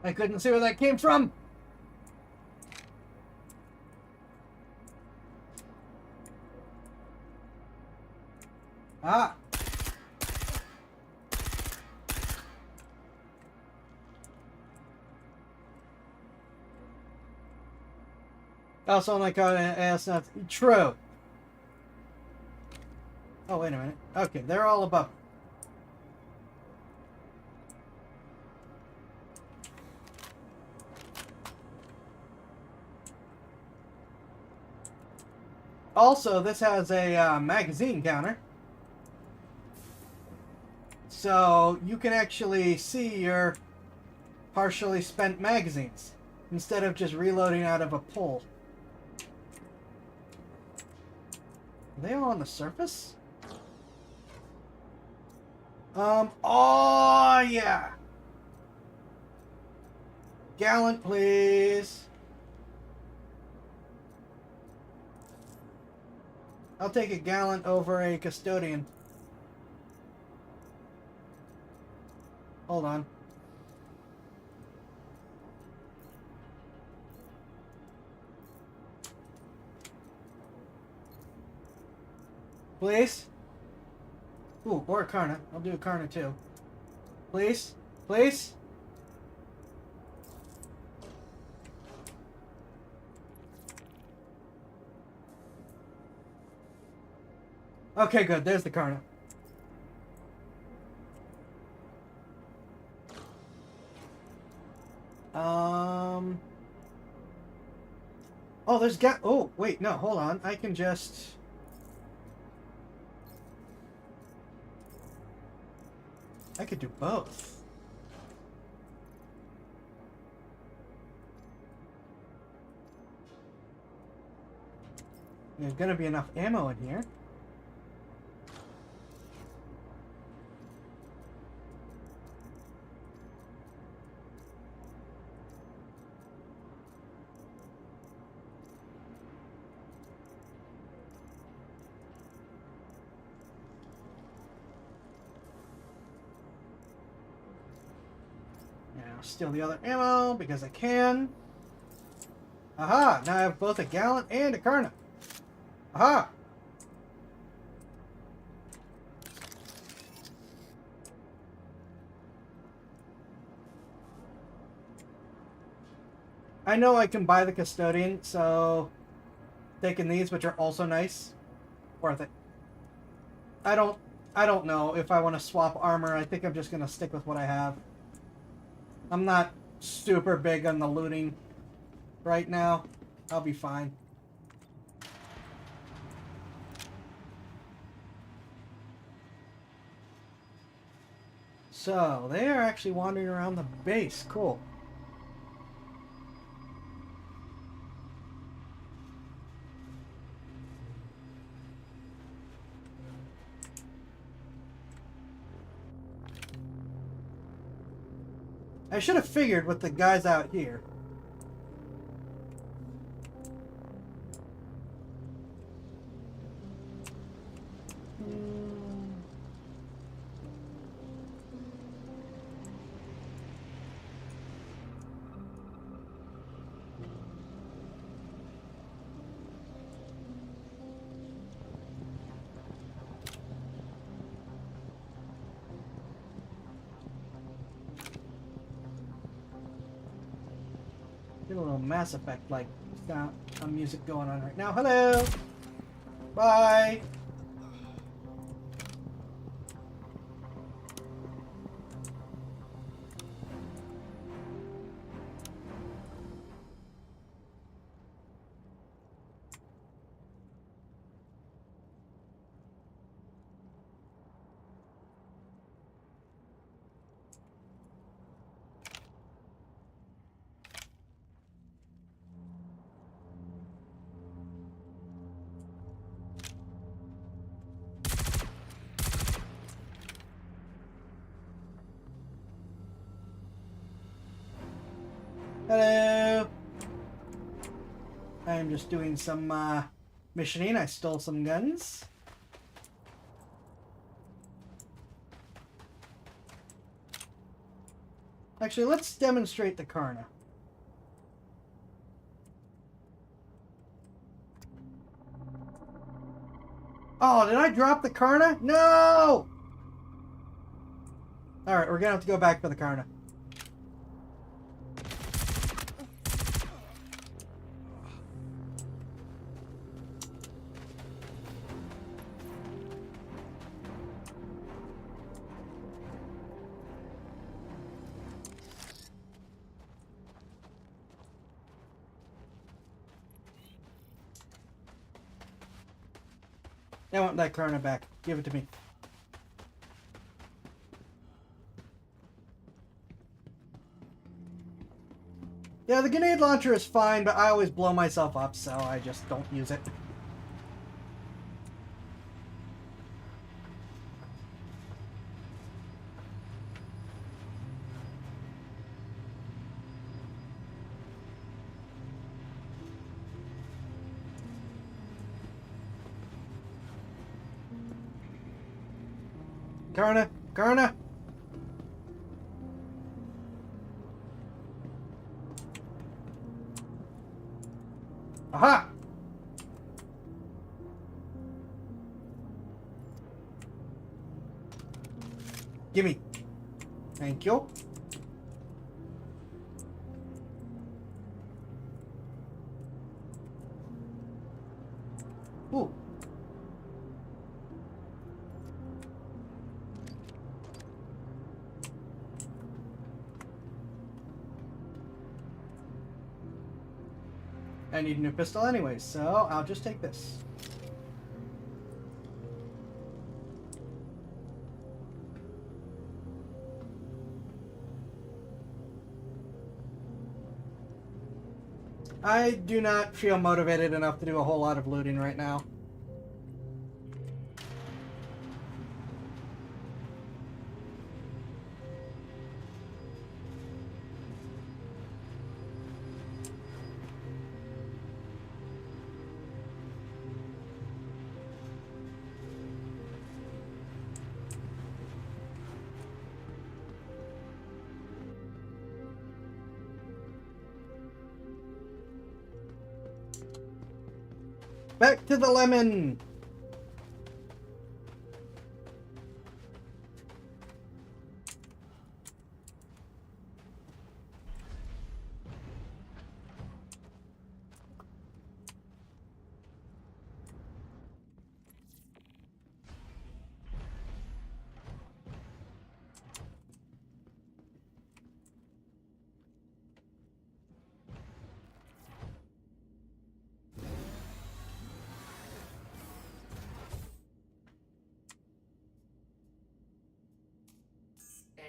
I couldn't see where that came from. Ah. Also, like, that's not true. Oh, wait a minute. Okay, they're all above. Also, this has a magazine counter. So you can actually see your partially spent magazines instead of just reloading out of a pull. Are they all on the surface? Oh yeah. Gallant, please. I'll take a gallant over a custodian. Hold on. Please? Ooh, or a Karna. I'll do a Karna too. Please? Please? Okay, good. There's the Karna. Oh, there's oh, wait, no, hold on. I can just... I could do both. There's gonna be enough ammo in here. Now steal the other ammo because I can. Aha! Now I have both a Gallant and a Karna. Aha! I know I can buy the Custodian, so taking these, which are also nice, worth it. I don't know if I want to swap armor. I think I'm just gonna stick with what I have. I'm not super big on the looting right now. I'll be fine. So, they are actually wandering around the base. Cool. I should have figured with the guys out here. Get a little Mass Effect like sound music going on right now. Hello. Bye. Hello. I'm just doing some missioning. I stole some guns. Actually, let's demonstrate the Karna. Oh, did I drop the Karna? No! Alright, we're gonna have to go back for the Karna. I want that Karna back. Give it to me. Yeah, the grenade launcher is fine, but I always blow myself up, so I just don't use it. Karna! Karna! Aha! Gimme. Thank you. Ooh. I need a new pistol anyway, so I'll just take this. I do not feel motivated enough to do a whole lot of looting right now. Back to the lemon!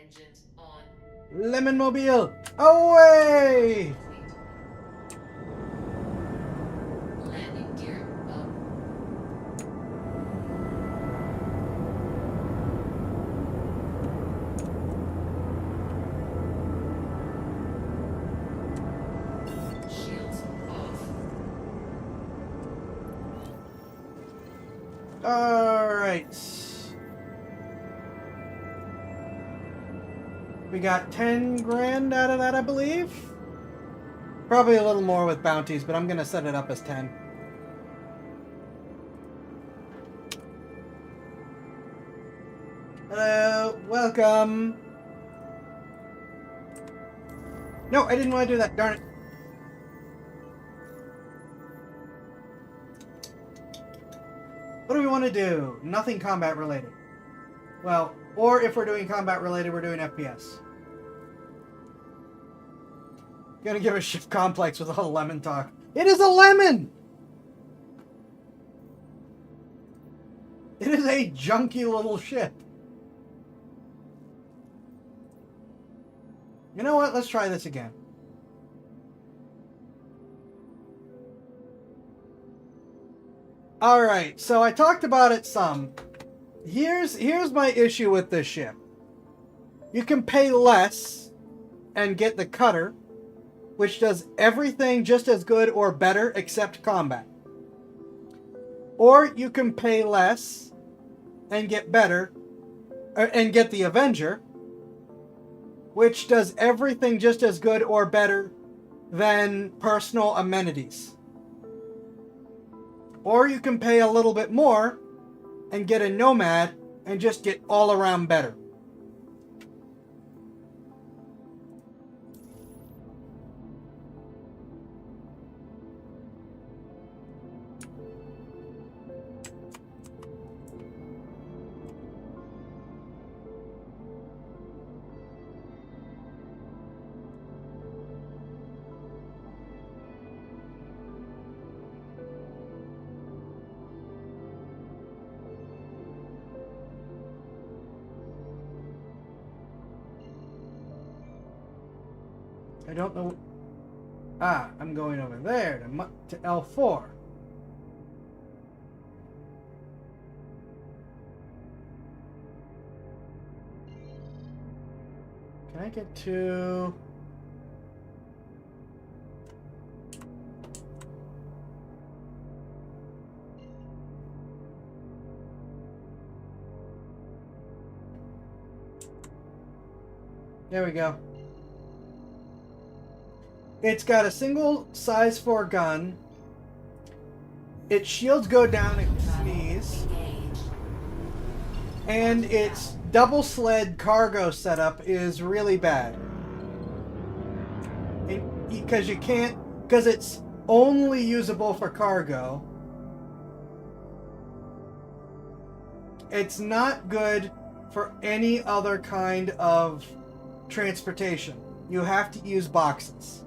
Engines on. Lemon Mobile! Away! Landing gear up. Shields off. Alright. We got 10 grand out of that, I believe. Probably a little more with bounties, but I'm gonna set it up as 10. Hello, welcome. No, I didn't want to do that, darn it. What do we want to do? Nothing combat related. Well, or if we're doing combat related, we're doing FPS. Gonna give a ship complex with all the lemon talk. It is a lemon! It is a junky little ship. You know what? Let's try this again. Alright, so I talked about it some. Here's my issue with this ship. You can pay less and get the cutter, which does everything just as good or better except combat. Or you can pay less and get better, and get the Avenger, which does everything just as good or better than personal amenities. Or you can pay a little bit more and get a Nomad and just get all around better. I don't know. Ah, I'm going over there to L4. Can I get to... There we go. It's got a single size 4 gun. Its shields go down and sneeze. And its double sled cargo setup is really bad. Because you can't, because it's only usable for cargo. It's not good for any other kind of transportation. You have to use boxes.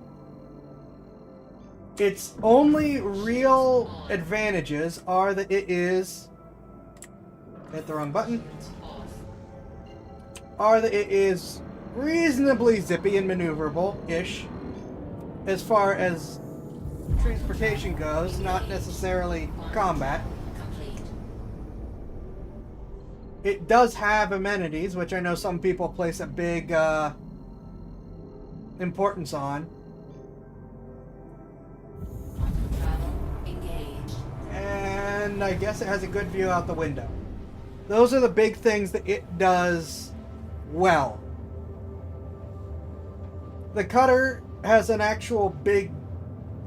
Its only real advantages are that it is... hit the wrong button. Are that it is reasonably zippy and maneuverable-ish as far as transportation goes, not necessarily combat. It does have amenities, which I know some people place a big importance on. And I guess it has a good view out the window. Those are the big things that it does well. The cutter has an actual big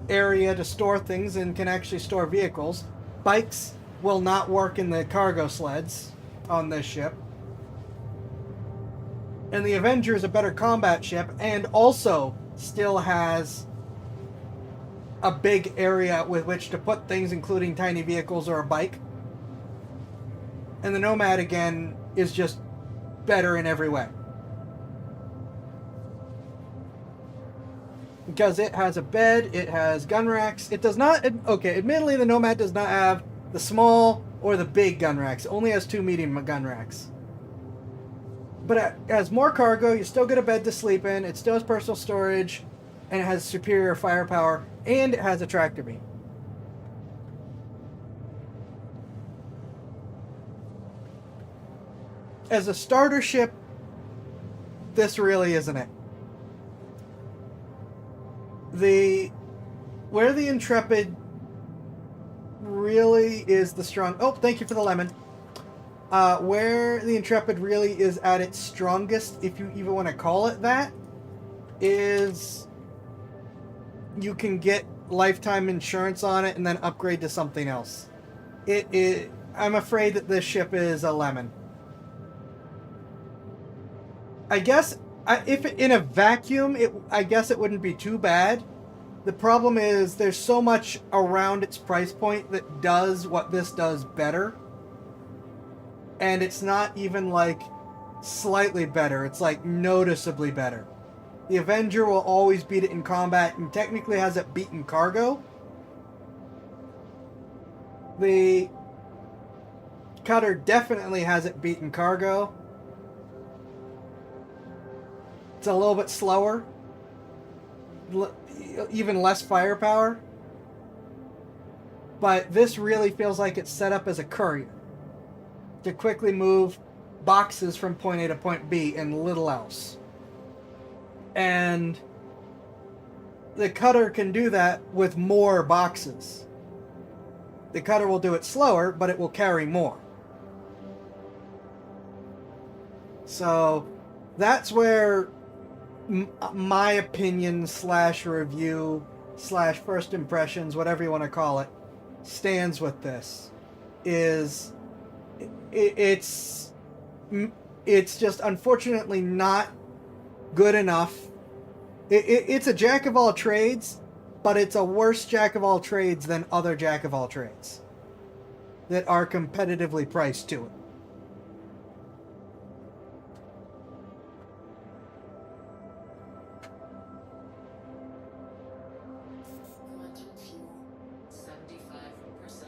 area to store things and can actually store vehicles. Bikes will not work in the cargo sleds on this ship. And the Avenger is a better combat ship and also still has a big area with which to put things, including tiny vehicles or a bike. And the Nomad, again, is just better in every way. Because it has a bed, it has gun racks. It does not... Okay, admittedly, the Nomad does not have the small or the big gun racks. It only has 2 medium gun racks. But it has more cargo, you still get a bed to sleep in, it still has personal storage, and it has superior firepower, and it has a tractor beam. As a starter ship, this really isn't it. Where the Intrepid really is the strong... Oh, thank you for the lemon. Where the Intrepid really is at its strongest, if you even want to call it that, is you can get lifetime insurance on it and then upgrade to something else. I'm afraid that this ship is a lemon. I guess if in a vacuum, I guess it wouldn't be too bad. The problem is there's so much around its price point that does what this does better. And it's not even like slightly better. It's like noticeably better. The Avenger will always beat it in combat and technically has it beaten cargo. The Cutter definitely has it beaten cargo. It's a little bit slower. Even less firepower. But this really feels like it's set up as a courier to quickly move boxes from point A to point B and little else. And the Cutter can do that with more boxes. The Cutter will do it slower, but it will carry more. So that's where my opinion / review / first impressions, whatever you want to call it, stands with this. It's just unfortunately not good enough. It's a jack of all trades, but it's a worse jack of all trades than other jack of all trades that are competitively priced to it. Quantum fuel, 75%.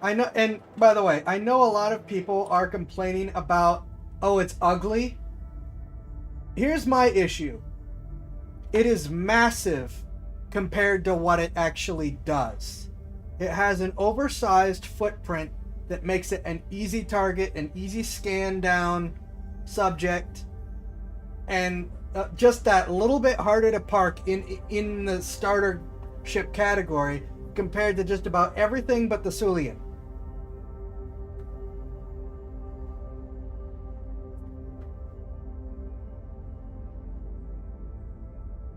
I know, and by the way, I know a lot of people are complaining about, oh, it's ugly. Here's my issue. It is massive compared to what it actually does. It has an oversized footprint that makes it an easy target, an easy scan down subject, and just that little bit harder to park in the starter ship category compared to just about everything but the Sulian.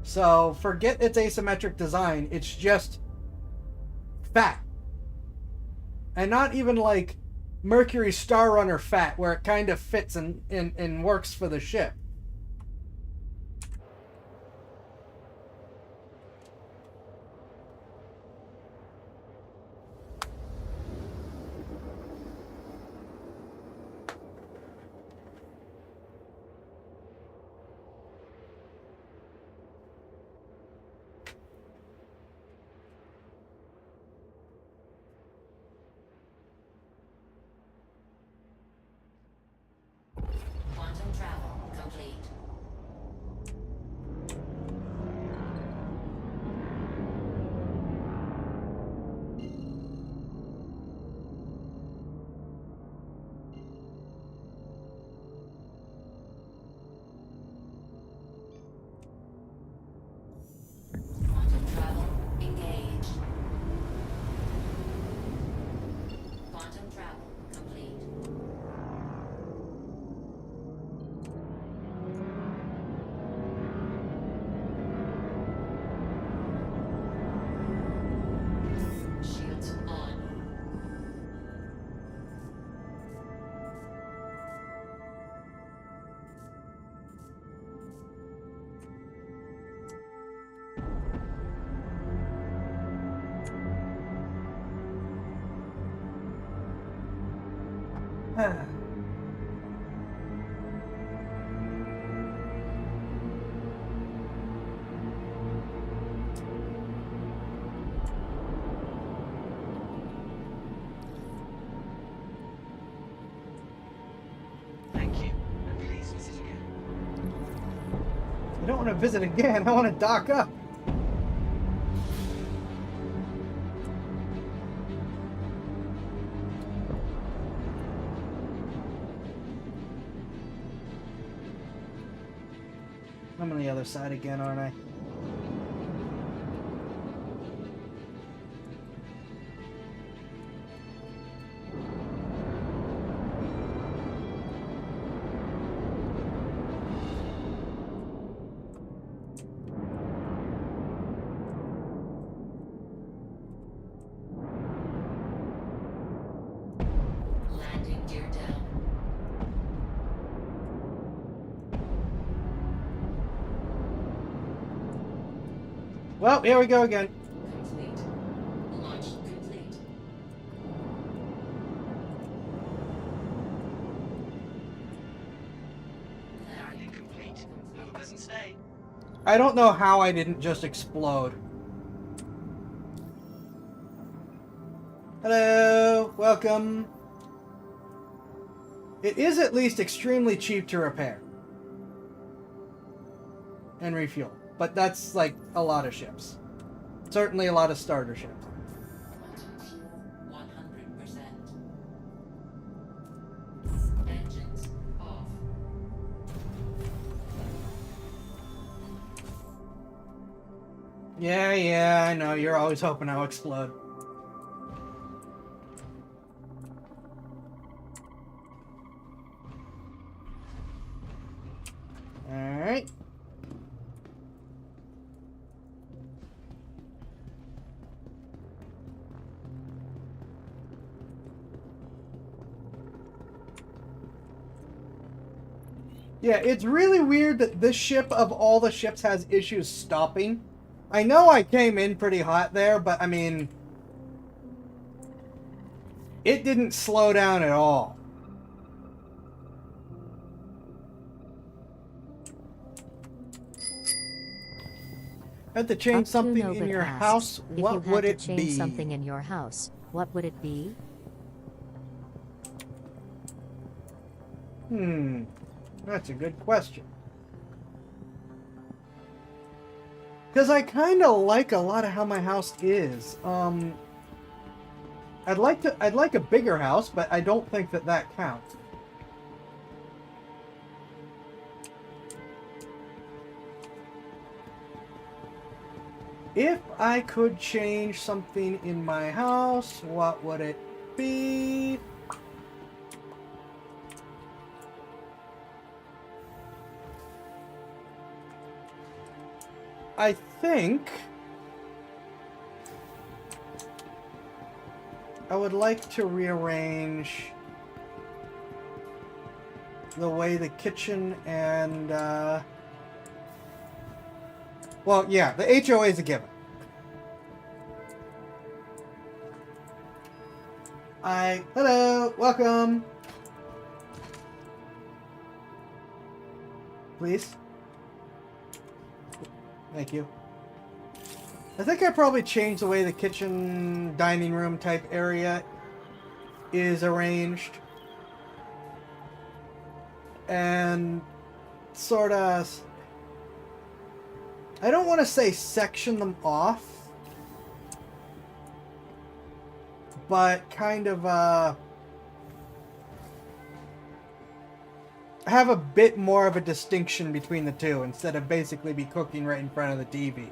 So forget its asymmetric design. It's just fat. And not even like Mercury Star Runner fat, where it kind of fits and works for the ship. Quantum travel complete. Quantum travel engaged. Quantum travel complete. Shields on. Thank you, and please visit again. I don't want to visit again. I want to dock up. I'm on the other side again, aren't I? Landing gear down. Well, here we go again. Complete. Launch complete. Landing complete. Have a pleasant stay. I don't know how I didn't just explode. Hello, welcome. It is at least extremely cheap to repair and refuel, but that's like a lot of ships. Certainly a lot of starter ships. Quantum fuel 100%. Engines off. Yeah, I know. You're always hoping I'll explode. Alright. Yeah, it's really weird that this ship of all the ships has issues stopping. I know I came in pretty hot there, but I mean, it didn't slow down at all. Had to change Up to something in Nobit your asks, house, if what you would had it to change be? something in your house, what would it be? That's a good question. Because I kind of like a lot of how my house is. I'd like a bigger house, but I don't think that that counts. If I could change something in my house, what would it be? I think I would like to rearrange the way the kitchen and, well, yeah, the HOA is a given. Hello, welcome. Please. Thank you. I think I probably changed the way the kitchen, dining room type area is arranged. And sort of, I don't want to say section them off, but kind of have a bit more of a distinction between the two instead of basically be cooking right in front of the TV.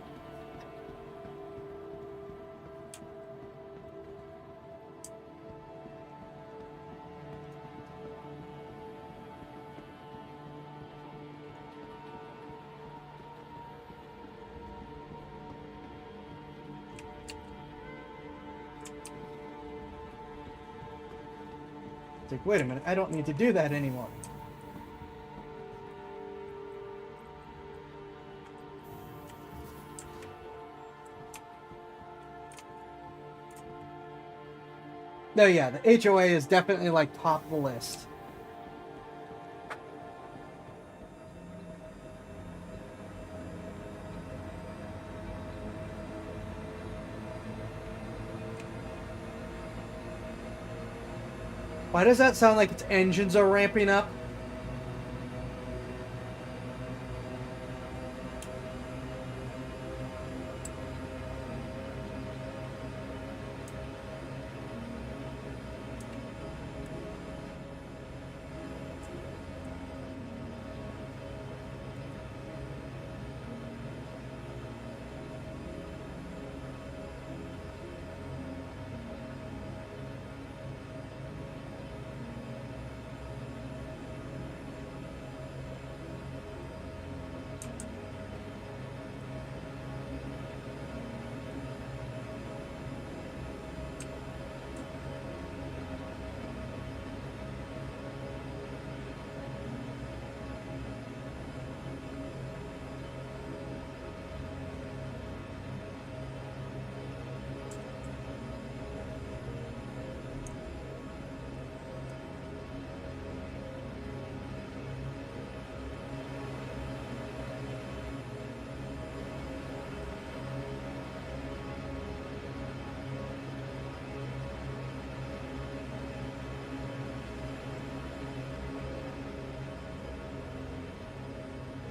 It's like, wait a minute, I don't need to do that anymore. No, yeah, the HOA is definitely like top of the list. Why does that sound like its engines are ramping up?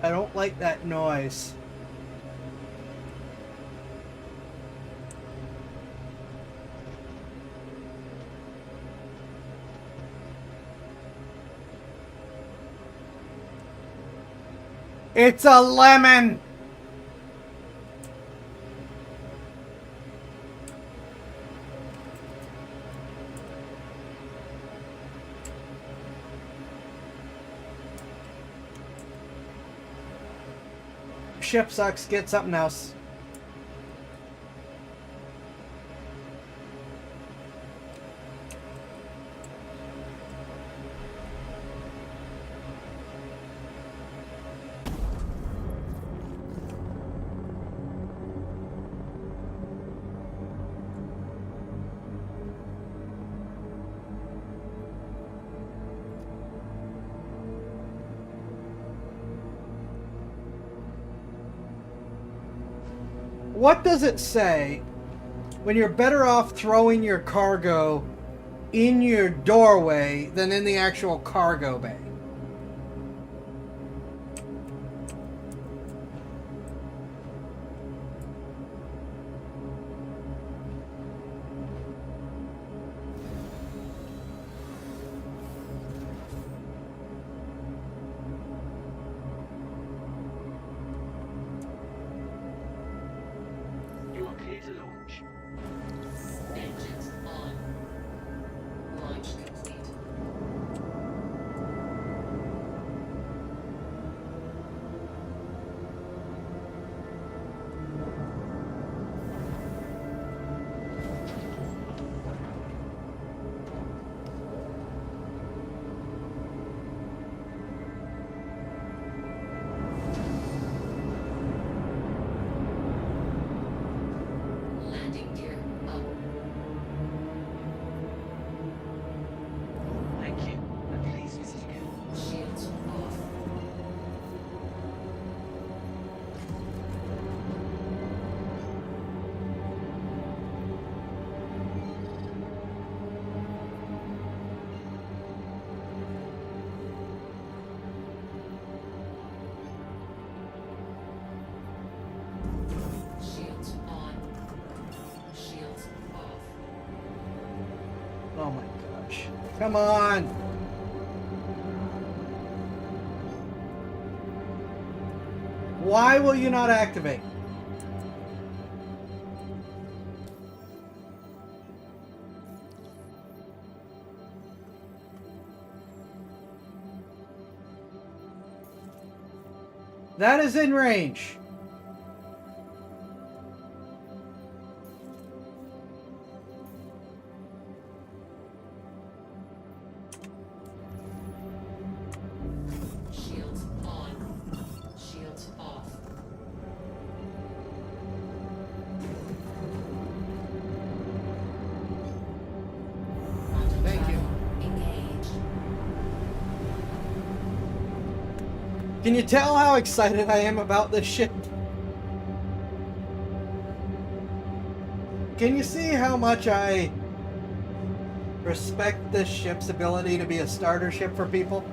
I don't like that noise. It's a lemon! Ship sucks, get something else. What does it say when you're better off throwing your cargo in your doorway than in the actual cargo bay? You are clear to launch. Engines on. Launch complete. Come on. Why will you not activate? That is in range. Shields on. Shields off. Quantum Thank you. travel engaged. Can you tell how excited I am about this ship? Can you see how much I respect this ship's ability to be a starter ship for people?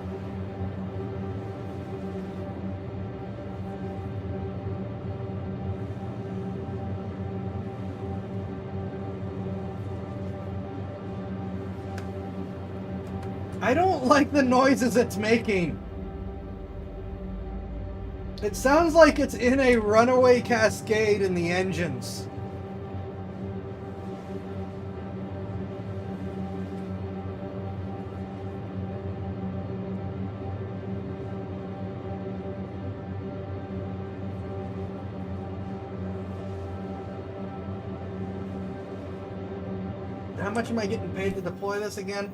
I don't like the noises it's making. It sounds like it's in a runaway cascade in the engines. How much am I getting paid to deploy this again?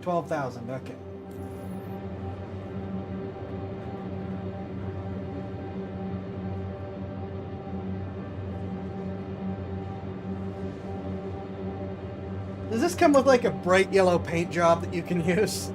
$12,000, okay. Does this come with like a bright yellow paint job that you can use?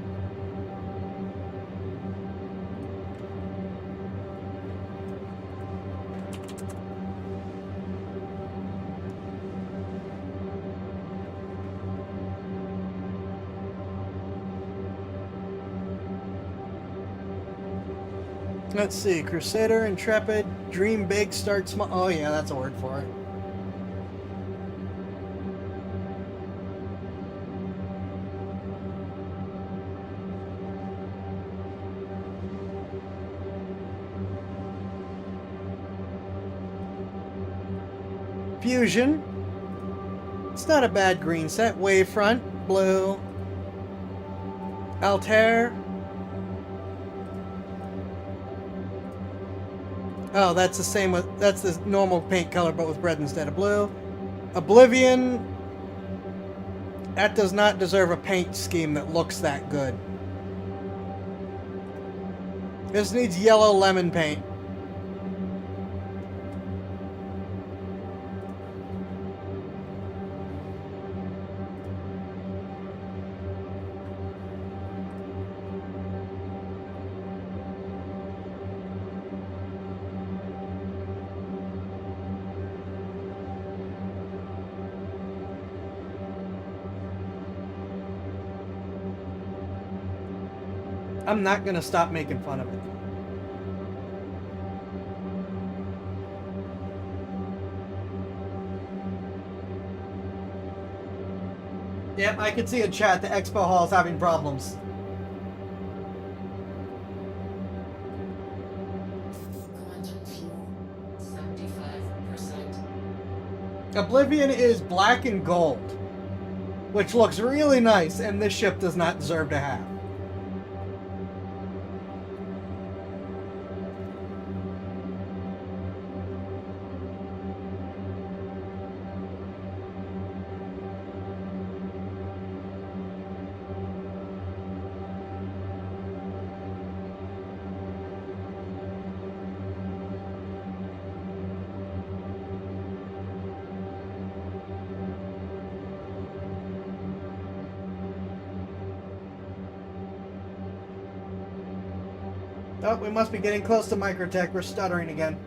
Let's see, Crusader, Intrepid, Dream Big, Start Small. Oh yeah, that's a word for it. Fusion. It's not a bad green set. Wavefront, blue. Altair. Oh, that's the same with, that's the normal paint color, but with red instead of blue. Oblivion. That does not deserve a paint scheme that looks that good. This needs yellow lemon paint. I'm not gonna stop making fun of it. Yep, I can see in chat the expo hall is having problems. Quantum fuel 75%. Oblivion is black and gold, which looks really nice, and this ship does not deserve to have. Oh, we must be getting close to Microtech. We're stuttering again.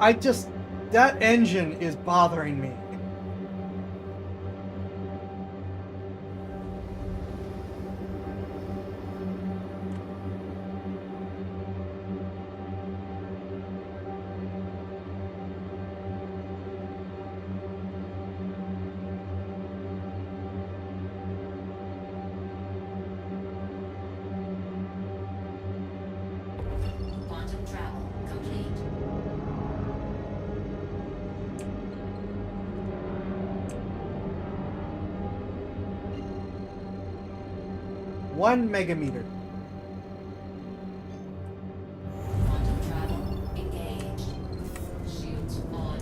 I just... That engine is bothering me. Quantum travel complete. One megameter. Quantum travel engaged. Shields on.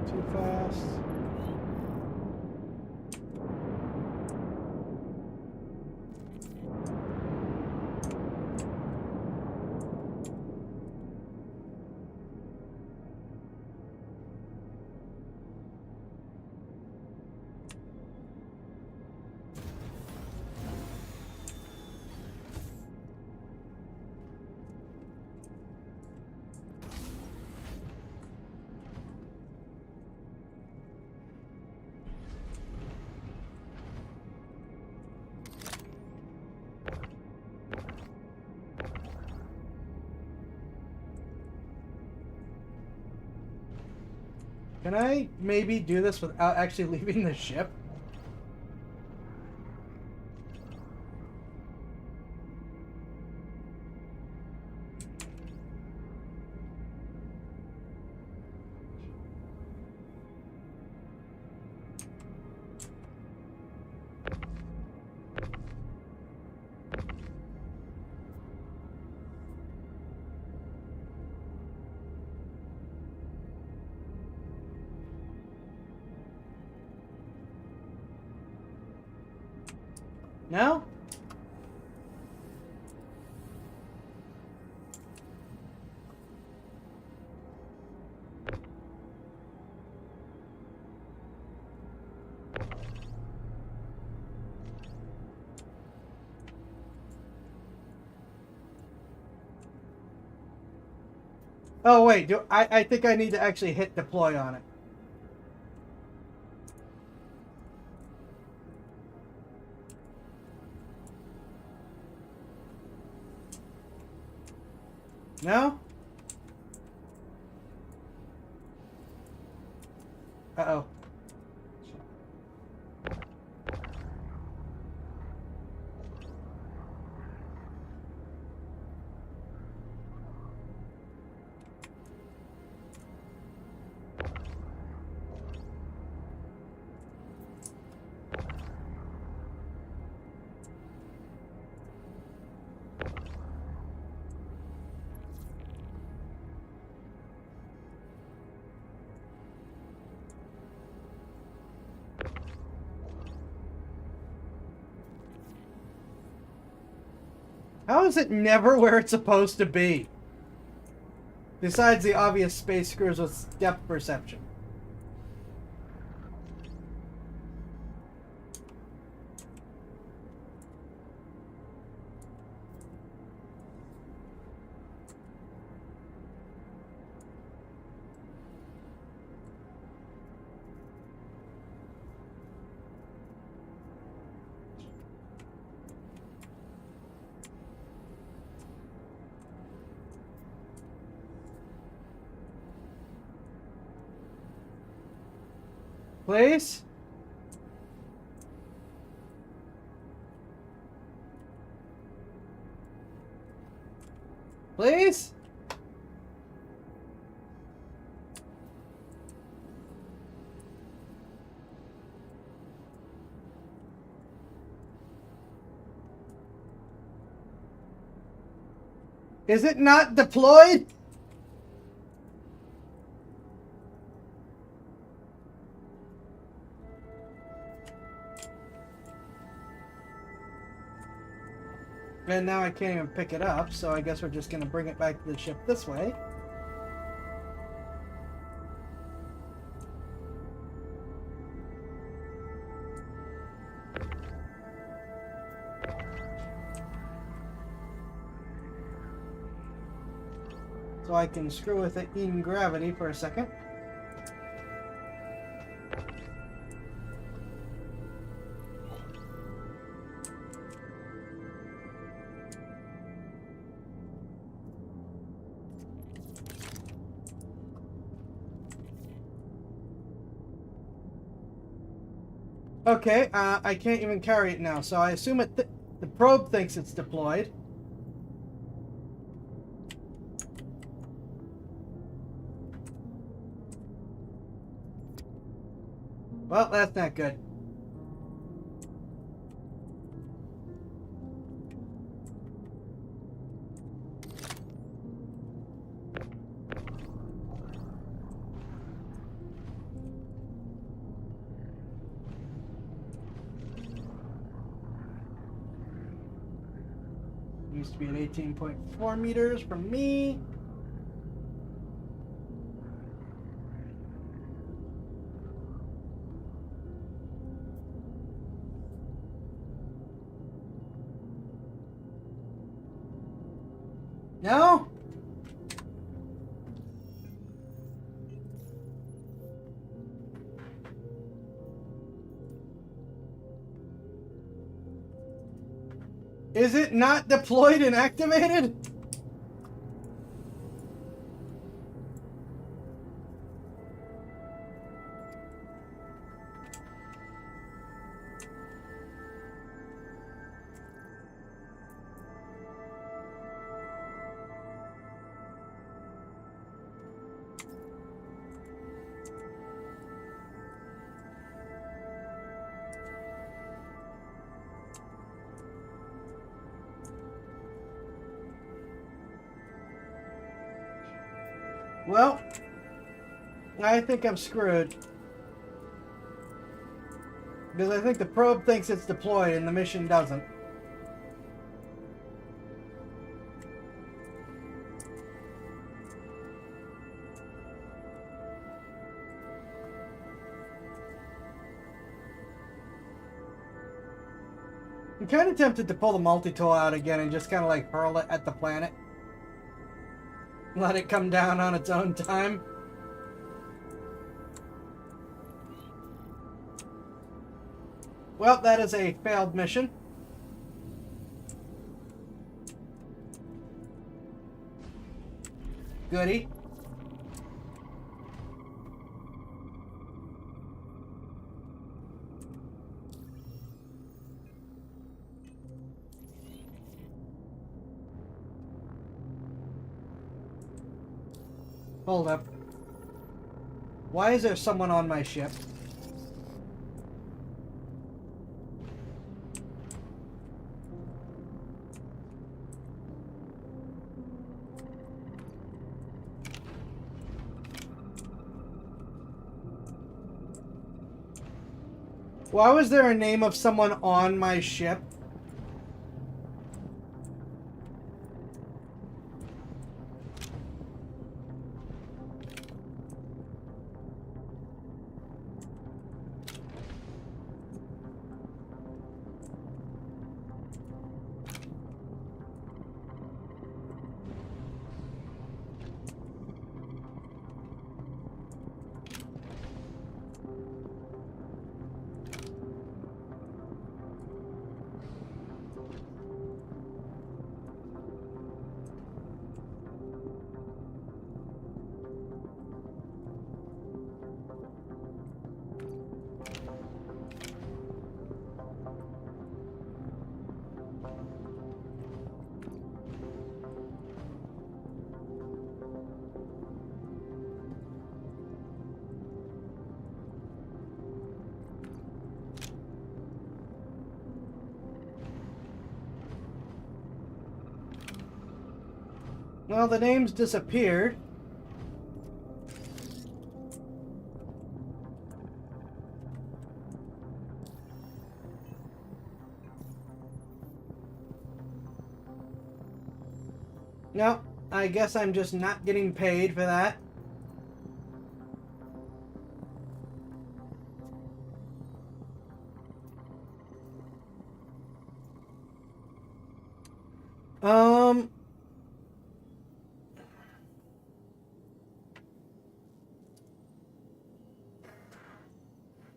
Too fast. Can I maybe do this without actually leaving the ship? No? Oh wait, I think I need to actually hit deploy on it. No? Uh-oh. How is it never where it's supposed to be? Besides the obvious space screws with depth perception. Please? Please? Is it not deployed? And now I can't even pick it up, so I guess we're just gonna bring it back to the ship this way. So I can screw with it in gravity for a second. Okay, I can't even carry it now, so I assume the probe thinks it's deployed. Well, that's not good. Used to be at 18.4 meters from me. No? Is it not deployed and activated? Well, I think I'm screwed. Because I think the probe thinks it's deployed and the mission doesn't. I'm kind of tempted to pull the multi-tool out again and just kind of like hurl it at the planet. Let it come down on its own time. Well, that is a failed mission. Goody. Hold up. Why is there someone on my ship? Why was there a name of someone on my ship? Well, the names disappeared. No, I guess I'm just not getting paid for that.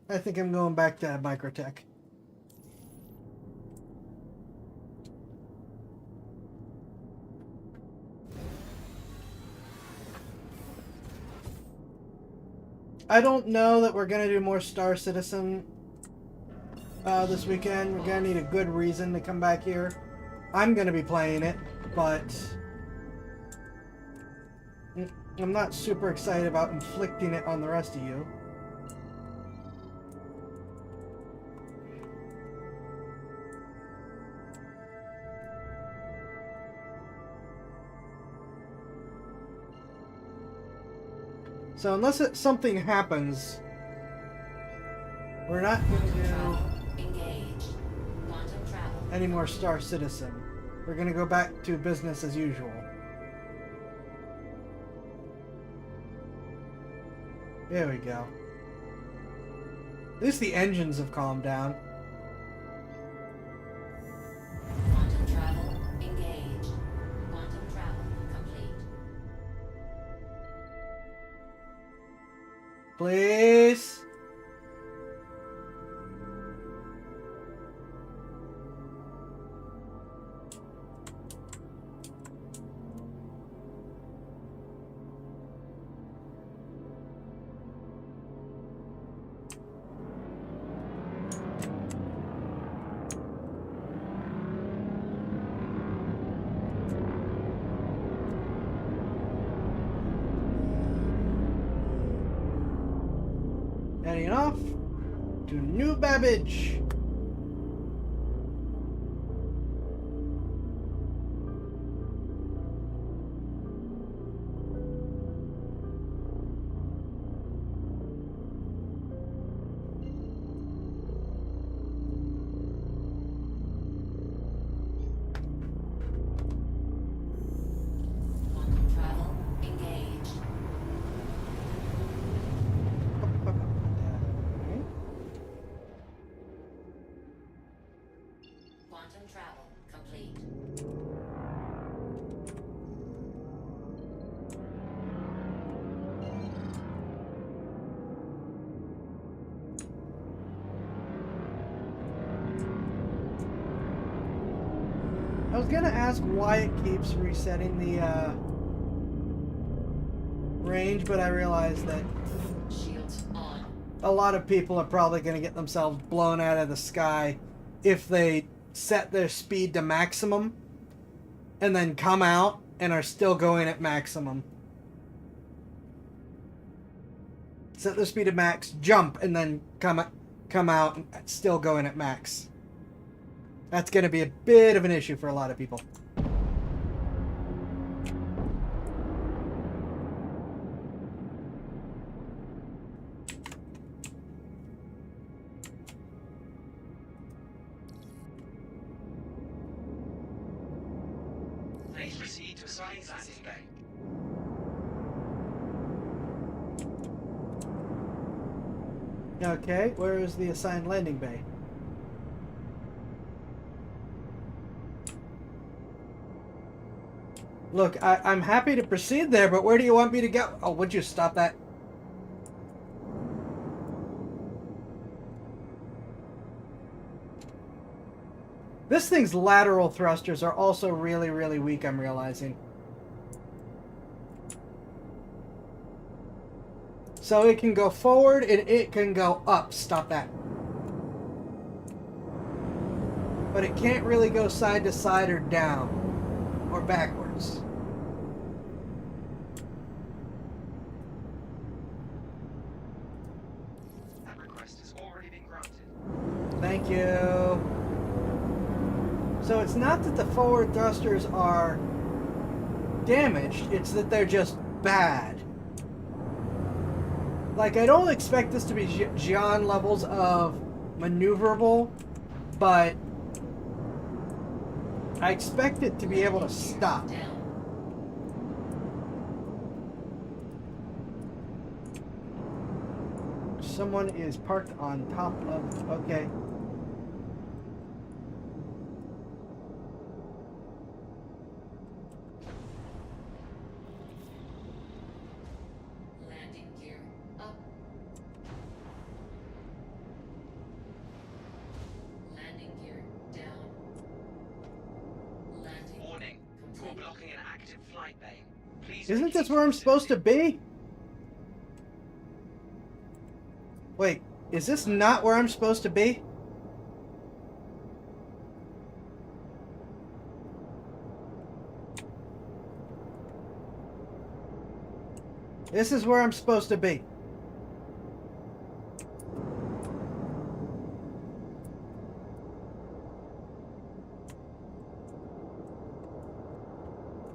I think I'm going back to Microtech. I don't know that we're gonna do more Star Citizen this weekend. We're gonna need a good reason to come back here. I'm gonna be playing it, but I'm not super excited about inflicting it on the rest of you. So unless something happens, we're not going to do Engage. Quantum travel. any more Star Citizen. We're going to go back to business as usual. There we go. At least the engines have calmed down. Quantum travel. Engage. Quantum travel complete. Please? Heading off to New Babbage. Quantum travel. Engage. Quantum travel complete. I was gonna ask why it keeps resetting the range, but I realized that Shields on. a lot of people are probably gonna get themselves blown out of the sky if they set their speed to maximum and then come out and are still going at maximum. Set their speed to max, jump, and then come out and still going at max. That's going to be a bit of an issue for a lot of people. Please proceed to assigned landing bay. Okay, where is the assigned landing bay? Look, I'm happy to proceed there, but where do you want me to go? Oh, would you stop that? This thing's lateral thrusters are also really, really weak, I'm realizing. So it can go forward and it can go up. Stop that. But it can't really go side to side or down or backwards. That request has already been granted. Thank you. So it's not that the forward thrusters are damaged, it's that they're just bad. Like, I don't expect this to be Xian levels of maneuverable, but I expect it to be able to stop. Down. Someone is parked on top of... Okay. Landing gear up. Landing gear down. Landing. Warning. You're complete. blocking an active flight bay. Please Isn't vacate this where I'm the supposed to facility. be? Wait, is this not where I'm supposed to be? This is where I'm supposed to be.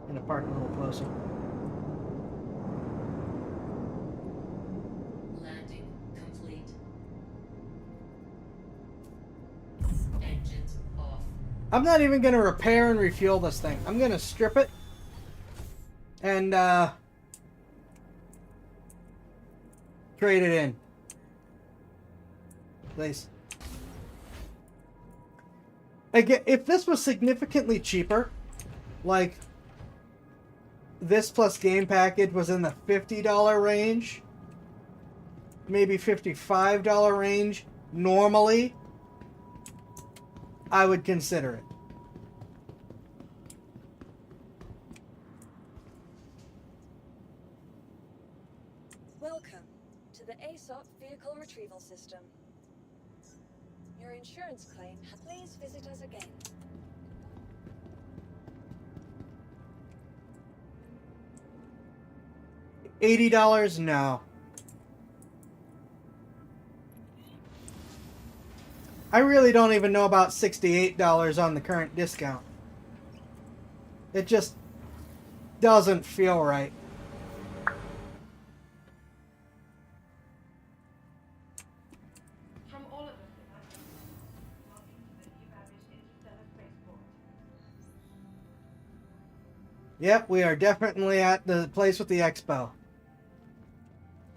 Gonna park a little closer. Landing complete. Engines off. I'm not even gonna repair and refuel this thing. I'm gonna strip it and trade it in. Please. Again, if this was significantly cheaper, like this plus game package was in the $50 range, maybe $55 range normally, I would consider it. Welcome to the ASOP Vehicle Retrieval System. Your insurance claim. Please visit us again. $80? No. I really don't even know about $68 on the current discount. It just doesn't feel right. From all of us at welcome to the new Babbage Interstellar Spaceport. Yep, we are definitely at the place with the expo.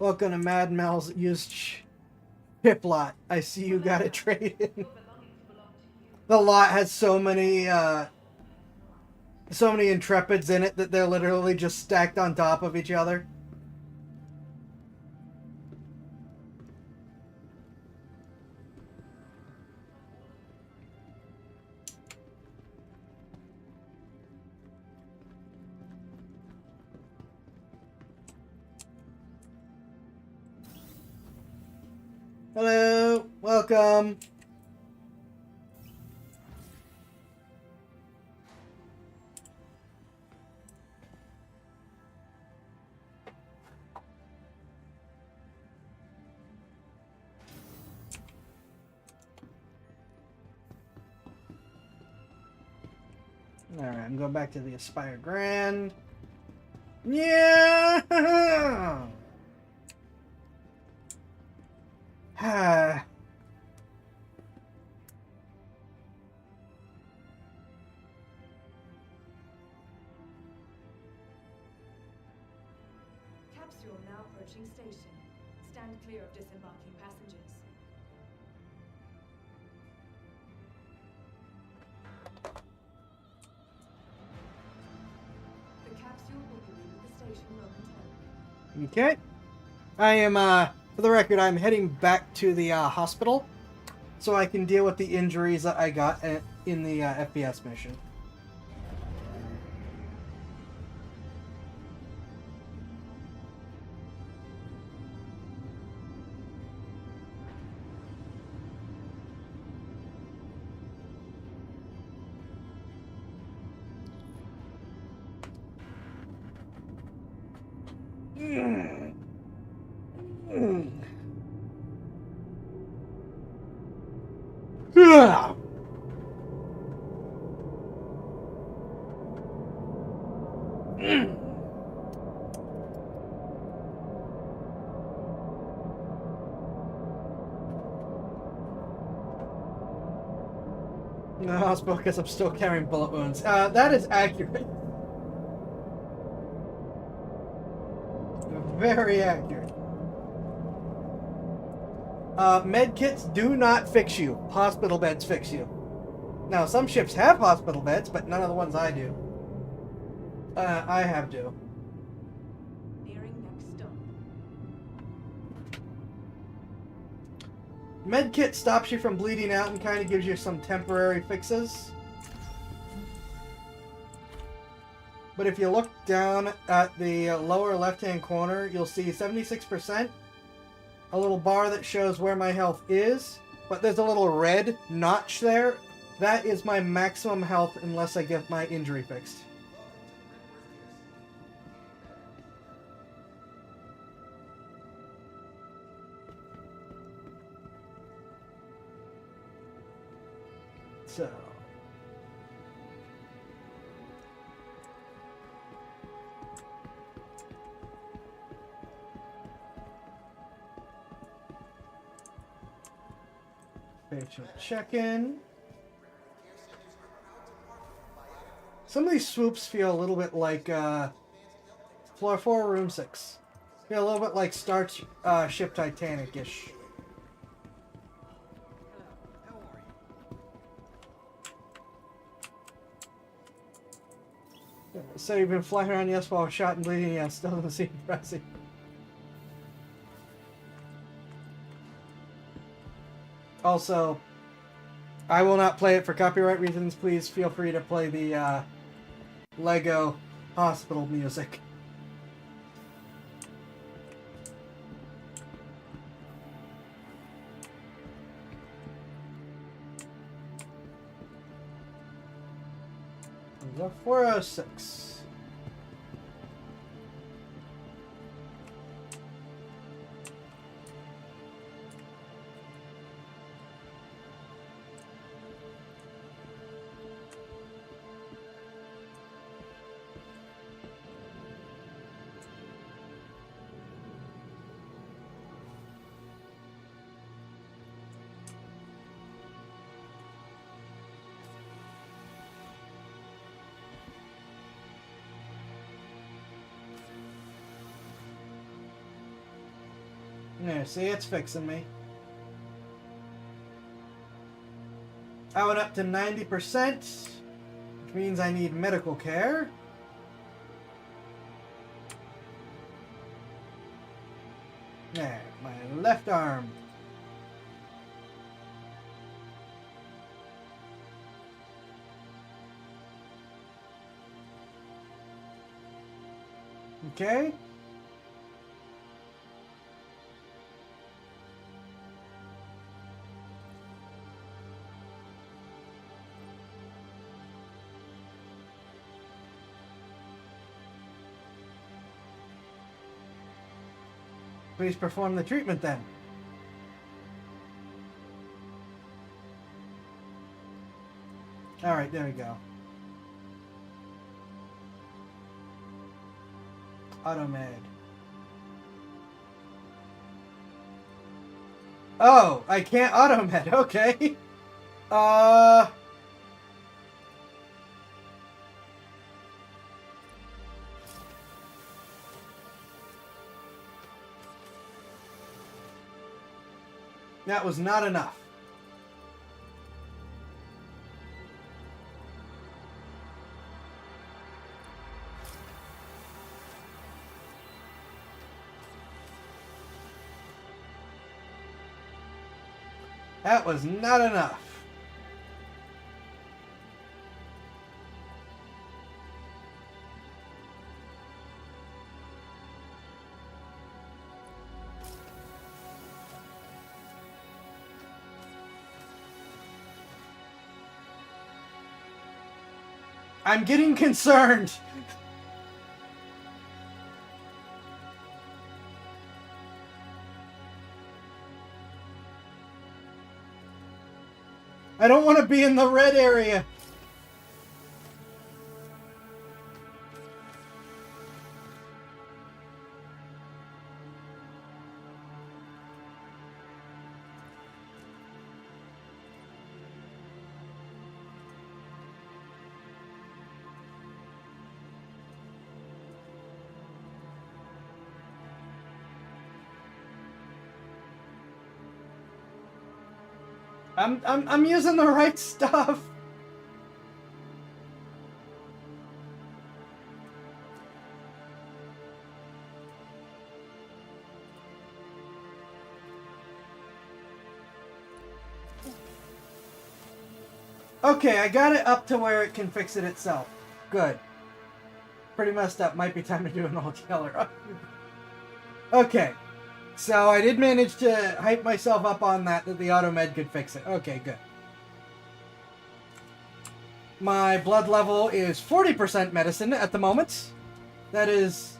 Welcome to Mad Mel's used chip lot. I see you got a trade in. Your belongings belong to you. The lot has so many Intrepids in it that they're literally just stacked on top of each other. Hello, welcome. All right, I'm going back to the Aspire Grand. Yeah. Ah. Capsule now approaching station. Stand clear of disembarking passengers. The capsule will be leaving the station momentarily. Okay. I am, for the record, I'm heading back to the hospital so I can deal with the injuries that I got in the FPS mission. Ah! In the hospital because I'm still carrying bullet wounds. That is accurate. Very accurate. Med kits do not fix you. Hospital beds fix you. Now, some ships have hospital beds, but none of the ones I do. I have to. Nearing next stop. Med kit stops you from bleeding out and kind of gives you some temporary fixes. But if you look down at the lower left-hand corner, you'll see 76%. A little bar that shows where my health is. But there's a little red notch there. That is my maximum health unless I get my injury fixed. So... Facial check-in. Some of these swoops feel a little bit like Floor 4, Room 6. Feel a little bit like Starship Titanic-ish. So you've been flying around, yes, while shot and bleeding, yes. Still doesn't seem impressive. Also, I will not play it for copyright reasons. Please feel free to play the Lego hospital music. The 406. There, see, it's fixing me. I went up to 90%, which means I need medical care. There, my left arm. Okay. Please perform the treatment then. Alright, there we go. Automed. Oh, I can't automed, okay. That was not enough. That was not enough. I'm getting concerned. I don't want to be in the red area. I'm using the right stuff. Okay, I got it up to where it can fix it itself. Good. Pretty messed up. Might be time to do an all-killer. Okay. So I did manage to hype myself up on that the auto-med could fix it. Okay, good. My blood level is 40% medicine at the moment. That is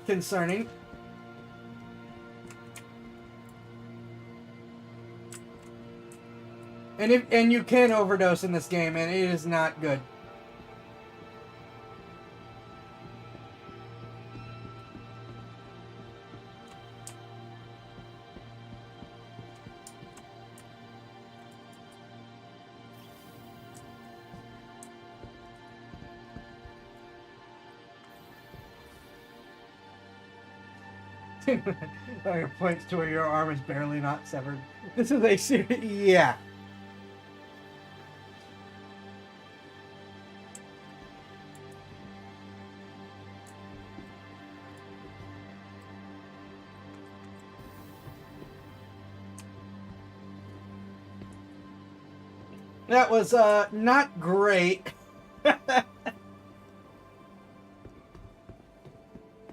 concerning. And you can overdose in this game, and it is not good. It points to where your arm is barely not severed. This is a serious... Yeah. That was, not great.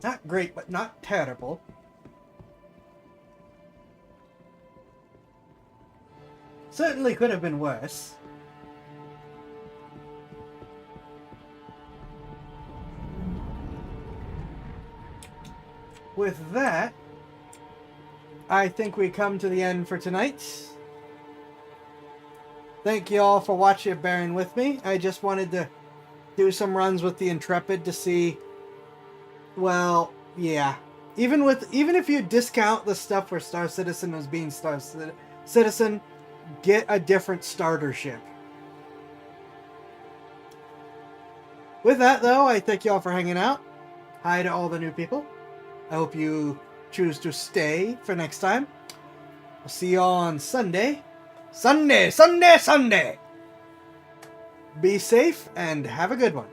Not great, but not terrible. Certainly could have been worse. With that, I think we come to the end for tonight. Thank you all for watching and bearing with me. I just wanted to do some runs with the Intrepid to see... Well, yeah. Even if you discount the stuff where Star Citizen was being Star Citizen, get a different starter ship. With that, though, I thank you all for hanging out. Hi to all the new people. I hope you choose to stay for next time. I'll see you all on Sunday. Sunday! Be safe and have a good one.